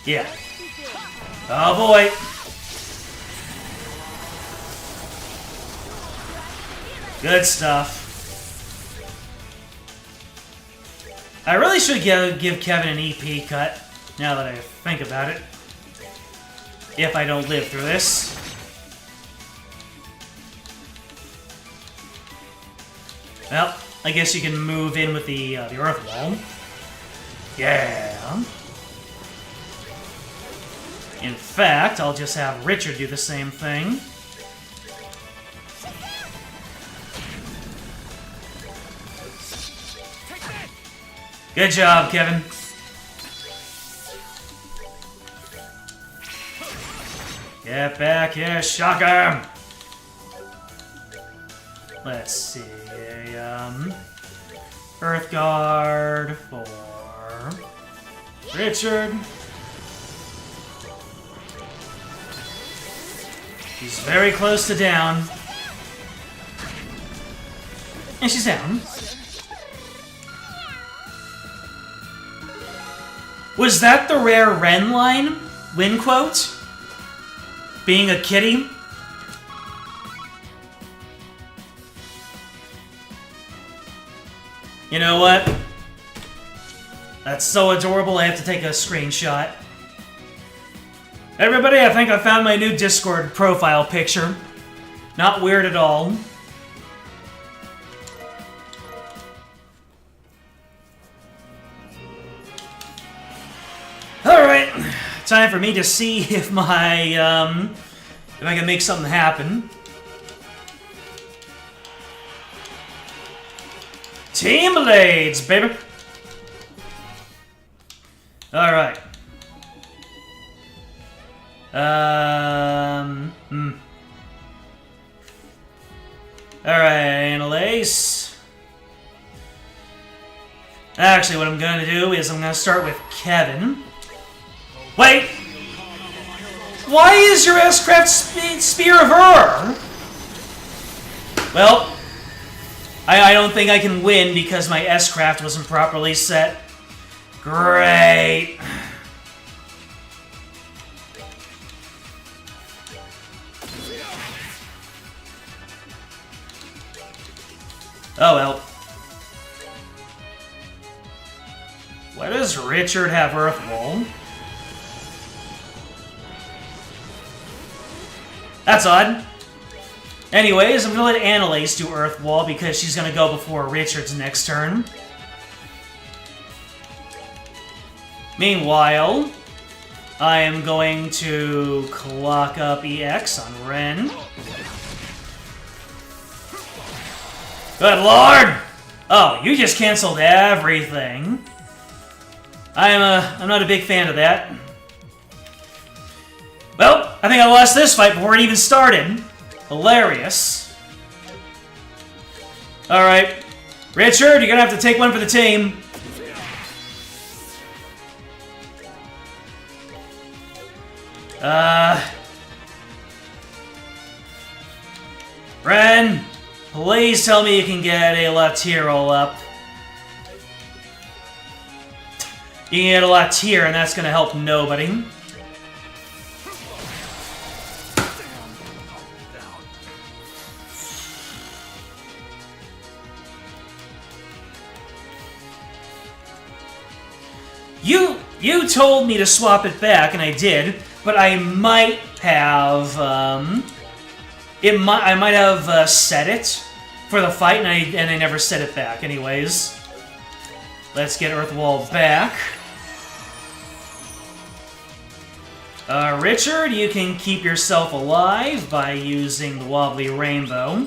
Yeah. Oh boy. Good stuff. I really should give Kevin an EP cut, now that I think about it. If I don't live through this. Well, I guess you can move in with the earth wall. Yeah. In fact, I'll just have Richard do the same thing. Good job, Kevin. Get back here, shocker! Let's see. Earth Guard for Richard. She's very close to down. And she's down. Was that the rare Ren line? Win quote? Being a kitty? You know what? That's so adorable, I have to take a screenshot. Everybody, I think I found my new Discord profile picture. Not weird at all. Alright, time for me to see if my, if I can make something happen. Team Blades, baby! Alright. Alright, Analyze. Actually, what I'm gonna do is I'm gonna start with Kevin. Wait! Why is your S-Craft Spear of Ur? Well, I don't think I can win because my S-Craft wasn't properly set. Great! Oh well. Why does Richard have Earth Wall? That's odd. Anyways, I'm gonna let Annalise do Earth Wall because she's gonna go before Richard's next turn. Meanwhile, I am going to clock up EX on Ren. Good lord! Oh, you just canceled everything. I'm not a big fan of that. Well, I think I lost this fight before it even started. Hilarious. Alright. Richard, you're gonna have to take one for the team. Ren, please tell me you can get a Lateral up. You can get a Lateral, and that's gonna help nobody. You told me to swap it back, and I did, but I might have, I might have set it for the fight, and I never set it back. Anyways, let's get Earth Wall back. Richard, you can keep yourself alive by using the Wobbly Rainbow.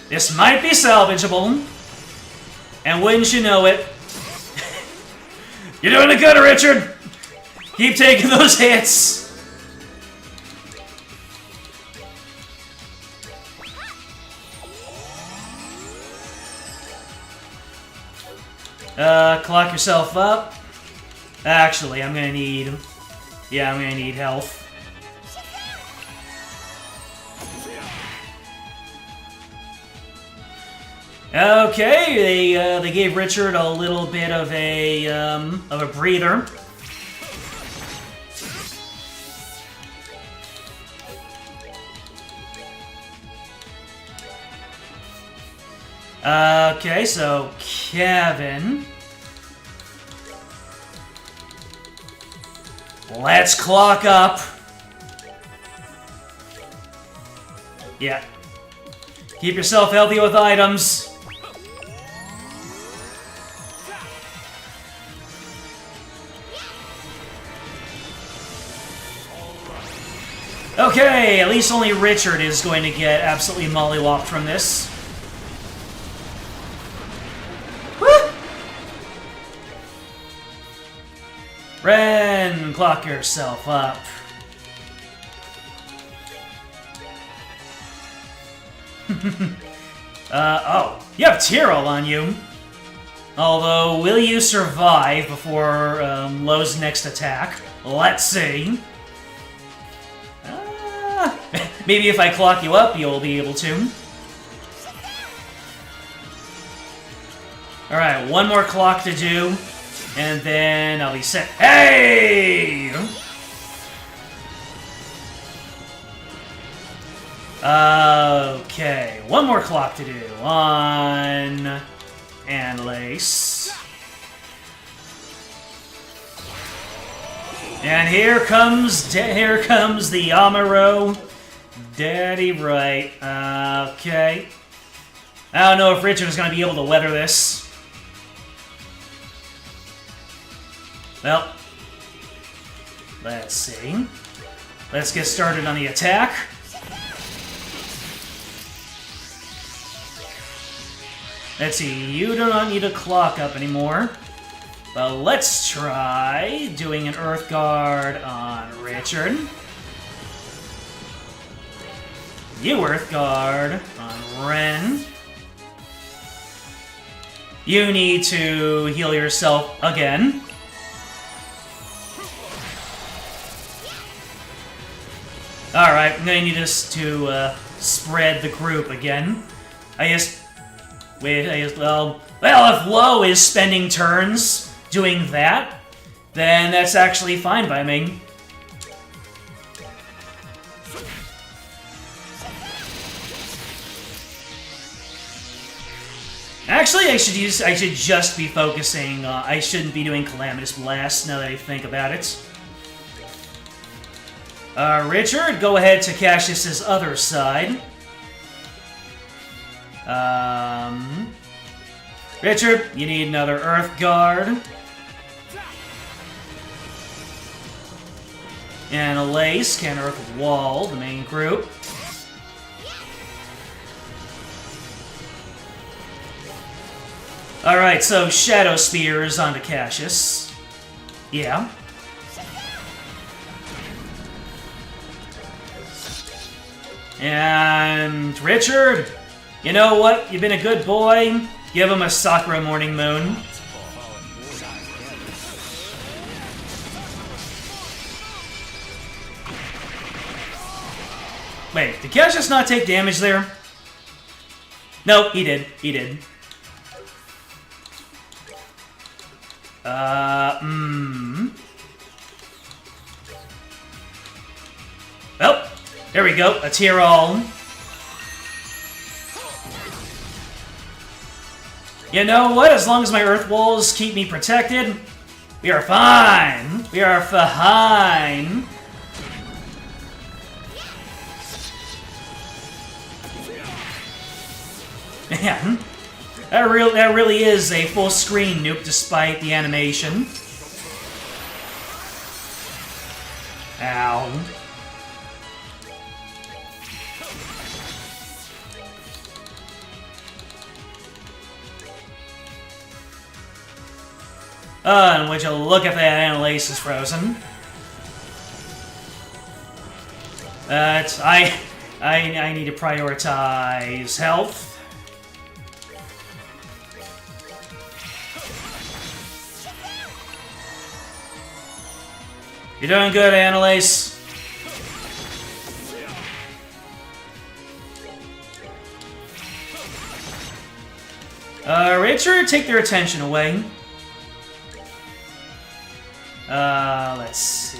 This might be salvageable, and wouldn't you know it, you're doing it good, Richard! Keep taking those hits! Clock yourself up. Actually, I'm gonna need... Yeah, I'm gonna need health. Okay, they gave Richard a little bit of a breather. Okay, so Kevin. Let's clock up. Yeah. Keep yourself healthy with items. Okay, at least only Richard is going to get absolutely mollywopped from this. Woo! Ren, clock yourself up. Oh, you have Tyrell on you. Although, will you survive before Lowe's next attack? Let's see. Maybe if I clock you up, you'll be able to. Alright, one more clock to do, and then I'll be set. Hey! Okay, one more clock to do. On... and Lace. And here comes the Amuro. Daddy right. Okay. I don't know if Richard is going to be able to weather this. Well, let's see. Let's get started on the attack. Let's see, you do not need a clock up anymore. But let's try doing an Earth Guard on Richard. You Earth Guard on Ren. You need to heal yourself again. Alright, I'm gonna need us to spread the group again. Well, if Lo is spending turns doing that, then that's actually fine by me. Actually, I should just be focusing. I shouldn't be doing Calamitous Blast now that I think about it. Richard, go ahead to Cassius's other side. Richard, you need another Earth Guard. And a Lace can Earth Wall, the main group. Alright, so Shadow Spears onto Cassius. Yeah. And Richard, you know what? You've been a good boy. Give him a Sakura Morning Moon. Wait, did Cassius not take damage there? No, he did. He did. Well, there we go. A Tyrell. You know what? As long as my Earth Walls keep me protected, we are fine. We are fine. Man, that really is a full screen nuke despite the animation. Ow. And would you look at that, Annalise is frozen. But I need to prioritize health. You're doing good, Annalise. Richard, take their attention away. Let's see.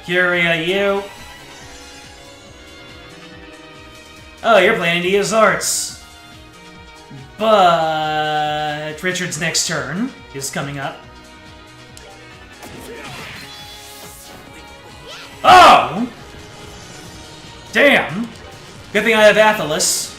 Curia, you. Oh, you're playing Dia's Arts. But Richard's next turn is coming up. Oh! Damn! Good thing I have Athalas.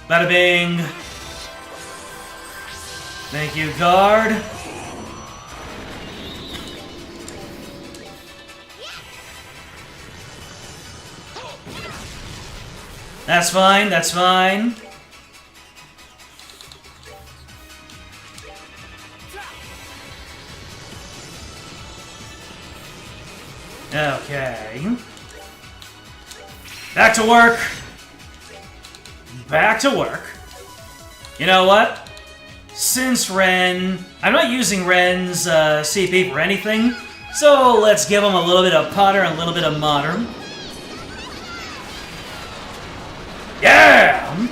Bada bing! Thank you, guard. That's fine, that's fine. Okay. Back to work. Back to work. You know what? Since Ren... I'm not using Ren's CP for anything, so let's give him a little bit of Potter and a little bit of Modern. Yeah!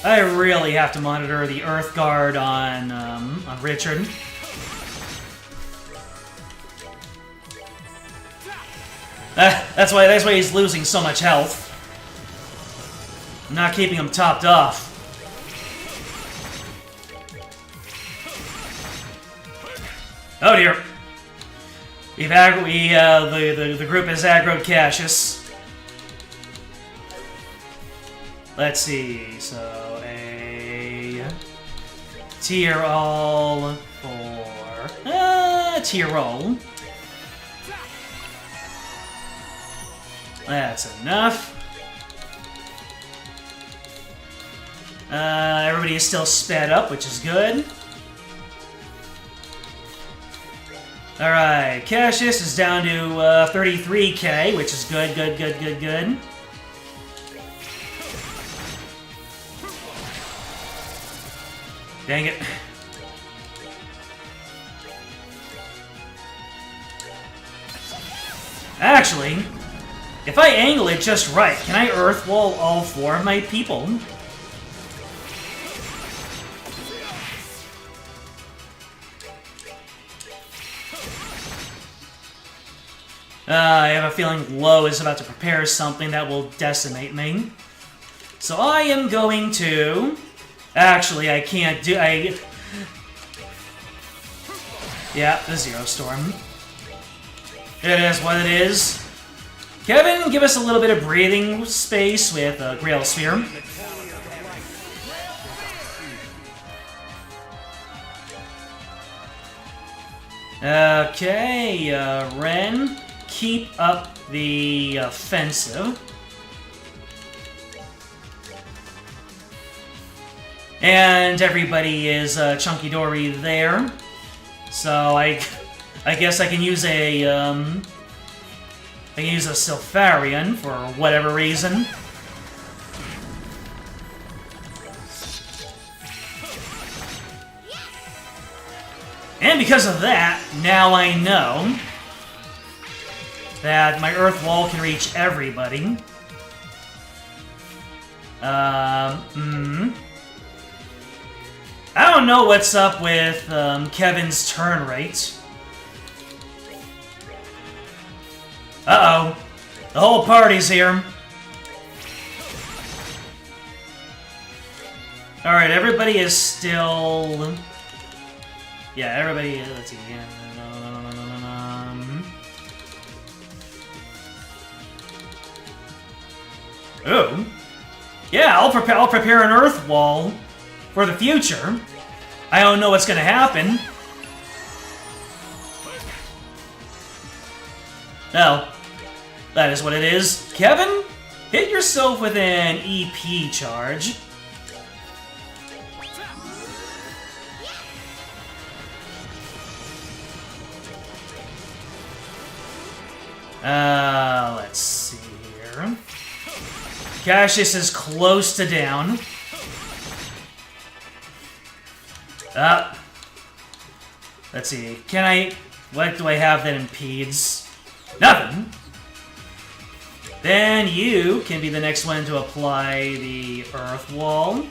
I really have to monitor the Earth Guard on Richard. That's why he's losing so much health. I'm not keeping him topped off. Oh dear. The group has aggroed Cassius. Let's see. So a tier all for tier roll. That's enough. Everybody is still sped up, which is good. Alright, Cassius is down to 33k, which is good. Dang it. Actually, if I angle it just right, can I Earth Wall all four of my people? I have a feeling Lo is about to prepare something that will decimate me. So I am going to... Actually, I can't do... Yeah, the Zero Storm. It is what it is. Kevin, give us a little bit of breathing space with a Grail Sphere. Okay, Ren, keep up the offensive. And everybody is Chunky Dory there. So I guess I can use a Silpharion for whatever reason. And because of that, now I know that my Earth Wall can reach everybody. I don't know what's up with Kevin's turn rate. Uh-oh. The whole party's here. Alright, everybody is still... Yeah, everybody... Let's see. Oh. Yeah, I'll prepare an Earth Wall for the future. I don't know what's gonna happen. Well, that is what it is. Kevin, hit yourself with an EP charge. Let's see here. Cassius is close to down. Let's see. What do I have that impedes? Nothing. Then you can be the next one to apply the Earth Wall.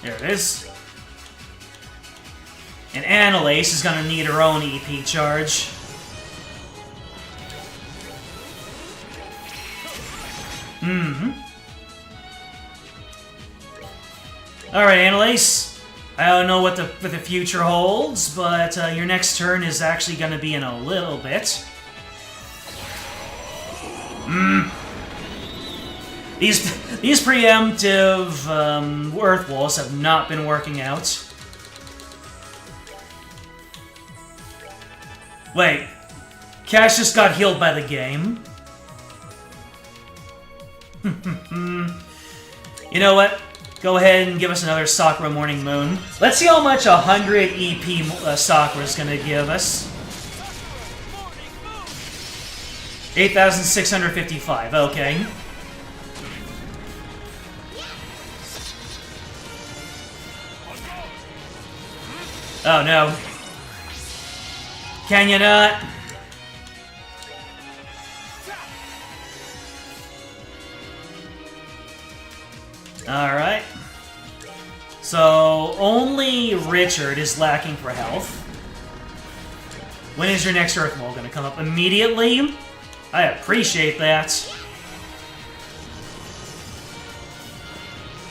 There it is. And Annalise is going to need her own EP charge. Alright, Annalise. I don't know what the future holds, but your next turn is actually going to be in a little bit. These preemptive Earth Walls have not been working out. Wait, Cash just got healed by the game. You know what? Go ahead and give us another Sakura Morning Moon. Let's see how much 100 EP Sakura is going to give us. 8,655, okay. Oh no. Can you not? Alright. So, only Richard is lacking for health. When is your next Earth Wall going to come up? Immediately? I appreciate that.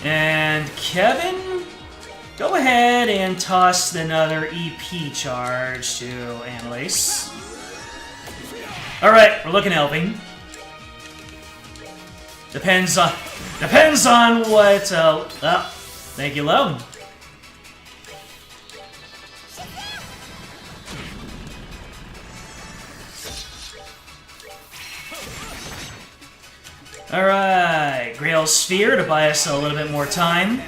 And Kevin? Go ahead and toss another EP charge to Annalise. Alright, we're looking healthy. Depends on what, oh, thank you, Lo. Alright, Grail Sphere to buy us a little bit more time.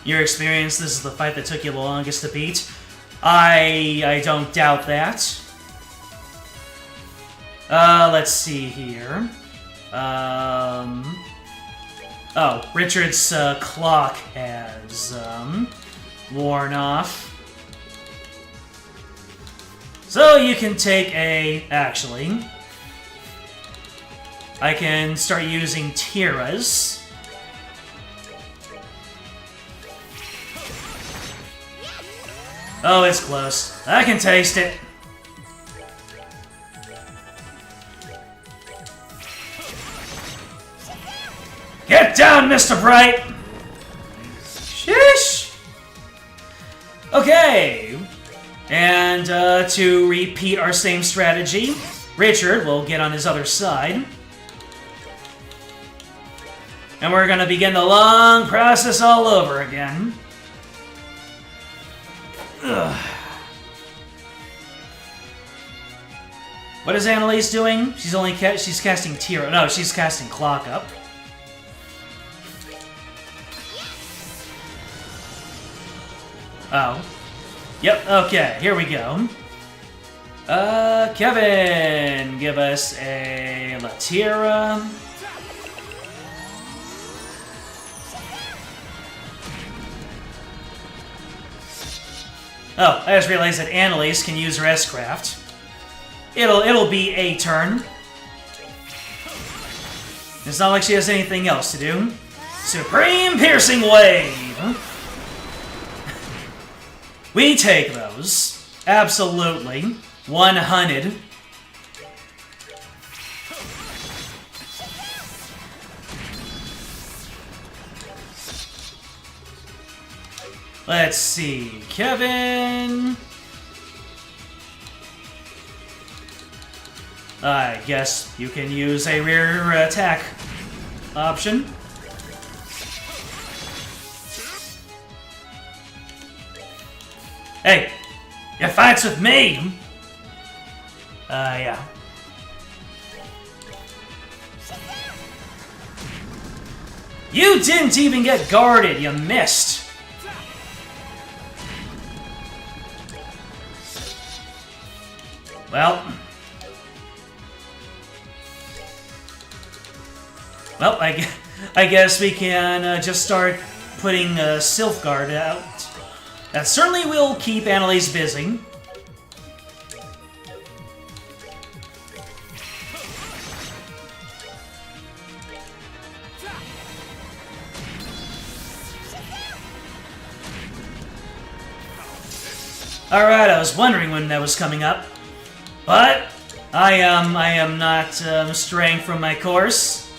Your experience, this is the fight that took you the longest to beat. I don't doubt that. Let's see here. Oh, Richard's clock has worn off. So you can take a... Actually, I can start using Tira's. Oh, it's close. I can taste it. Get down, Mr. Bright! Sheesh! Okay. And to repeat our same strategy, Richard will get on his other side. And we're gonna begin the long process all over again. Ugh. What is Annalise doing? She's casting Tira. No, she's casting Clock Up. Oh. Yep, okay, here we go. Kevin, give us a Latira. Oh, I just realized that Annalise can use her S-Craft. It'll be a turn. It's not like she has anything else to do. Supreme Piercing Wave! We take those. Absolutely. 100. Let's see, Kevin. I guess you can use a rear attack option. Hey, you fights with me. Yeah. You didn't even get guarded. You missed. Well, I guess we can just start putting Sylphguard out. That certainly will keep Annalise busy. Alright, I was wondering when that was coming up. But I am not straying from my course.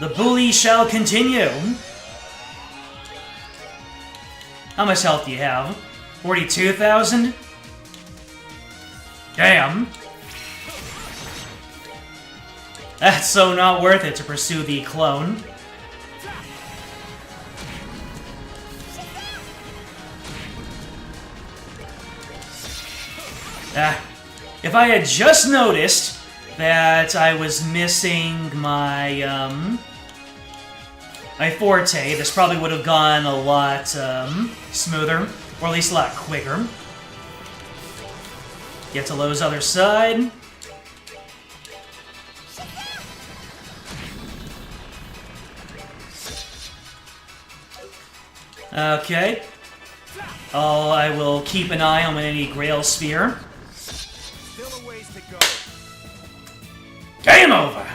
The bully shall continue. How much health do you have? 42,000? Damn. That's so not worth it to pursue the clone. If I had just noticed that I was missing my, my forte, this probably would have gone a lot, smoother, or at least a lot quicker. Get to Lowe's other side. Okay. Oh, I will keep an eye on any Grail Sphere. Game over!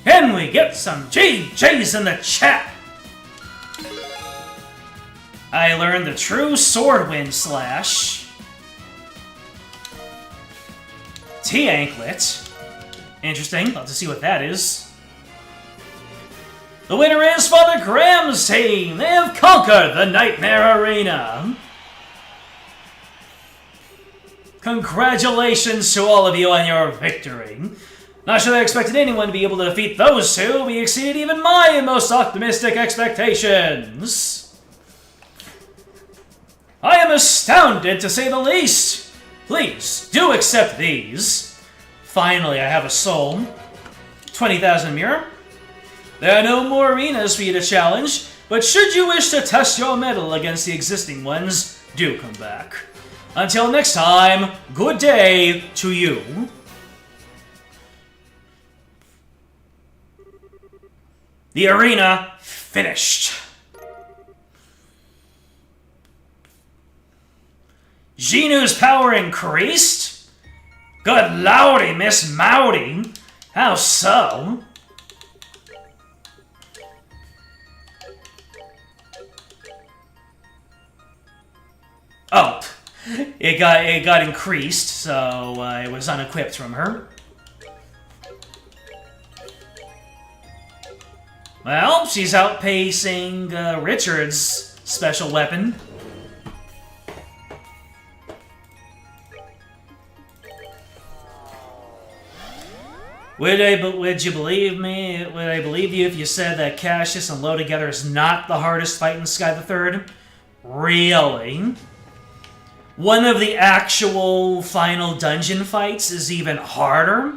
Can we get some GG's in the chat? I learned the true Swordwind Slash. T-Anklet. Interesting. Love to see what that is. The winner is Father Graham's team! They have conquered the Nightmare Arena! Congratulations to all of you on your victory. Not sure I expected anyone to be able to defeat those two. We exceeded even my most optimistic expectations. I am astounded, to say the least. Please, do accept these. Finally, I have a soul. 20,000 mirror. There are no more arenas for you to challenge, but should you wish to test your mettle against the existing ones, do come back. Until next time, good day to you. The arena finished. Jinu's power increased? Good lordy, Miss Mowdy. How so? Oh. It got increased, so it was unequipped from her. Well, she's outpacing Richard's special weapon. Would you believe me? Would I believe you if you said that Cassius and Lo together is not the hardest fight in Sky the Third? Really? One of the actual final dungeon fights is even harder?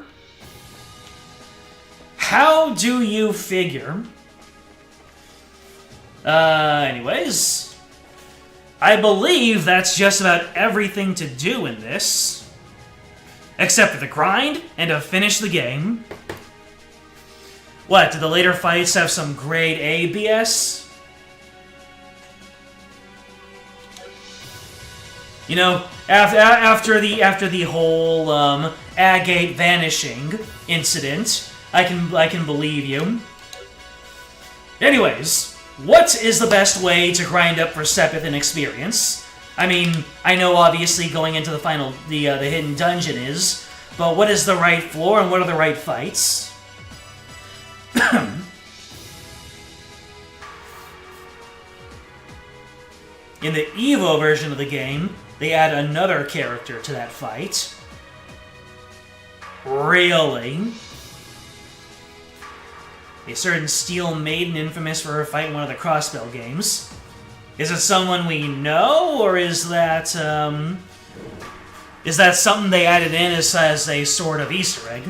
How do you figure? Anyways. I believe that's just about everything to do in this. Except for the grind and to finish the game. What, do the later fights have some grade A BS? You know, after the whole Agate vanishing incident, I can believe you. Anyways, what is the best way to grind up for Sepith in experience? I mean, I know obviously going into the final the hidden dungeon is, but what is the right floor and what are the right fights? In the Evo version of the game, they add another character to that fight. Really? A certain Steel Maiden infamous for her fight in one of the Crossbell games. Is it someone we know, or is that something they added in as a sort of Easter egg?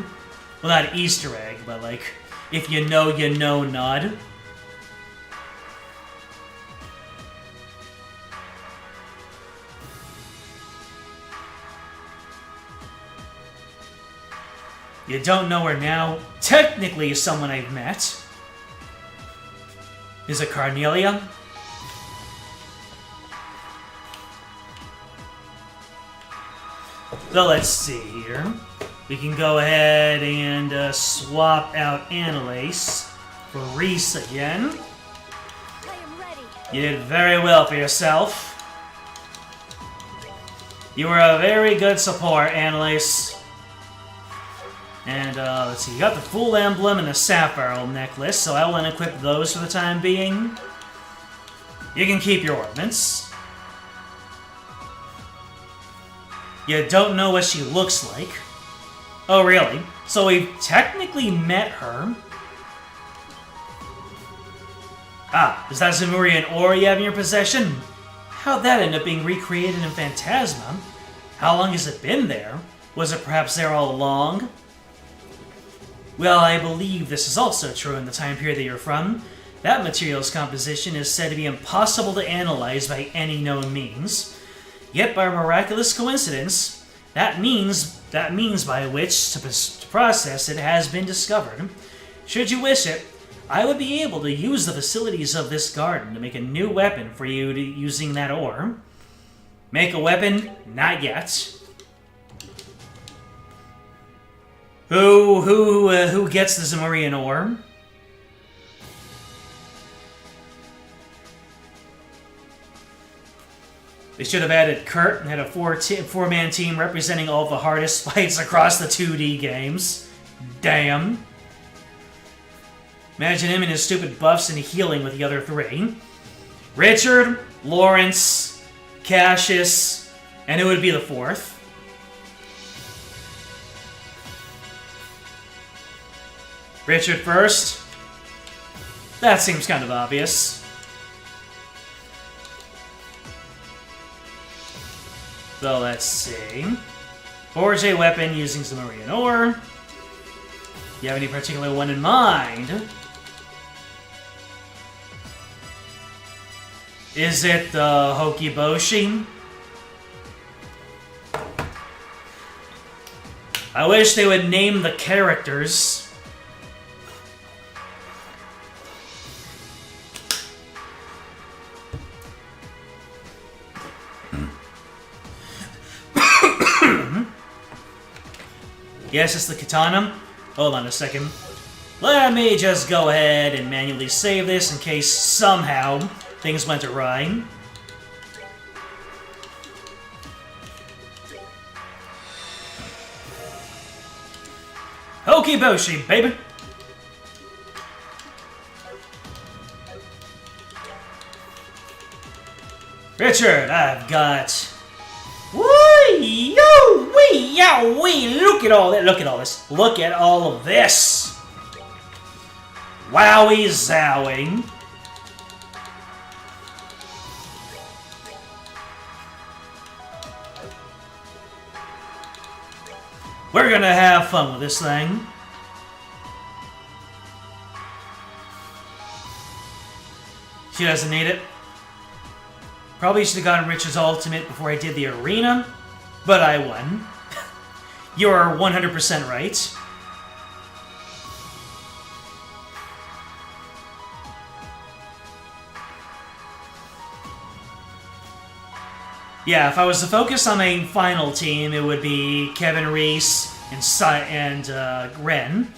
Well, not Easter egg, but like, if you know nod. You don't know her now. Technically someone I've met. Is it Carnelia? So let's see here. We can go ahead and swap out Annalise for Reese again. I am ready. You did very well for yourself. You were a very good support, Annalise. And let's see, you got the Fool Emblem and the Sapphire Necklace, so I will unequip those for the time being. You can keep your ornaments. You don't know what she looks like. Oh, really? So we've technically met her. Ah, is that Zemurian ore you have in your possession? How'd that end up being recreated in Phantasma? How long has it been there? Was it perhaps there all along? Well, I believe this is also true in the time period that you're from. That material's composition is said to be impossible to analyze by any known means. Yet, by a miraculous coincidence, that means by which to process it has been discovered. Should you wish it, I would be able to use the facilities of this garden to make a new weapon for you using that ore. Make a weapon? Not yet. Who gets the Zemurian ore? They should have added Kurt and had a four-man team representing all the hardest fights across the 2D games. Damn. Imagine him and his stupid buffs and healing with the other three. Richard, Lawrence, Cassius, and who would be the fourth? Richard first? That seems kind of obvious. So let's see. Forge a weapon using Zemurian ore. You have any particular one in mind? Is it the Hokiboshi? I wish they would name the characters. Yes, it's the katana. Hold on a second. Let me just go ahead and manually save this in case somehow things went awry. Hokiboshi, baby! Richard, I've got... Wee, yo, wee, yow, wee! Look at all that! Look at all this! Look at all of this! Wowie zowing! We're gonna have fun with this thing. She doesn't need it. Probably should have gotten Richard's ultimate before I did the arena, but I won. You're 100% right. Yeah, if I was to focus on my final team, it would be Kevin Reese and Ren.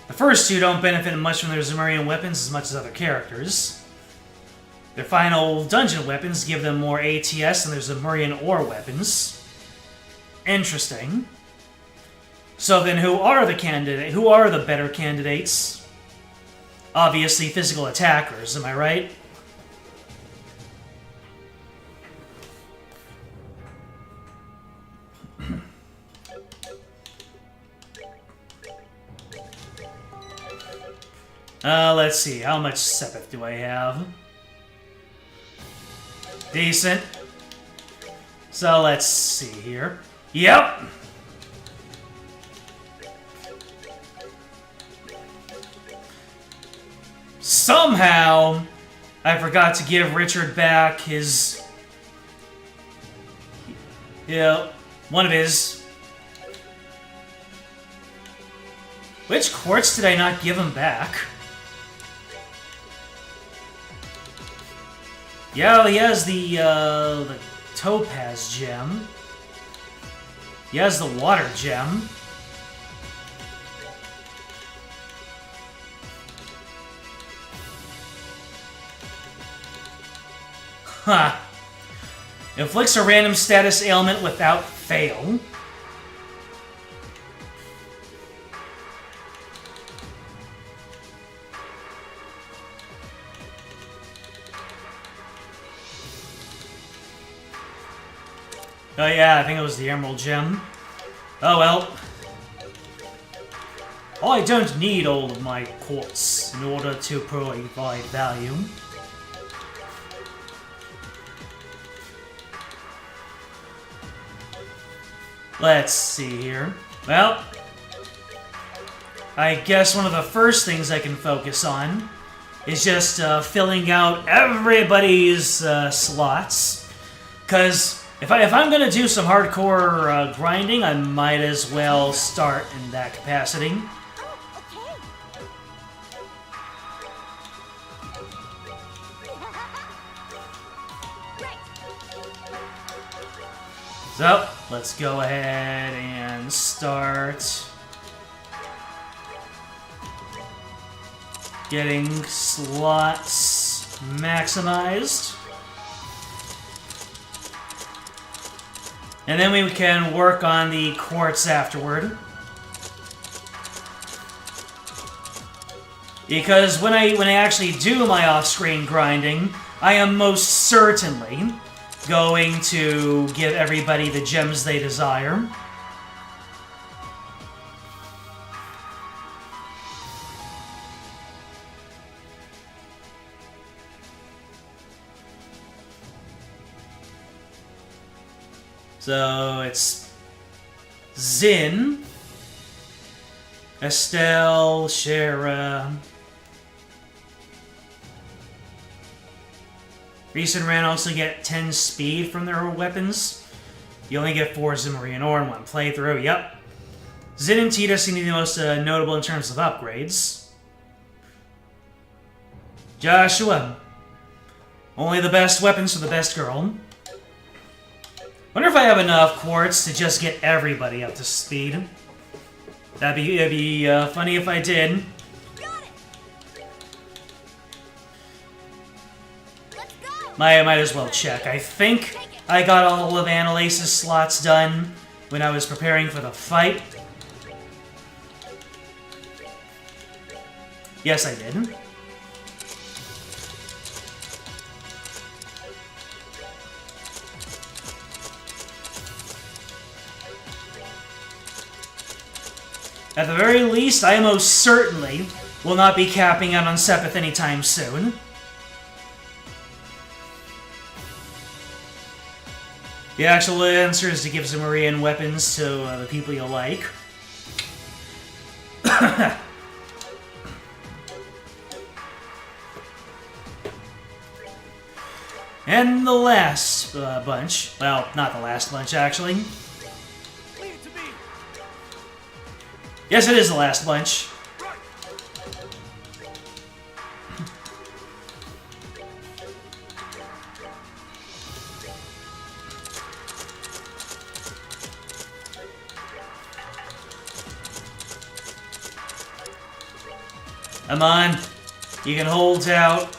The first two don't benefit much from their Zemurian weapons as much as other characters. Their final dungeon weapons give them more ATS than their Zemurian ore weapons. Interesting. So then who are the better candidates? Obviously physical attackers, am I right? Let's see, how much Sepith do I have? Decent. So let's see here. Yep! Somehow, I forgot to give Richard back his... Yeah, one of his... Which quartz did I not give him back? Yeah, he has the Topaz gem. He has the water gem. Huh. Inflicts a random status ailment without fail. Oh yeah, I think it was the Emerald Gem. Oh well. I don't need all of my quartz in order to provide value. Let's see here. Well, I guess one of the first things I can focus on is just filling out everybody's slots. Because if I'm going to do some hardcore grinding, I might as well start in that capacity. So, let's go ahead and start getting slots maximized. And then we can work on the quartz afterward. Because when I actually do my off-screen grinding, I am most certainly going to give everybody the gems they desire. So it's Zin, Estelle, Shara. Reese and Ren also get 10 speed from their weapons. You only get 4 Zimmerine ore in one playthrough, yep. Zin and Tita seem to be the most notable in terms of upgrades. Joshua. Only the best weapons for the best girl. Wonder if I have enough quartz to just get everybody up to speed. It'd be funny if I did. Might as well check. I think I got all of Annalace's slots done when I was preparing for the fight. Yes, I did. At the very least, I most certainly will not be capping out on Sepith anytime soon. The actual answer is to give Zimurian weapons to the people you like. And the last bunch. Well, not the last bunch, actually. Yes, it is the last bunch. Come on. You can hold out.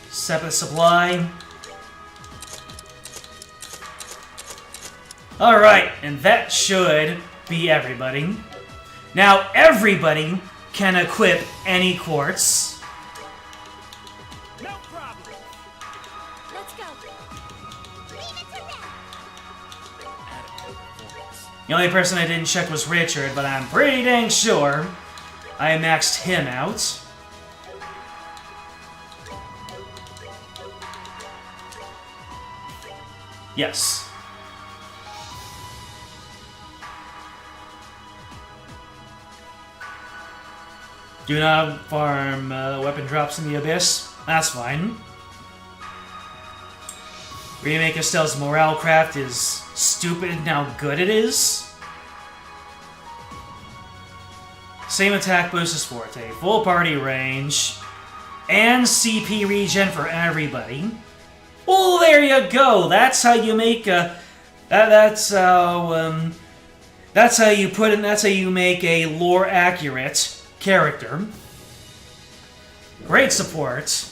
Sepith supply. Alright, and that should be everybody. Now, everybody can equip any quartz. No problem. Let's go. Leave it to them. The only person I didn't check was Richard, but I'm pretty dang sure I maxed him out. Yes. Do not farm weapon drops in the abyss. That's fine. Remake Estelle's morale craft is stupid in how good it is. Same attack boost as Forte. Full party range. And CP regen for everybody. Well, there you go. That's how you make that's how That's how you put it. That's how you make a lore accurate character. Great support.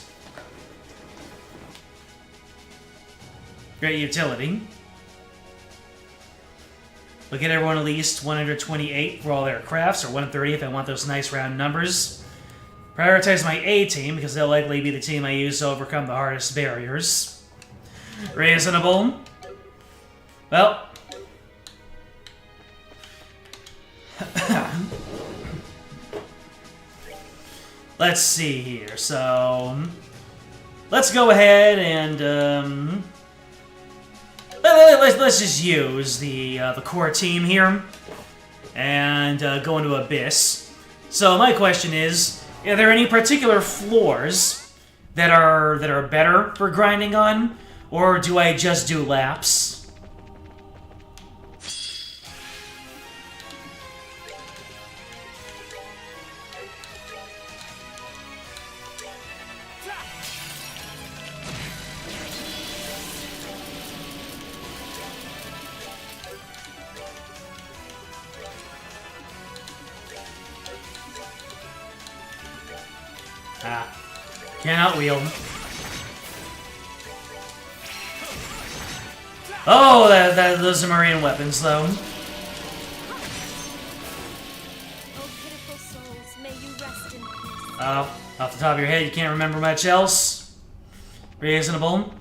Great utility. We'll get everyone at least 128 for all their crafts, or 130 if I want those nice round numbers. Prioritize my A team, because they'll likely be the team I use to overcome the hardest barriers. Reasonable. Well. Let's see here. So, let's go ahead and let's just use the core team here and go into Abyss. So my question is, are there any particular floors that are better for grinding on, or do I just do laps? Cannot wield. Oh, those are marine weapons, though. Off the top of your head, you can't remember much else? Reasonable.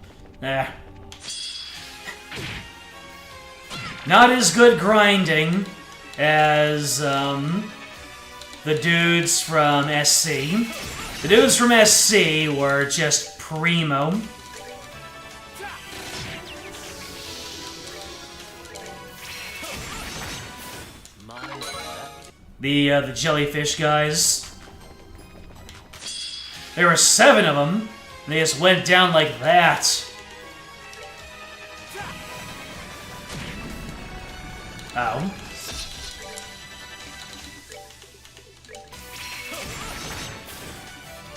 Not as good grinding as the dudes from SC. The dudes from SC were just primo. The jellyfish guys. There were 7 of them, and they just went down like that. Oh.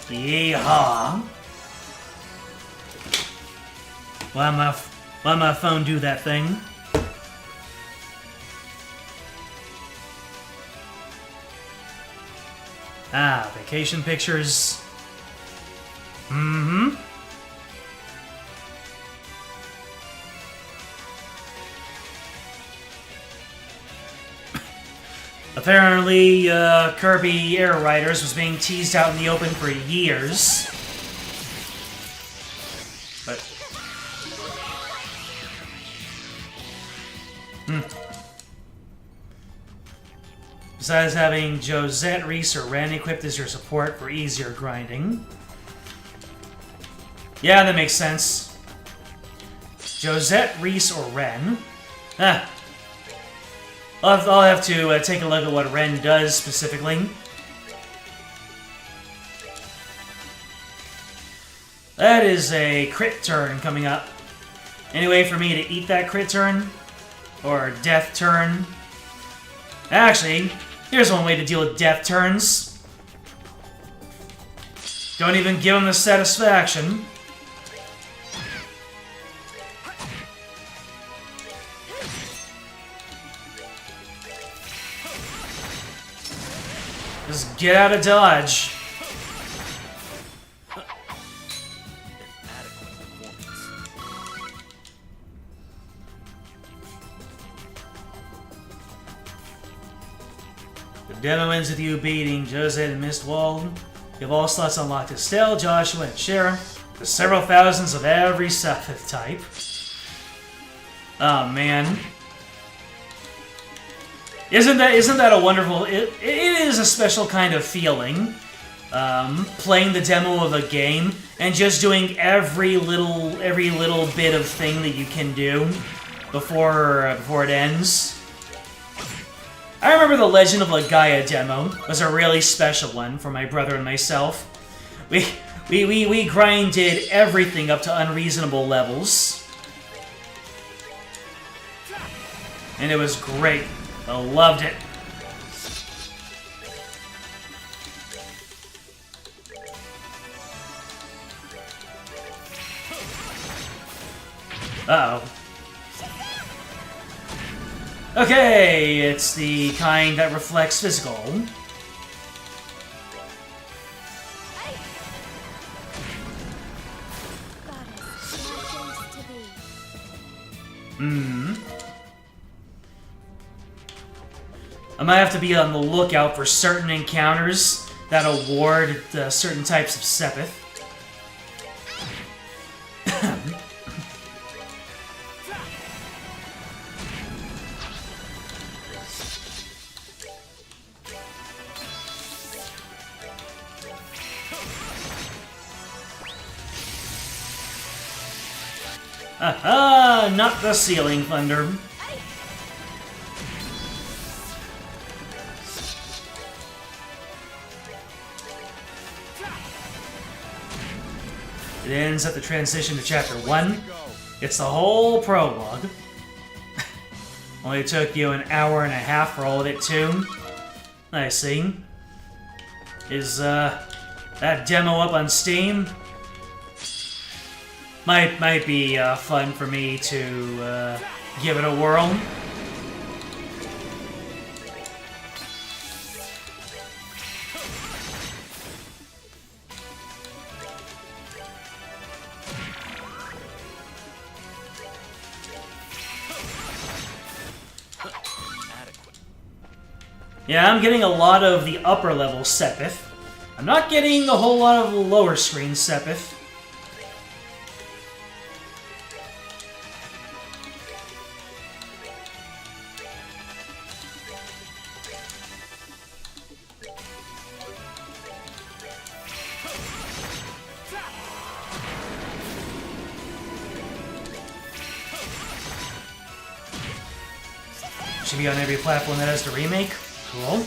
Yeehaw! Why my phone do that thing? Vacation pictures. Mm-hmm. Apparently, Kirby Air Riders was being teased out in the open for years. But... Besides having Josette, Reese, or Ren equipped as your support for easier grinding. Yeah, that makes sense. Josette, Reese, or Ren. I'll have to take a look at what Ren does specifically. That is a crit turn coming up. Any way for me to eat that crit turn? Or death turn? Actually, here's one way to deal with death turns. Don't even give them the satisfaction. Just get out of dodge. The demo ends with you beating Josette and Mistwald. You have all slots unlocked to Estelle, Joshua, and Sharon. There's several thousands of every Sepith type. Oh man. Isn't that a wonderful... It is a special kind of feeling, playing the demo of a game and just doing every little bit of thing that you can do before it ends. I remember the Legend of Legaia demo was a really special one for my brother and myself. We grinded everything up to unreasonable levels, and it was great. I loved it. Uh-oh. Okay, it's the kind that reflects physical. I might have to be on the lookout for certain encounters that award certain types of Sepith. Aha! Not the ceiling thunder. It ends at the transition to Chapter 1. It's the whole prologue. Only took you an hour and a half for all of it, too. I see. Is, that demo up on Steam? Might be, fun for me to, give it a whirl. Yeah, I'm getting a lot of the upper level Sepith. I'm not getting a whole lot of the lower screen Sepith. Should be on every platform that has the remake. Cool.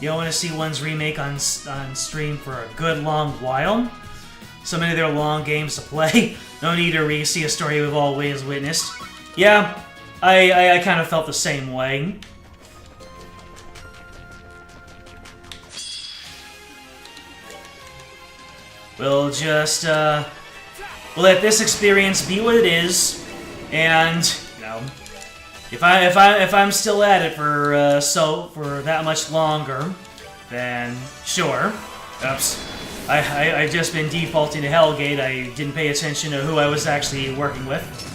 You don't want to see one's remake on stream for a good long while. So many of their long games to play. No need to re-see a story we've always witnessed. Yeah, I kind of felt the same way. We'll just, we'll let this experience be what it is, and you know, if I'm still at it for for that much longer, then sure. Oops, I've just been defaulting to Hellgate. I didn't pay attention to who I was actually working with.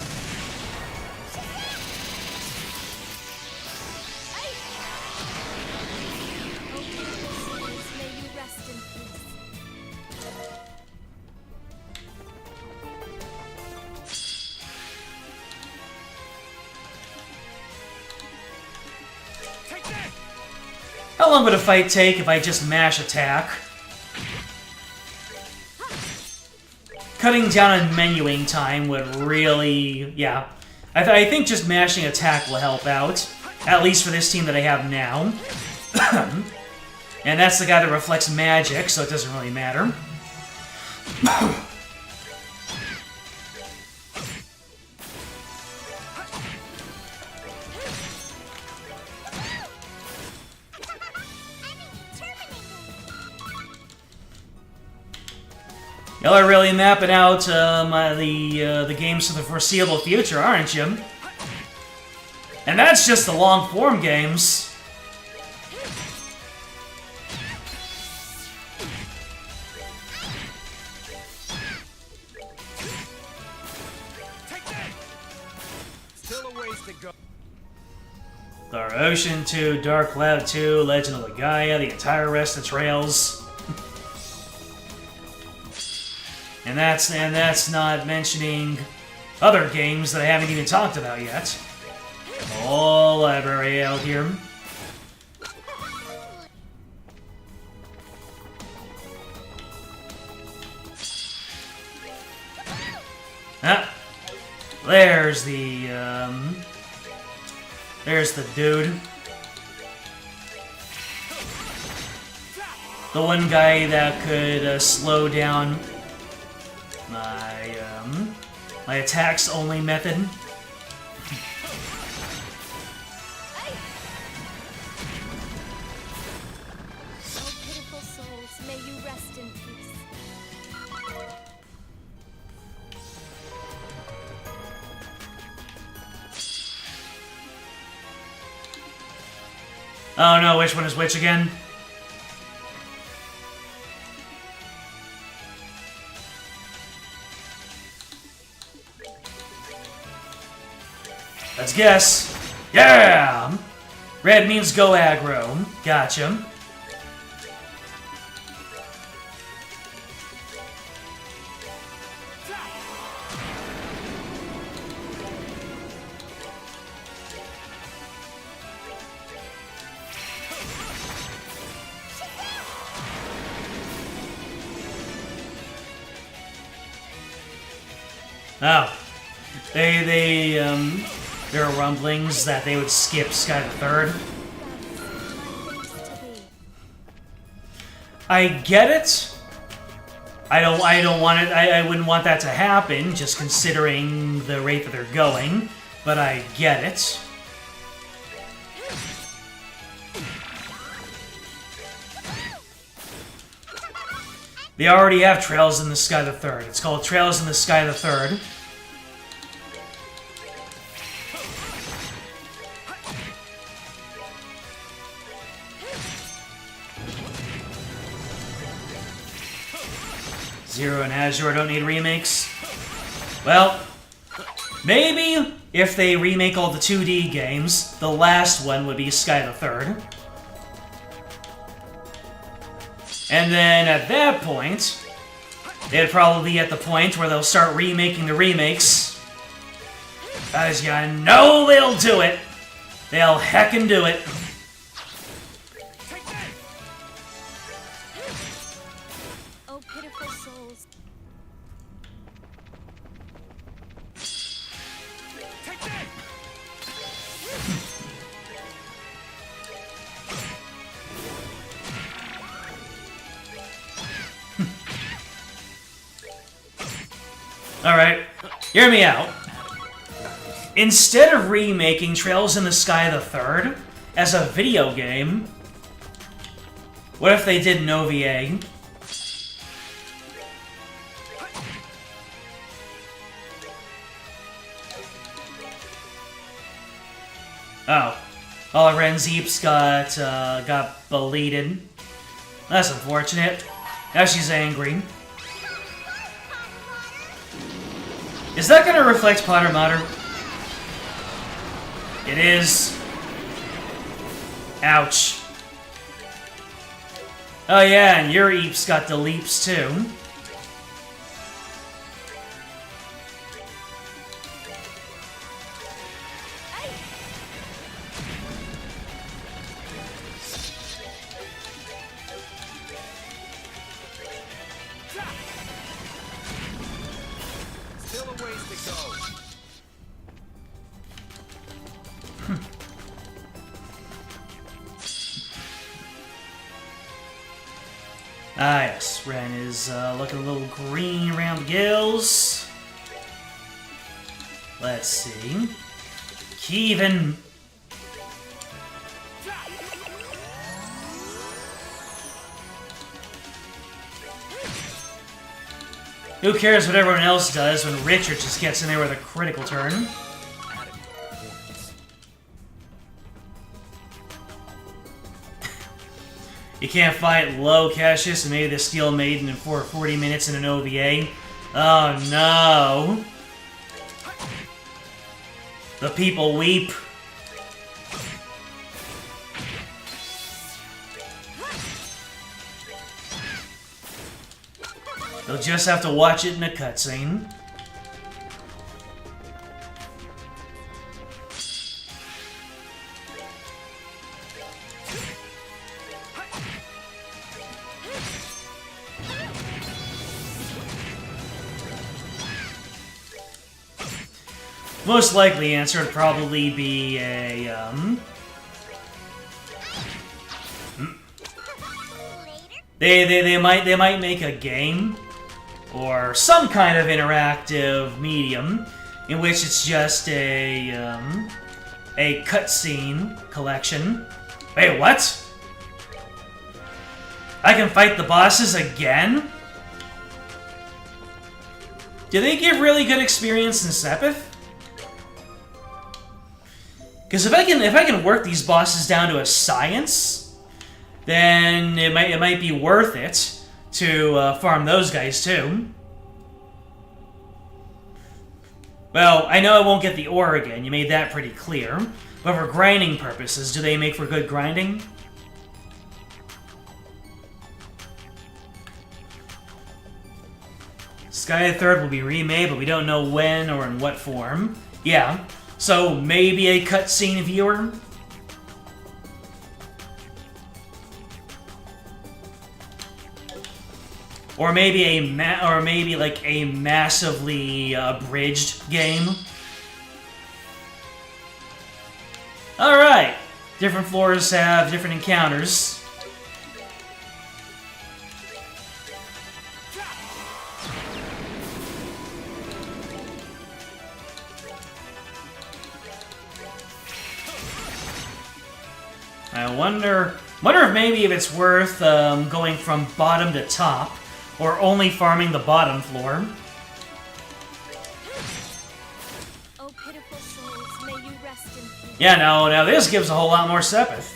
How long would a fight take if I just mash attack? Cutting down on menuing time would really... yeah. I think just mashing attack will help out. At least for this team that I have now. And that's the guy that reflects magic, so it doesn't really matter. Y'all are really mapping out the games for the foreseeable future, aren't you? And that's just the long-form games. Still a ways to go. Dark Ocean 2, Dark Cloud 2, Legend of Legaia, the entire rest of Trails. And that's not mentioning other games that I haven't even talked about yet. Whole library out here. Ah, there's the dude. The one guy that could slow down my attacks only method. Oh, pitiful souls, may you rest in peace. Oh no, which one is which again? Let's guess. Yeah! Red means go aggro. Gotcha. Oh. There are rumblings that they would skip Sky the Third. I get it. I don't want it. I wouldn't want that to happen, just considering the rate that they're going. But I get it. They already have Trails in the Sky the Third. It's called Trails in the Sky the Third. Zero and Azure don't need remakes. Well, maybe if they remake all the 2D games, the last one would be Sky the Third. And then at that point, it'd probably be at the point where they'll start remaking the remakes. As you know they'll do it. They'll heckin' do it. Oh, pitiful souls. Take that! Alright, hear me out. Instead of remaking Trails in the Sky the Third as a video game, what if they did an OVA? Oh. Renzeep's got belated. That's unfortunate. Now she's angry. Is that gonna reflect Potter Mater? It is. Ouch. Oh yeah, and your Eep's got the leaps too. Still a ways to go. Ah yes, Ren is looking a little green around the gills. Let's see. Kevin. Who cares what everyone else does when Richard just gets in there with a critical turn? You can't fight low Cassius and maybe the Steel Maiden in 40 minutes in an OVA? Oh no! The people weep. They'll just have to watch it in a cutscene. Most likely answer would probably be a, They might make a game or some kind of interactive medium in which it's just a cutscene collection. Wait, what? I can fight the bosses again? Do they give really good experience in Sepith? Because if I can work these bosses down to a science, then it might be worth it to farm those guys too. Well, I know I won't get the ore again. You made that pretty clear. But for grinding purposes, do they make for good grinding? Sky the Third will be remade, but we don't know when or in what form. Yeah, so maybe a cutscene viewer? Or maybe like a massively abridged game. All right, different floors have different encounters. I wonder if maybe if it's worth going from bottom to top, or only farming the bottom floor. Oh, pitiful souls, may you rest in peace. Yeah, no, now this gives a whole lot more Sepith.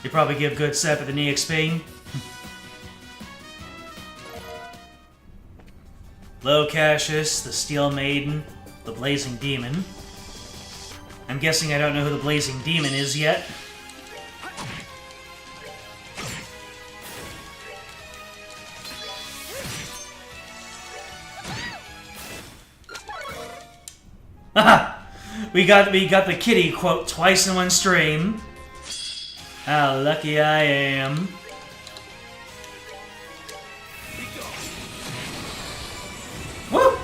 You probably give good Sepith an EXP. Low Cassius, the Steel Maiden, the Blazing Demon. I'm guessing I don't know who the Blazing Demon is yet. Haha! We got the kitty quote twice in one stream. How lucky I am. Woo!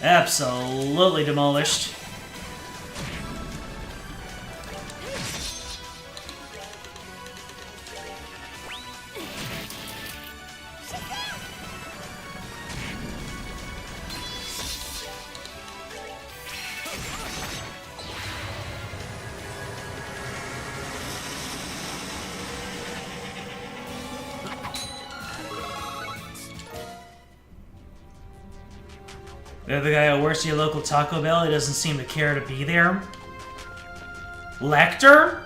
Absolutely demolished. The other guy who works at your local Taco Bell, he doesn't seem to care to be there. Lecter?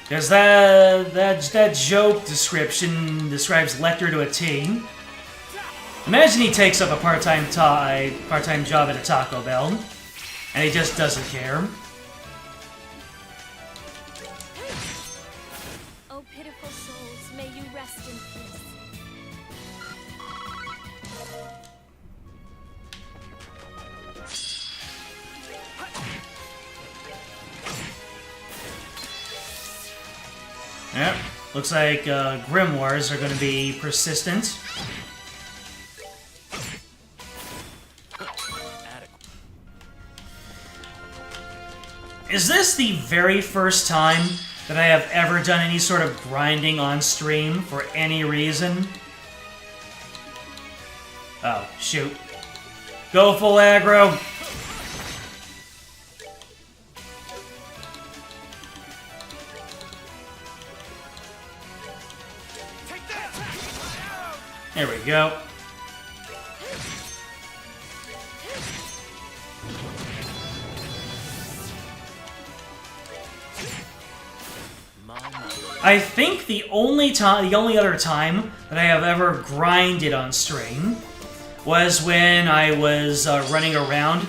Because that joke description describes Lecter to a T. Imagine he takes up a part-time job at a Taco Bell, and he just doesn't care. Oh, pitiful souls, may you rest in peace. Yep, looks like Grimoires are going to be persistent. Is this the very first time that I have ever done any sort of grinding on stream for any reason? Oh, shoot. Go full aggro! There we go. I think the only other time that I have ever grinded on stream was when I was running around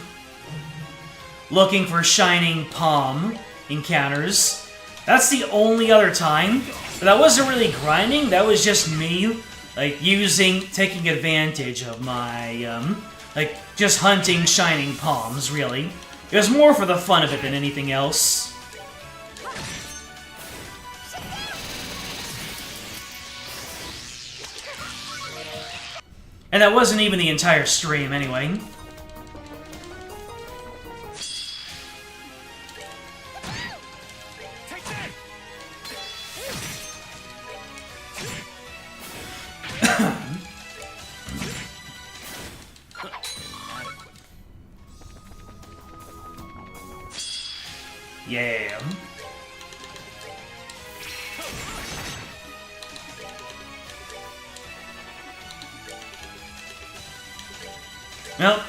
looking for Shining Palm encounters. That's the only other time. But that wasn't really grinding, that was just me, like, taking advantage of my, just hunting Shining Palms, really. It was more for the fun of it than anything else. And that wasn't even the entire stream, anyway. Yeah. Well,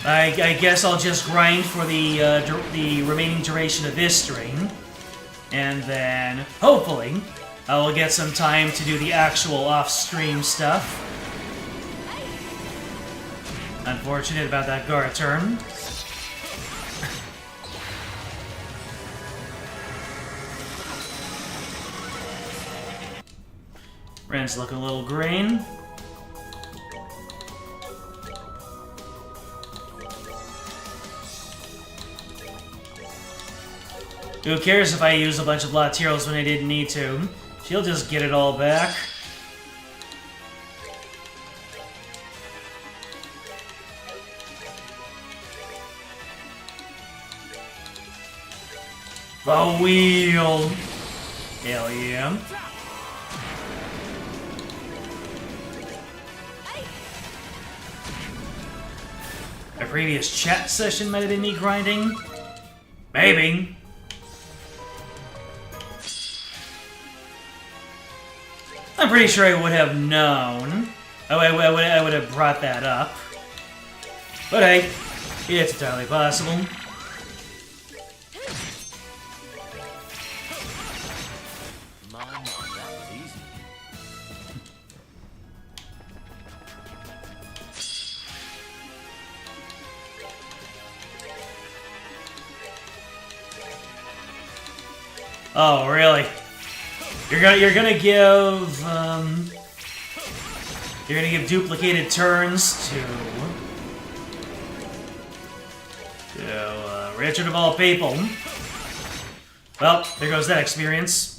I guess I'll just grind for the remaining duration of this stream, and then hopefully I will get some time to do the actual off-stream stuff. Unfortunate about that guard turn. Ren's looking a little green. Who cares if I use a bunch of laterals when I didn't need to? She'll just get it all back. The wheel! Hell yeah. A previous chat session might have been me grinding? Maybe. I'm pretty sure I would have known. I would have brought that up. But hey, it's entirely possible. That was easy. Oh, really? You're gonna give duplicated turns to Richard of all people. Well, there goes that experience.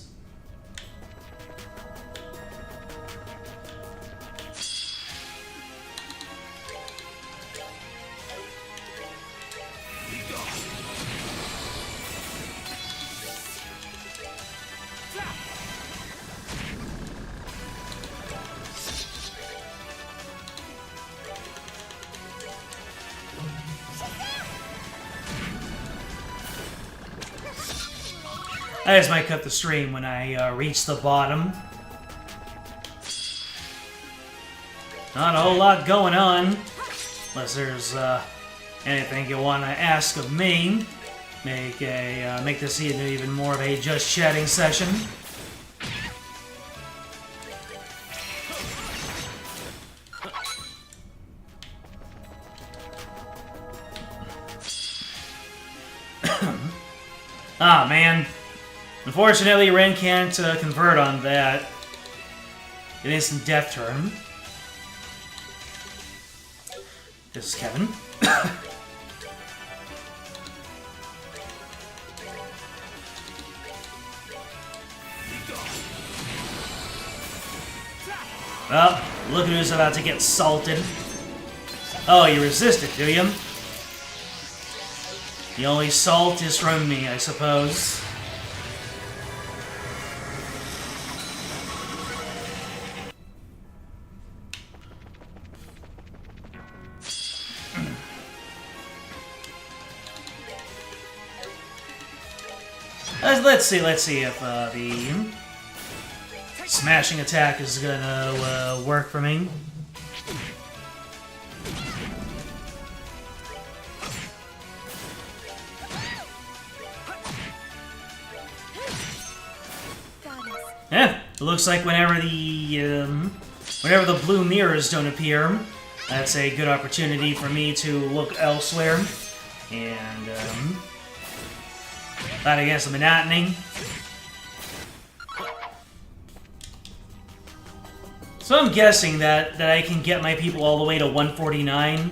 I just might cut the stream when I reach the bottom. Not a whole lot going on. Unless there's anything you want to ask of me. Make this even more of a just chatting session. Ah, man. Unfortunately, Ren can't convert on that. An instant death turn. This is Kevin. Well, look who's about to get salted. Oh, you resist it, do you? The only salt is from me, I suppose. Let's see if the smashing attack is gonna work for me. Yeah, it looks like whenever the blue mirrors don't appear, that's a good opportunity for me to look elsewhere and fight against the monotony. So I'm guessing that I can get my people all the way to 149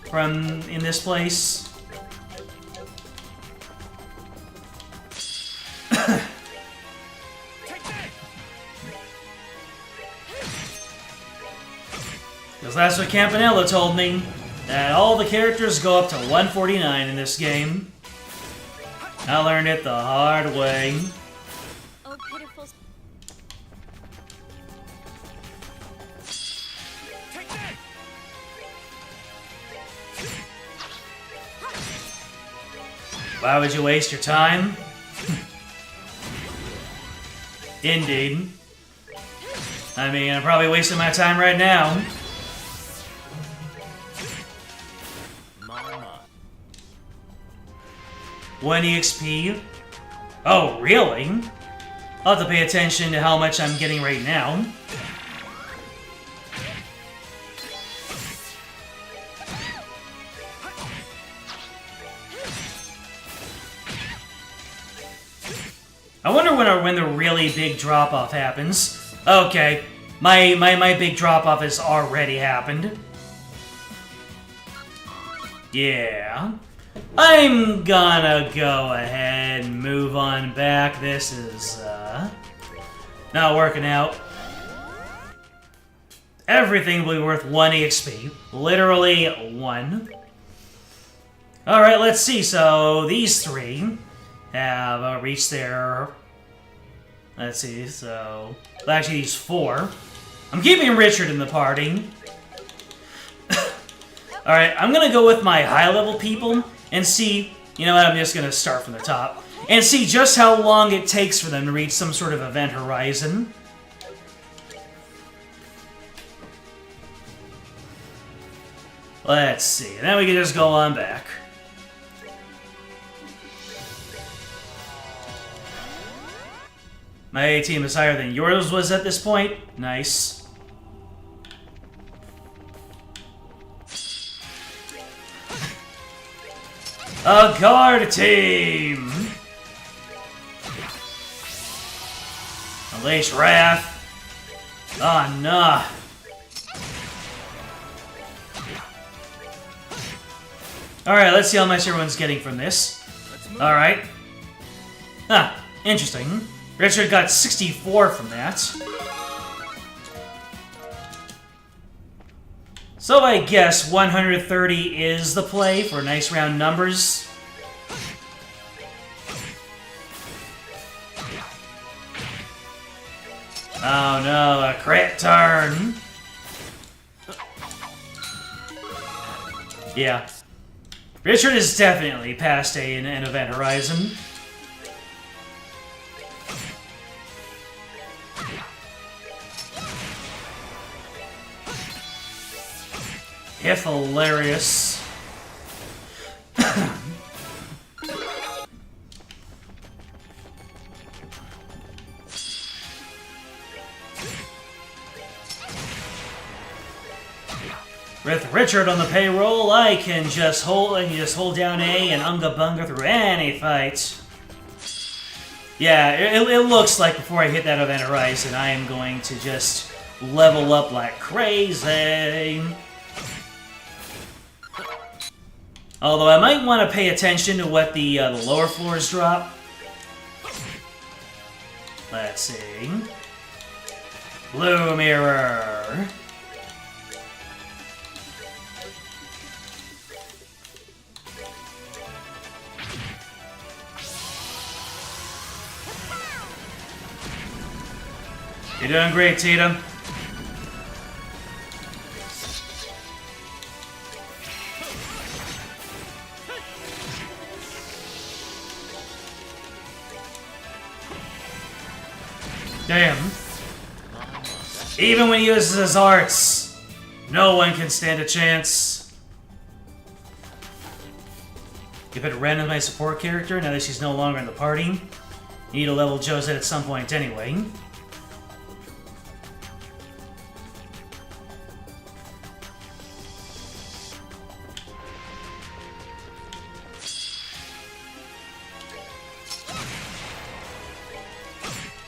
from in this place. Because that's what Campanella told me, that all the characters go up to 149 in this game. I learned it the hard way. Oh, pitiful. Why would you waste your time? Indeed. I mean, I'm probably wasting my time right now. 1 EXP. Oh, really? I'll have to pay attention to how much I'm getting right now. I wonder when the really big drop-off happens. Okay, my big drop-off has already happened. Yeah. I'm gonna go ahead and move on back. This is, not working out. Everything will be worth 1 EXP. Literally 1. Alright, let's see. So, these 3 have reached their... Let's see, so... Well, actually, these 4. I'm keeping Richard in the party. Alright, I'm gonna go with my high-level people and see... You know what, I'm just gonna start from the top. And see just how long it takes for them to reach some sort of event horizon. Let's see, and then we can just go on back. My A team is higher than yours was at this point. Nice. A guard team! Unleash Wrath. Oh, nah. Alright, let's see how much everyone's getting from this. Alright. Huh, interesting. Richard got 64 from that. So I guess 130 is the play for nice round numbers. Oh no, a crit turn! Yeah. Richard is definitely past an event horizon. If hilarious. With Richard on the payroll, I can just hold down A and unga bunga through any fight. Yeah, it looks like before I hit that event horizon, I am going to just level up like crazy. Although I might want to pay attention to what the lower floors drop. Let's see. Blue mirror. You're doing great, Tatum. Damn. Even when he uses his arts, no one can stand a chance. Give it Ren as my support character now that she's no longer in the party. Need to level Josette at some point anyway.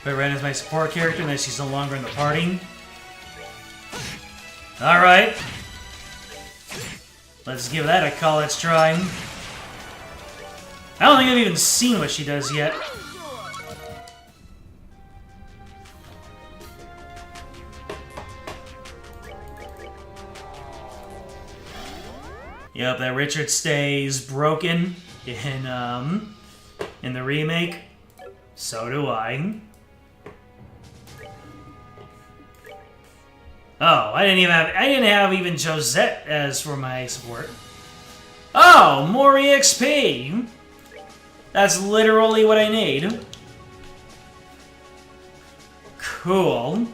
But Ren is my support character, and then she's no longer in the party. Alright. Let's give that a college try. I don't think I've even seen what she does yet. Yep, that Richard stays broken in the remake. So do I. Oh, I didn't have even Josette as for my support. Oh, more EXP. That's literally what I need. Cool.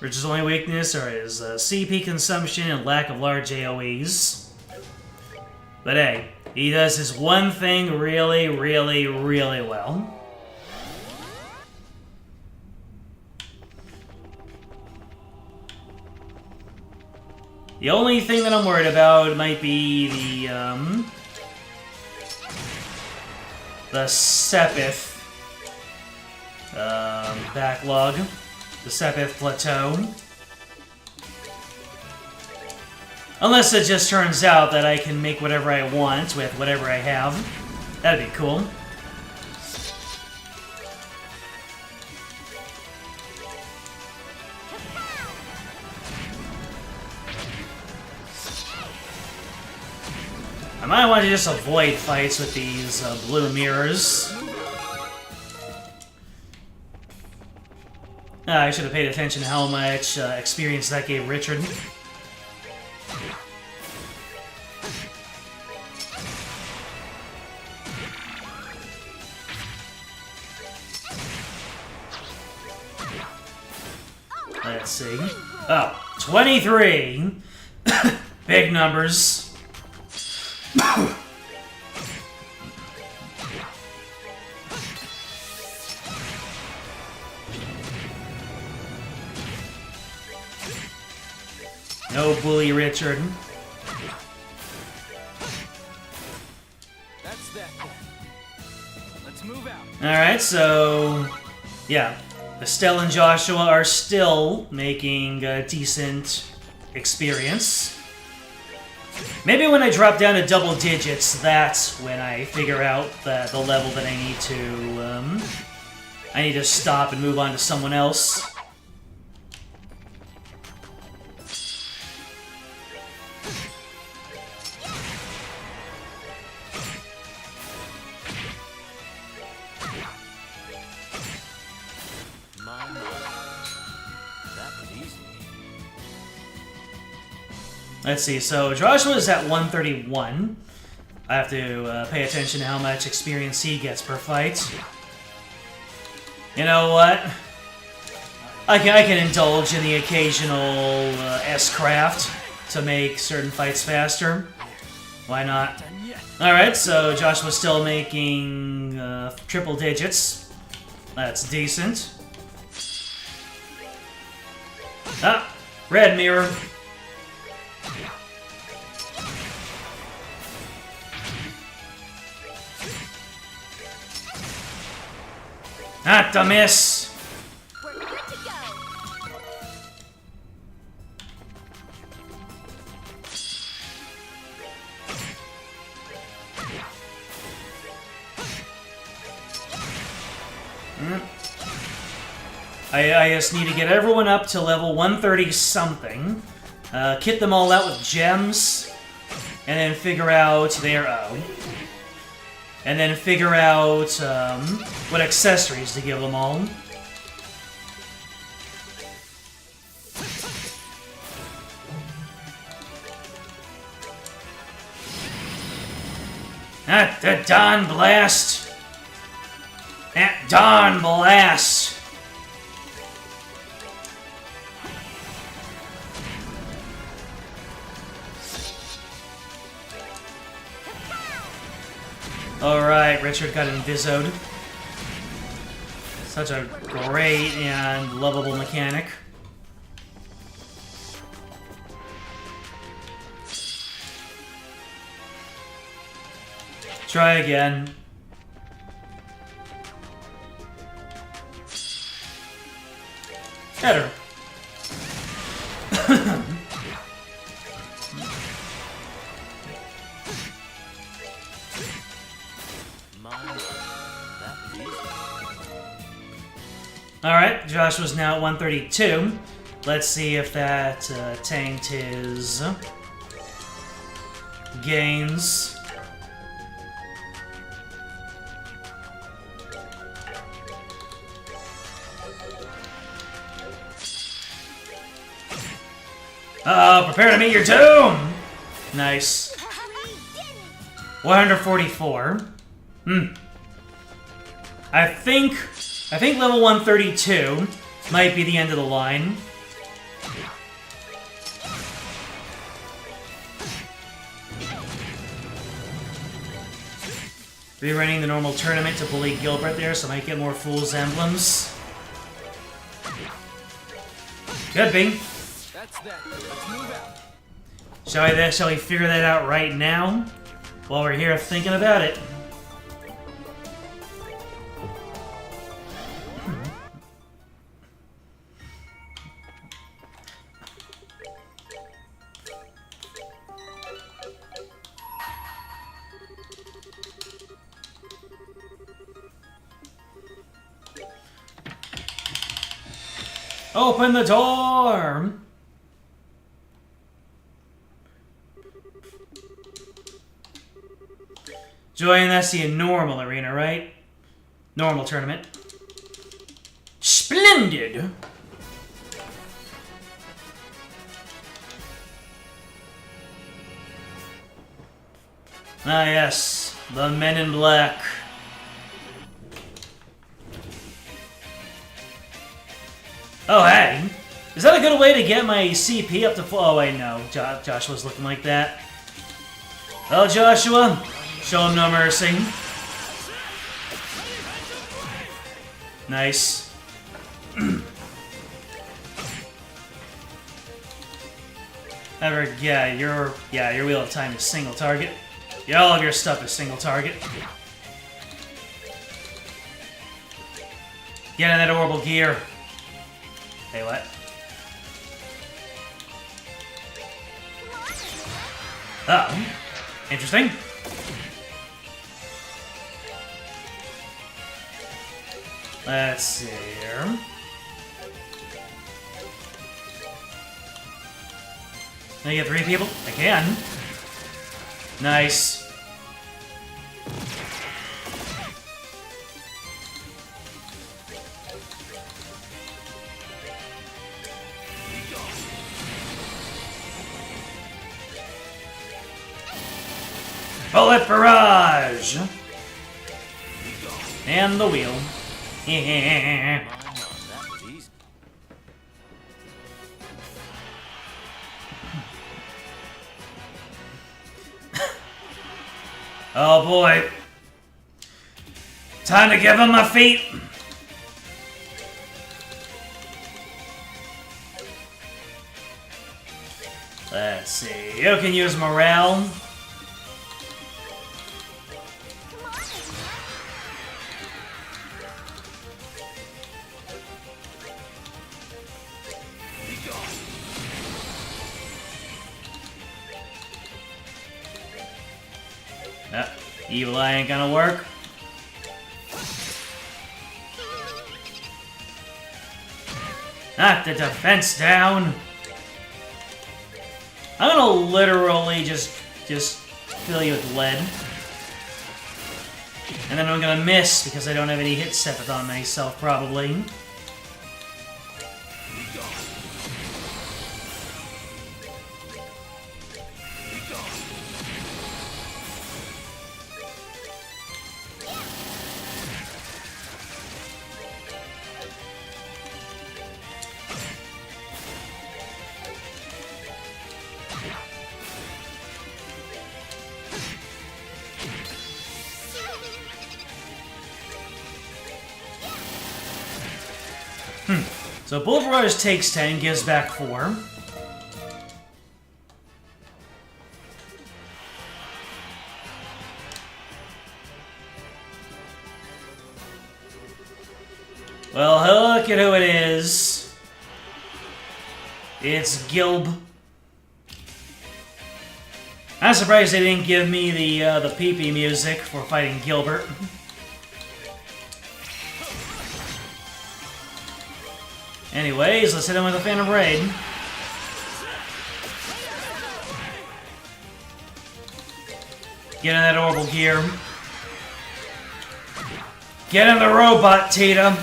Rich's only weakness or is CP consumption and lack of large AoEs. But hey, he does his one thing really, really, really well. The only thing that I'm worried about might be the Sepith backlog, the Sepith plateau. Unless it just turns out that I can make whatever I want with whatever I have. That'd be cool. I might want to just avoid fights with these blue mirrors. I should have paid attention to how much experience that gave Richard. Let's see. Oh, 23! Big numbers. No bully, Richard. That's that. Let's move out. Alright, so... yeah. Estelle and Joshua are still making decent experience. Maybe when I drop down to double digits, that's when I figure out the level that I need to stop and move on to someone else. Let's see, so Joshua's at 131. I have to pay attention to how much experience he gets per fight. You know what? I can indulge in the occasional S-craft to make certain fights faster. Why not? Alright, so Joshua's still making triple digits. That's decent. Ah! Red mirror. Not the miss! We're good to go. I just need to get everyone up to level 130-something, kit them all out with gems, and then figure out their own. And then figure out what accessories to give them all. At the Dawn Blast! At Dawn Blast! Alright, Richard got invisoed. Such a great and lovable mechanic. Try again. Better. Alright, Joshua's now at 132. Let's see if that tanked his gains. Uh-oh, prepare to meet your doom! Nice. 144. I think level 132 might be the end of the line. Rerunning the normal tournament to bully Gilbert there, so I might get more Fool's Emblems. Could be. That's that. Let's move out. Shall we figure that out right now? While we're here thinking about it. Open the door! Join, that's the normal arena, right? Normal tournament. Splendid! Ah yes, the Men in Black. Oh hey! Is that a good way to get my CP up to full? Oh wait, no. Joshua's looking like that. Well, Joshua, show him no mercy. Nice. However, yeah, your wheel of time is single target. Yeah, all of your stuff is single target. Get in that orbital gear. Hey, what? Oh, interesting. Let's see here. Can I get 3 people? I can. Nice. Bullet barrage! And the wheel. That was easy. Oh boy. Time to give him my feet. Let's see. You can use morale. Evil Eye ain't gonna work. Knock the defense down. I'm gonna literally just fill you with lead. And then I'm gonna miss because I don't have any hit step on myself, probably. So Bullet Barrage takes 10, gives back 4. Well, look at who it is. It's Gilb. I'm surprised they didn't give me the pee-pee music for fighting Gilbert. Anyways, let's hit him with a Phantom Raid. Get in that orbital gear. Get in the robot, Tita.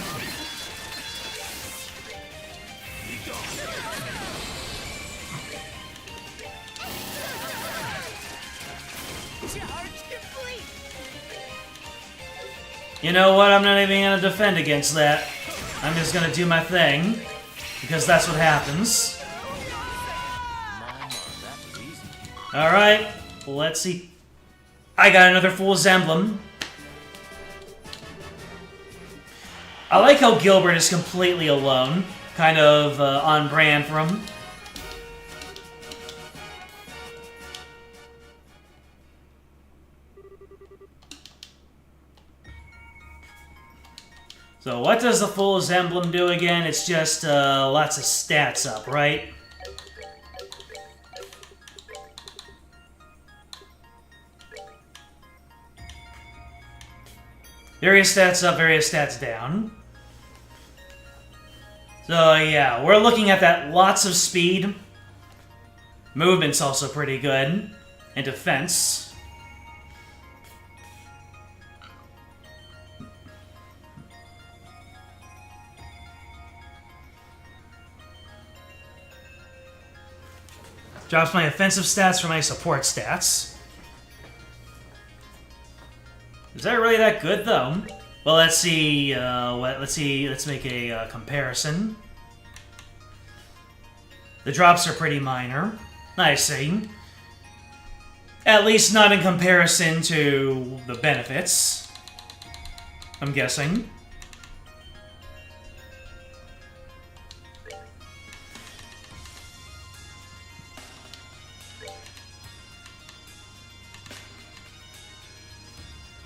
You know what? I'm not even gonna defend against that. I'm just gonna do my thing, because that's what happens. Alright, let's see. I got another Fool's Emblem. I like how Gilbert is completely alone. Kind of on brand for him. So what does the Fool's Emblem do again? It's just lots of stats up, right? Various stats up, various stats down. So yeah, we're looking at that lots of speed. Movement's also pretty good. And defense. Drops my offensive stats for my support stats. Is that really that good, though? Well, let's see. Let's make a comparison. The drops are pretty minor. I see. At least not in comparison to the benefits. I'm guessing.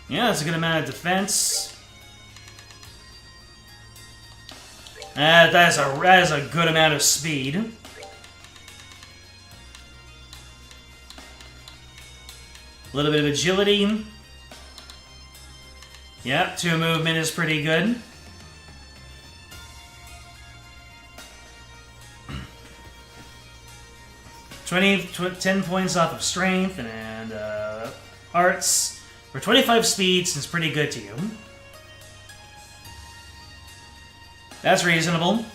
Yeah, that's a good amount of defense. That is a good amount of speed. A little bit of agility. Yep, 2 movement is pretty good. $10 points off of strength and arts. For 25 speed, seems pretty good to you. That's reasonable.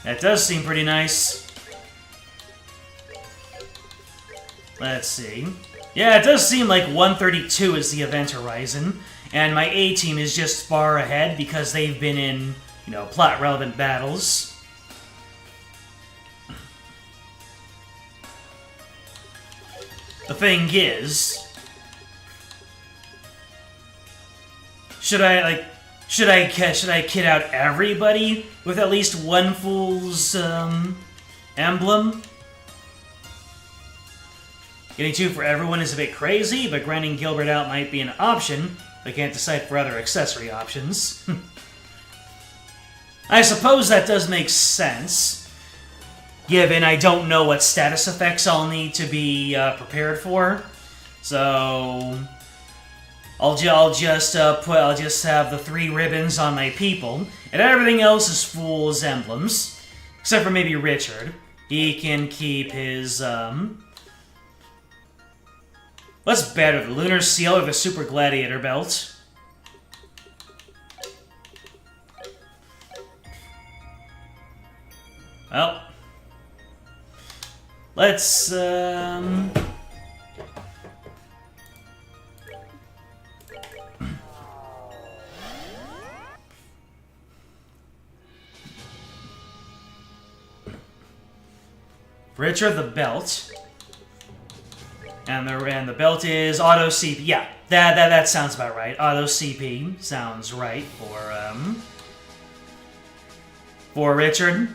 That does seem pretty nice. Let's see. Yeah, it does seem like 132 is the event horizon, and my A team is just far ahead because they've been in, you know, plot-relevant battles. The thing is, should I kit out everybody with at least one Fool's emblem? Getting 2 for everyone is a bit crazy, but grinding Gilbert out might be an option. I can't decide for other accessory options. I suppose that does make sense. Given I don't know what status effects I'll need to be prepared for, so I'll just have the 3 ribbons on my people, and everything else is Fool's emblems, except for maybe Richard. He can keep his what's better, the Lunar Seal or the Super Gladiator belt? Well. Let's, Richard the belt. And the belt is auto CP. Yeah, that sounds about right. Auto CP sounds right for Richard.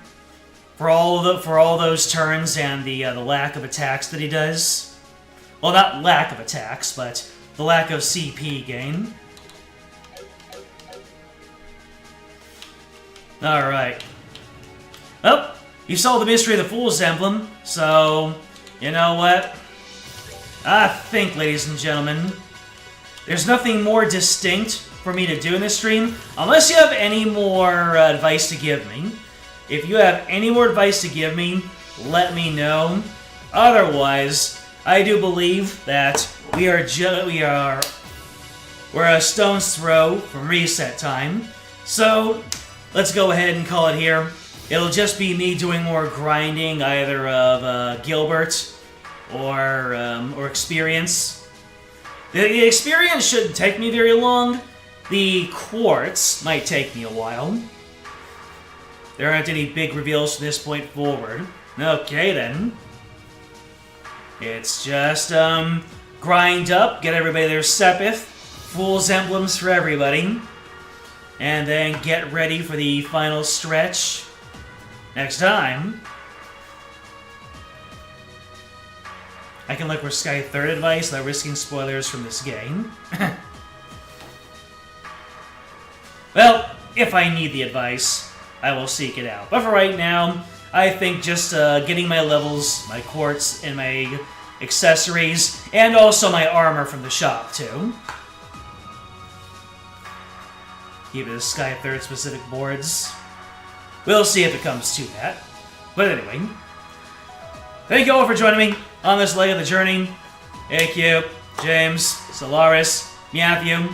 For all those turns and the lack of attacks that he does. Well, not lack of attacks, but the lack of CP gain. Alright. Well, you saw the mystery of the Fool's Emblem, so, you know what? I think, ladies and gentlemen, there's nothing more distinct for me to do in this stream, unless you have any more advice to give me. If you have any more advice to give me, let me know. Otherwise, I do believe that we're a stone's throw from reset time. So, let's go ahead and call it here. It'll just be me doing more grinding, either of Gilbert or experience. The experience shouldn't take me very long. The quartz might take me a while. There aren't any big reveals from this point forward. Okay, then. It's just, grind up, get everybody their Sepith, Fool's emblems for everybody. And then get ready for the final stretch next time. I can look for Sky 3rd advice without risking spoilers from this game. Well, if I need the advice, I will seek it out. But for right now, I think just getting my levels, my quartz, and my accessories, and also my armor from the shop, too. Keep it as Sky 3rd specific boards. We'll see if it comes to that. But anyway, thank you all for joining me on this leg of the journey. AQ, James, Solaris, Matthew,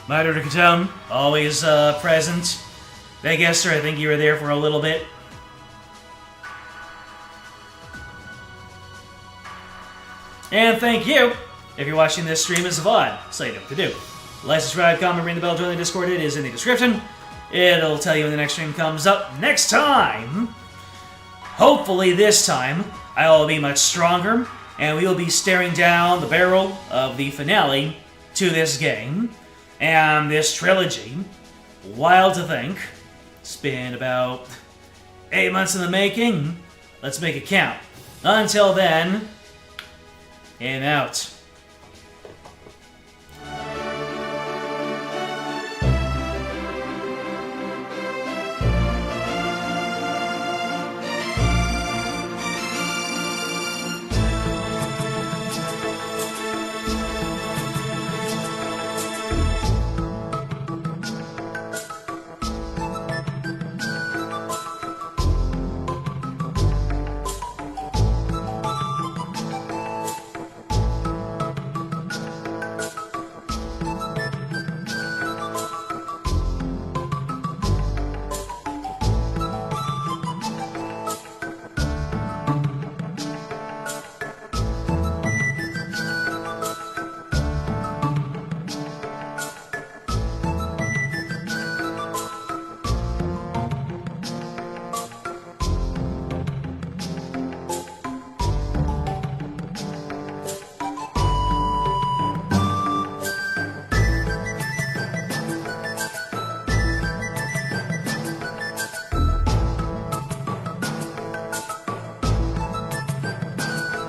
Mitre Catone, always present. Beg Esther, I think you were there for a little bit. And thank you if you're watching this stream as a VOD, so you know what to do. Like, subscribe, comment, ring the bell, join the Discord. It is in the description. It'll tell you when the next stream comes up next time. Hopefully this time, I will be much stronger, and we will be staring down the barrel of the finale to this game and this trilogy. Wild to think. It's been about 8 months in the making. Let's make it count. Until then, in out.